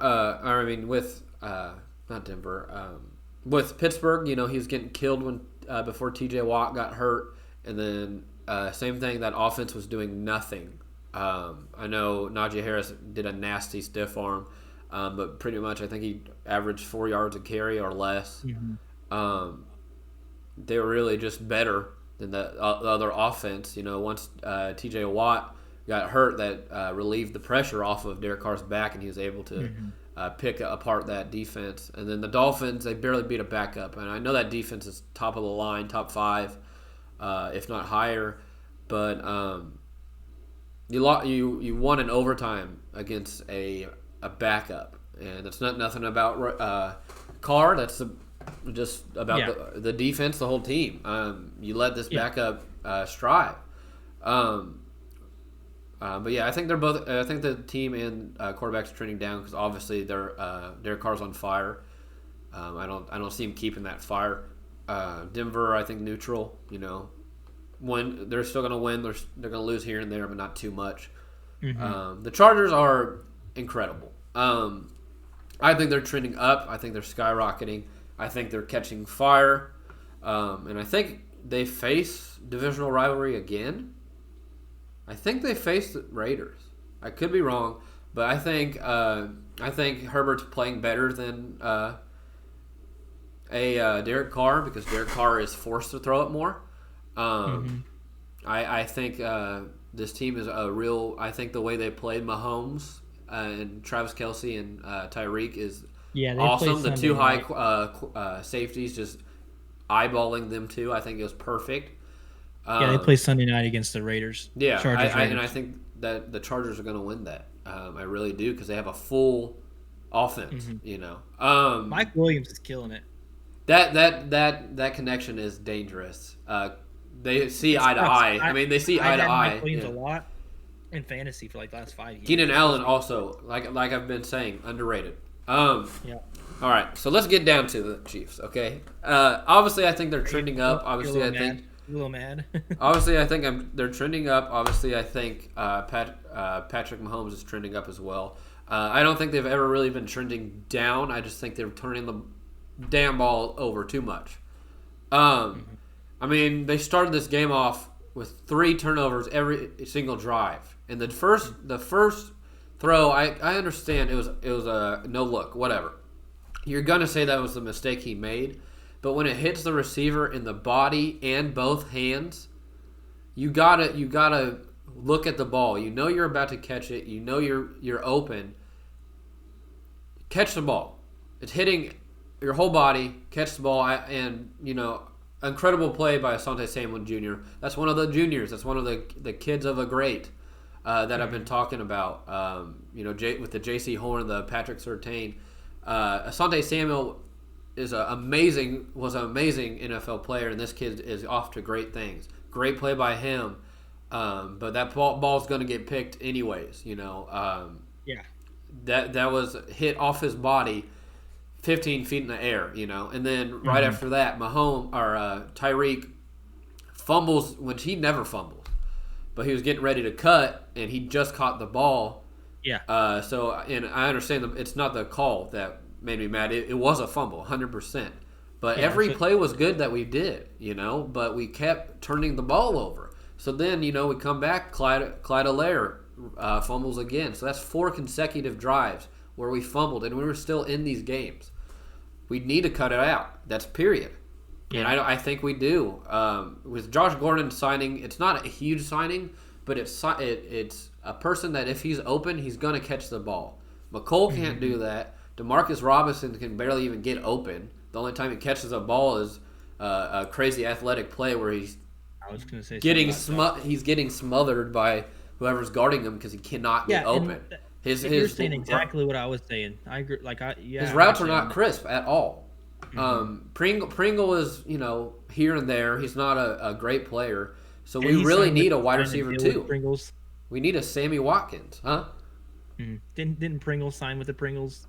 not Denver, with Pittsburgh, he was getting killed when before T.J. Watt got hurt, and then same thing. That offense was doing nothing. I know Najee Harris did a nasty stiff arm, but pretty much I think he averaged 4 yards a carry or less. They were really just better than the other offense. Once T.J. Watt got hurt, that relieved the pressure off of Derek Carr's back, and he was able to pick apart that defense. And then the Dolphins, they barely beat a backup. And I know that defense is top of the line, top 5, if not higher. But you won in overtime against a backup, and it's nothing about Carr. That's just about the defense, the whole team. You let this backup strive. But yeah, I think they're both. I think the team and quarterbacks are trending down because obviously Derek Carr's on fire. I don't see him keeping that fire. Denver, I think neutral. When they're still going to win, they're going to lose here and there, but not too much. The Chargers are incredible. I think they're trending up. I think they're skyrocketing. I think they're catching fire, and I think they face divisional rivalry again. I think they face the Raiders. I could be wrong, but I think Herbert's playing better than Derek Carr because Derek Carr is forced to throw it more. I think this team is a real. I think the way they played Mahomes and Travis Kelce and Tyreek is awesome. The two high safeties, just eyeballing them too. I think it was perfect. They play Sunday night against the Raiders. Yeah, and I think that the Chargers are going to win that. I really do because they have a full offense. Mike Williams is killing it. That connection is dangerous. They see eye to eye. I mean, they see eye to eye. Mike Williams a lot in fantasy for like the last 5 years. Keenan Allen also, like I've been saying, underrated. All right, so let's get down to the Chiefs. Okay, obviously I think they're trending up. Obviously I think. A little mad. Obviously, I think they're trending up. Obviously, I think Patrick Mahomes is trending up as well. I don't think they've ever really been trending down. I just think they're turning the damn ball over too much. I mean, they started this game off with 3 turnovers every single drive. And the first throw, I understand it was a no look, whatever. You're gonna say that was the mistake he made. But when it hits the receiver in the body and both hands, you gotta look at the ball. You know you're about to catch it. You know you're open. catch the ball. It's hitting your whole body, catch the ball, and, incredible play by Asante Samuel Jr. That's one of the juniors. That's one of the kids of a great that I've been talking about. With the J.C. Horn, the Patrick Surtain. Asante Samuel was an amazing NFL player, and this kid is off to great things. Great play by him, but that ball's going to get picked anyways. That was hit off his body 15 feet in the air, and then right after that, Tyreek fumbles, which he never fumbles, but he was getting ready to cut, and he just caught the ball. Yeah. And I understand it's not the call that made me mad. It was a fumble, 100%. But every play was good that we did, but we kept turning the ball over. So then, we come back, Clyde Allaire fumbles again. So that's 4 consecutive drives where we fumbled, and we were still in these games. We need to cut it out. That's period. Yeah. And I think we do. With Josh Gordon signing, it's not a huge signing, but it's a person that if he's open, he's going to catch the ball. McCole can't do that. Demarcus Robinson can barely even get open. The only time he catches a ball is a crazy athletic play where he's getting smothered by whoever's guarding him because he cannot get open. You're saying exactly what I was saying. I agree. His routes are not crisp at all. Pringle is here and there. He's not a great player, so we really need a wide receiver too. We need a Sammy Watkins, huh? Didn't Pringle sign with the Pringles?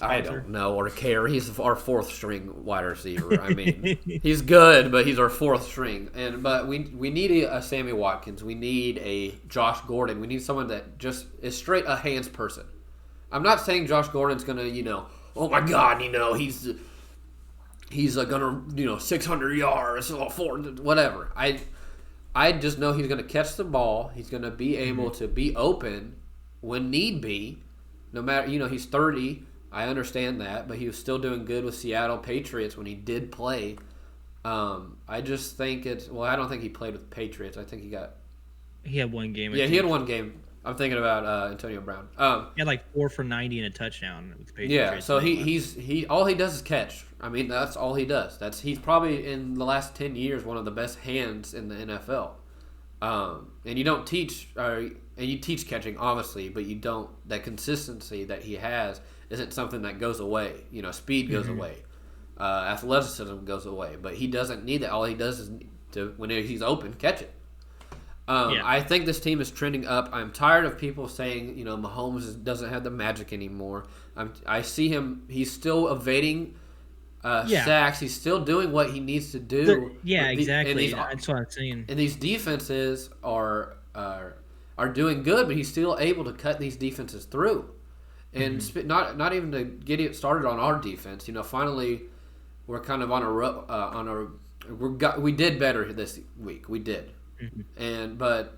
I don't know or care. He's our 4th string wide receiver. I mean, he's good, but he's our 4th string. But we need a Sammy Watkins. We need a Josh Gordon. We need someone that just is straight a hands person. I'm not saying Josh Gordon's gonna, oh my God, he's gonna 600 yards, 4 whatever. I just know he's gonna catch the ball. He's gonna be able to be open when need be. No matter, he's 30. I understand that, but he was still doing good with Seattle Patriots when he did play. I just think I don't think he played with Patriots. I think he had one game. Yeah, he had one game. I'm thinking about Antonio Brown. He had 4 for 90 and a touchdown with the Patriots. Yeah, so he all he does is catch. I mean, that's all he does. He's probably in the last 10 years one of the best hands in the NFL. And you don't teach, and you teach catching, obviously, but you don't. That consistency that he has isn't something that goes away. Speed goes away, athleticism goes away, but he doesn't need that. All he does is when he's open, catch it. I think this team is trending up. I'm tired of people saying, Mahomes doesn't have the magic anymore. I see him. He's still evading sacks. He's still doing what he needs to do. Exactly. That's what I'm saying. And these defenses are doing good, but he's still able to cut these defenses through. And not even to get it started on our defense. Mm-hmm. Finally, we're kind of we did better this week. We did. But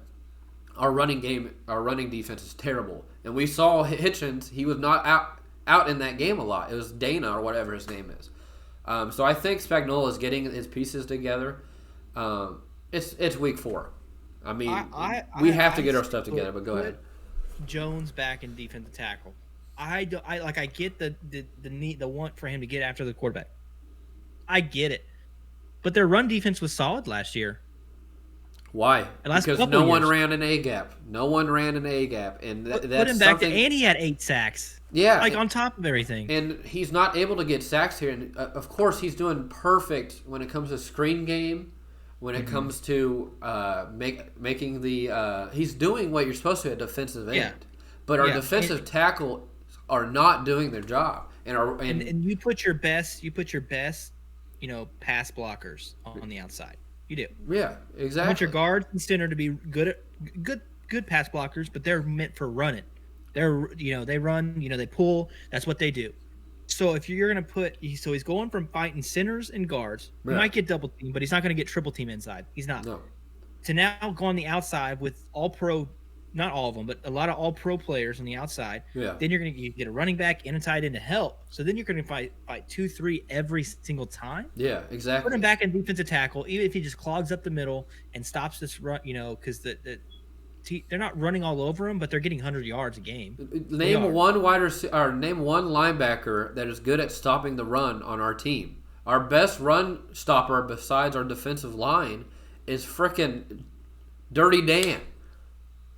our running defense is terrible. And we saw Hitchens. He was not out in that game a lot. It was Dana or whatever his name is. So I think Spagnuolo is getting his pieces together. It's week 4. I mean, we have to get our stuff together. But go ahead. Jones back in defensive tackle. I get the need, the want for him to get after the quarterback. I get it, but their run defense was solid last year. Why? Because no one ran an A gap. No one ran an A gap, and that's put him back. And he had 8 sacks. Yeah, on top of everything. And he's not able to get sacks here. And of course, he's doing perfect when it comes to screen game. When it comes to making the, he's doing what you're supposed to at defensive end. But our defensive tackle are not doing their job. And you put your best, pass blockers on the outside. You do. Yeah, exactly. You want your guards and center to be good pass blockers, but they're meant for running. They're they run, they pull. That's what they do. So if you're going to he's going from fighting centers and guards. He might get double team, but he's not going to get triple team inside. He's not. No. To now go on the outside with all pro, not all of them, but a lot of all pro players on the outside. Yeah. Then you're going to get a running back and a tight end to help. So then you're going to fight 2-3 every single time. Yeah, exactly. Put him back in defensive tackle, even if he just clogs up the middle and stops this run, because they're not running all over him, but they're getting 100 yards a game. Name one name one linebacker that is good at stopping the run on our team. Our best run stopper besides our defensive line is frickin' Dirty Dan.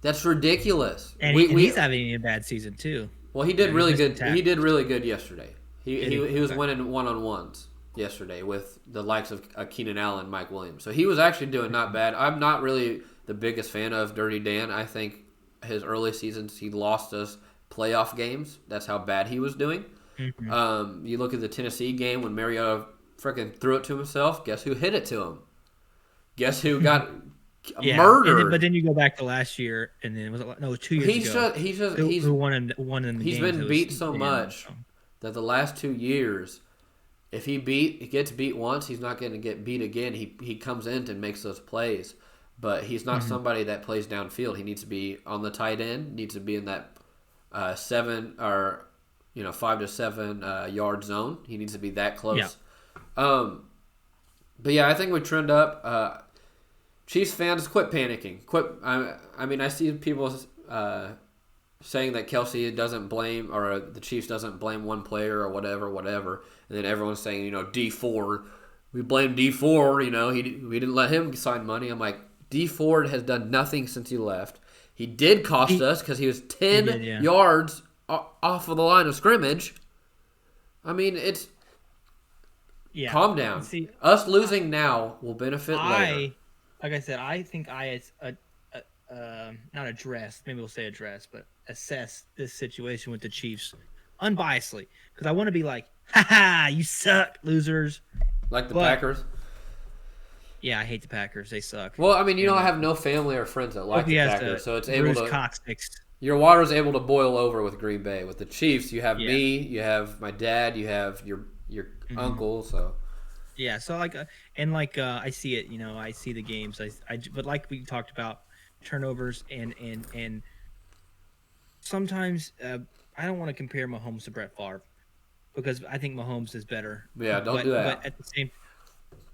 That's ridiculous. And he's having a bad season too. Well, he did really good. He did really good yesterday. He was winning one-on-ones yesterday with the likes of Keenan Allen, Mike Williams. So he was actually doing not bad. I'm not really the biggest fan of Dirty Dan. I think his early seasons he lost us playoff games. That's how bad he was doing. Mm-hmm. You look at the Tennessee game when Mariota freaking threw it to himself. Guess who hit it to him? Guess who got murdered? But then you go back to last year, and then it was 2 years ago. Who won in the He's been beat so much that the last 2 years, if he gets beat once, he's not going to get beat again. He comes in and makes those plays, but he's not somebody that plays downfield. He needs to be on the tight end. Needs to be in that 7 or 5 to 7 yard zone. He needs to be that close. Yeah. But yeah, I think we trend up. Chiefs fans, quit panicking. I mean, I see people saying that Kelsey doesn't blame, or the Chiefs doesn't blame one player or whatever. And then everyone's saying, D Ford, we blame D Ford. We didn't let him sign money. I'm like, D Ford has done nothing since he left. He did cost us because he was 10 yards off of the line of scrimmage. I mean, it's calm down. See, us losing now will benefit later. Like I said, I think not address, maybe we'll say address, but assess this situation with the Chiefs unbiasedly, because I want to be like, ha, you suck, losers. Like the Packers? Yeah, I hate the Packers. They suck. Well, I mean, I have no family or friends that like the Packers, so it's able to... Cocksticks. Your water's able to boil over with Green Bay. With the Chiefs, you have me, you have my dad, you have your uncle, so... Yeah, so I see it, I see the games. But like we talked about, turnovers and sometimes I don't want to compare Mahomes to Brett Favre because I think Mahomes is better. Yeah, don't do that. But at the same,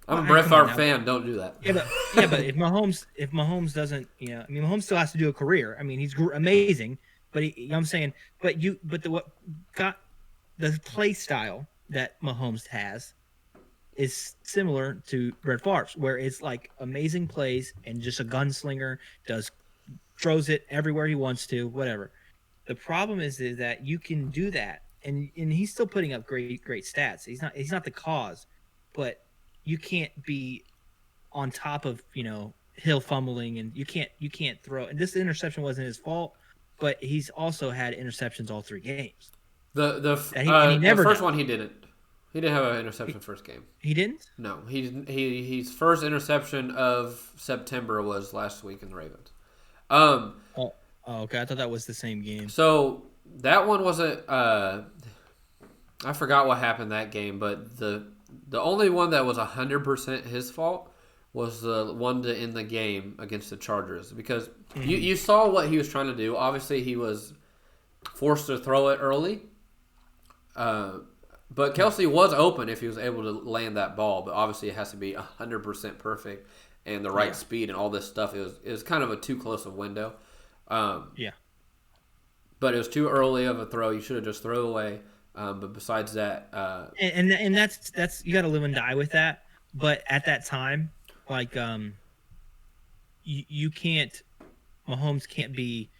I'm a Brett Favre fan. Don't do that. Yeah, but if Mahomes doesn't, Mahomes still has to do a career. I mean, he's amazing, but I'm saying, but the play style that Mahomes has is similar to Brett Favre's, where it's like amazing plays and just a gunslinger, throws it everywhere he wants to, whatever. The problem is that you can do that, and he's still putting up great stats. He's not the cause, but you can't be on top of Hill fumbling, and you can't throw. And this interception wasn't his fault, but he's also had interceptions all 3 games. The first one he didn't. He didn't have an interception first game. He didn't? No. His first interception of September was last week in the Ravens. Okay. I thought that was the same game. So that one wasn't. I forgot what happened that game, but the only one that was 100% his fault was the one to end the game against the Chargers, because you saw what he was trying to do. Obviously, he was forced to throw it early. But Kelsey was open if he was able to land that ball. But obviously, it has to be 100% perfect and the right speed and all this stuff. It was kind of a too close a window. But it was too early of a throw. You should have just thrown away. But besides that, and that's you got to live and die with that. But at that time, like you can't. Mahomes can't be.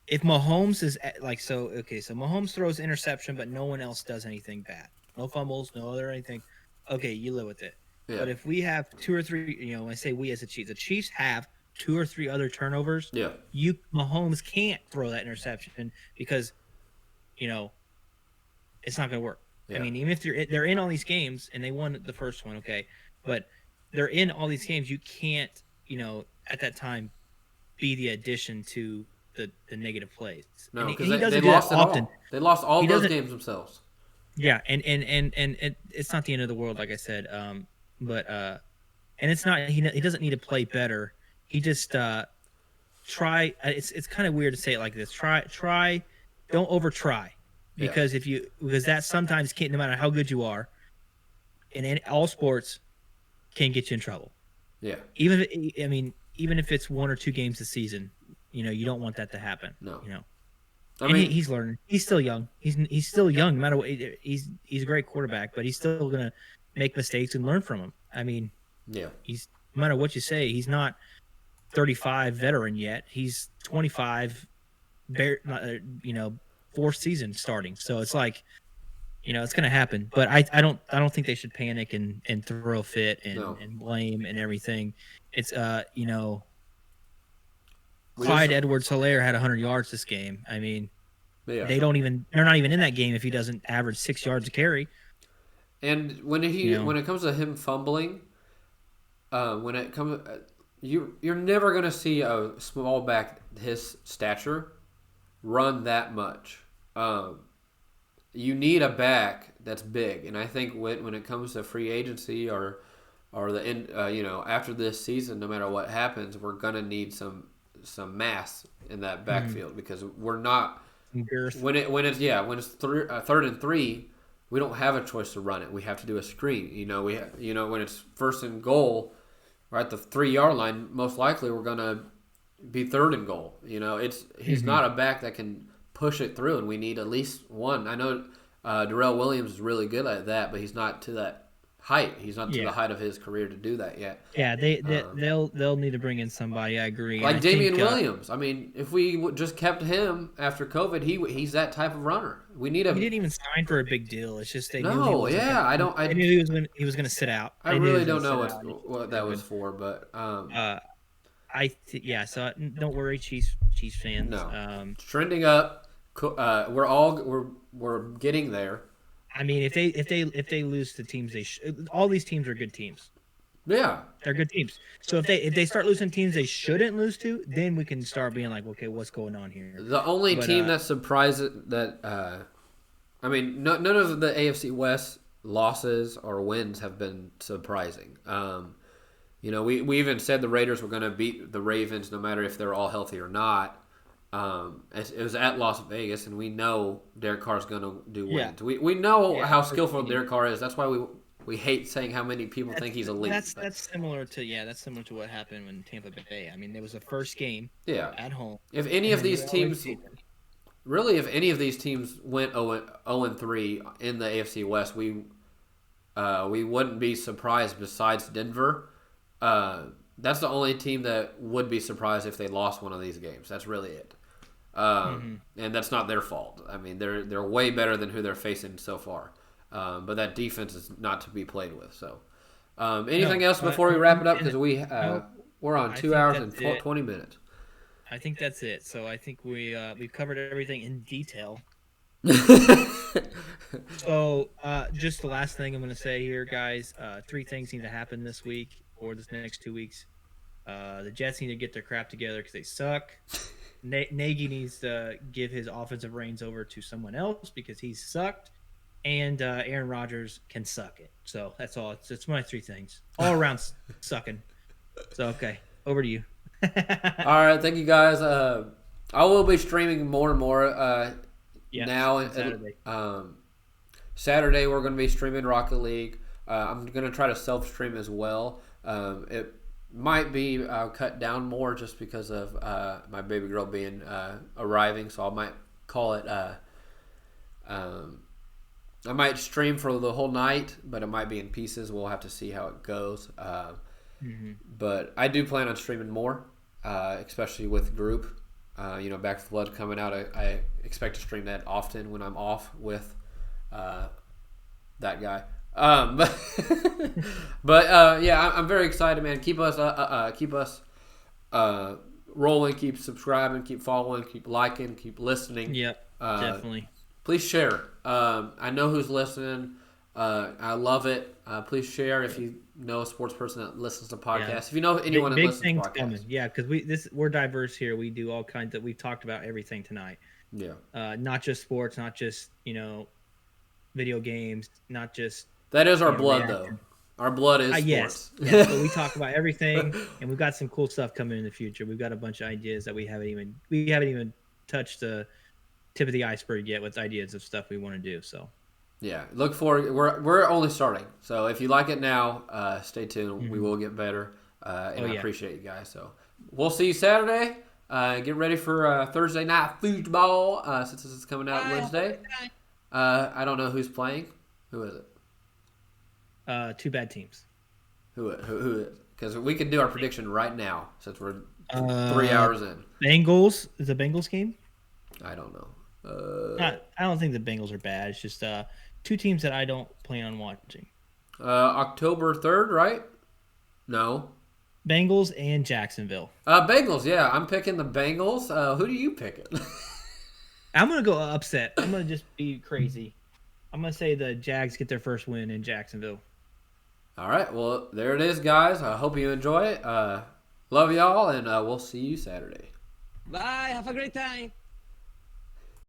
If Mahomes is so Mahomes throws interception, but no one else does anything bad. No fumbles, no other anything. Okay, you live with it. Yeah. But if we have 2 or 3, when I say we as the Chiefs have 2 or 3 other turnovers. Yeah. Mahomes can't throw that interception because, it's not going to work. Yeah. I mean, even if they're in all these games and they won the first one, okay, but they're in all these games, you can't, at that time, be the addition to the negative plays. No, because they lost it often. They lost all those games themselves. Yeah, and it's not the end of the world, like I said. But and it's not. He doesn't need to play better. He just try. It's kind of weird to say it like this. Try. Don't over try, because because that sometimes can't. No matter how good you are, in all sports, can get you in trouble. Yeah. Even if it's 1 or 2 games a season, you don't want that to happen. No. I mean, he's learning. He's still young. He's still young. No matter what, he's a great quarterback, but he's still gonna make mistakes and learn from them. I mean, yeah. He's no matter what you say, he's not 35 veteran yet. He's 25, fourth season starting. So it's like, it's gonna happen. But I don't think they should panic and throw a fit and blame and everything. It's Clyde Edwards-Helaire had 100 yards this game. I mean, they're not even in that game if he doesn't average 6 yards a carry. And when it comes to him fumbling, you're never going to see a small back his stature run that much. You need a back that's big, and I think when it comes to free agency or the end, after this season, no matter what happens, we're going to need some mass in that backfield because we're not when it's third and 3, we don't have a choice to run it. We have to do a screen. When it's first and goal, we're at the 3-yard line. Most likely, we're gonna be third and goal. He's not a back that can push it through, and we need at least one. I know Darrell Williams is really good at that, but he's not to that height. He's not to the height of his career to do that yet. Yeah, they'll need to bring in somebody. I agree. Like Damian Williams. I mean, if we just kept him after COVID, he's that type of runner. We need him. He didn't even sign for a big deal. It's just they knew I knew he was going to sit out. I really don't know what that was for, but So don't worry, Chiefs fans. No, trending up. We're getting there. I mean, if they lose to teams, all these teams are good teams. Yeah, they're good teams. So if they start losing teams they shouldn't lose to, then we can start being like, okay, what's going on here? The only team that surprised none of the AFC West losses or wins have been surprising. We even said the Raiders were going to beat the Ravens no matter if they're all healthy or not. It was at Las Vegas, and we know Derek Carr's going to do wins. Yeah. We know how skillful Derek Carr is. That's why we hate saying how many people think he's elite. That's similar to what happened when Tampa Bay. I mean, it was the first game at home. If any of these teams went 0-3 in the AFC West, we wouldn't be surprised besides Denver. That's the only team that would be surprised if they lost one of these games. That's really it. And that's not their fault. I mean, they're way better than who they're facing so far. But that defense is not to be played with. So, anything else before we wrap it up? Because we're on 2 hours and 20 minutes. I think that's it. So I think we've covered everything in detail. So just the last thing I'm going to say here, guys. 3 things need to happen this week or this next 2 weeks. The Jets need to get their crap together because they suck. Nagy needs to give his offensive reins over to someone else because he's sucked. And Aaron Rodgers can suck it. So that's all. It's my 3 things. All around sucking. So, okay. Over to you. All right. Thank you, guys. I will be streaming more and more now. Saturday. Saturday, we're going to be streaming Rocket League. I'm going to try to self-stream as well. It might be cut down more just because of my baby girl being arriving. So I might call it I might stream for the whole night, but it might be in pieces. We'll have to see how it goes. But I do plan on streaming more, especially with group. Back to the Blood coming out. I expect to stream that often when I'm off with that guy. I'm very excited, man. Keep us rolling. Keep subscribing. Keep following. Keep liking. Keep listening. Yep, definitely. Please share. I know who's listening. I love it. Please share if you know a sports person that listens to podcasts. Yeah. If you know anyone that listens to podcasts. Coming. Yeah, because we're diverse here. We do all kinds of. We've talked about everything tonight. Yeah. Not just sports. Not just video games. Not just. That is our blood, though. Our blood is sports. Yes. Yeah, so we talk about everything, and we've got some cool stuff coming in the future. We've got a bunch of ideas that we haven't even touched the tip of the iceberg yet with ideas of stuff we want to do. So yeah, look forward. We're only starting, so if you like it now, stay tuned. We will get better, and I appreciate you guys. So we'll see you Saturday. Get ready for Thursday night football since this is coming out Wednesday. I don't know who's playing. Who is it? Two bad teams. Who is it? Because we can do our prediction right now since we're 3 hours in. Bengals is a Bengals game. I don't know. I don't think the Bengals are bad. It's just two teams that I don't plan on watching. October 3rd, right? No. Bengals and Jacksonville. Bengals, yeah. I'm picking the Bengals. Who do you pick? I'm going to go upset. I'm going to just be crazy. I'm going to say the Jags get their first win in Jacksonville. All right. Well, there it is, guys. I hope you enjoy it. Love y'all, and we'll see you Saturday. Bye. Have a great time.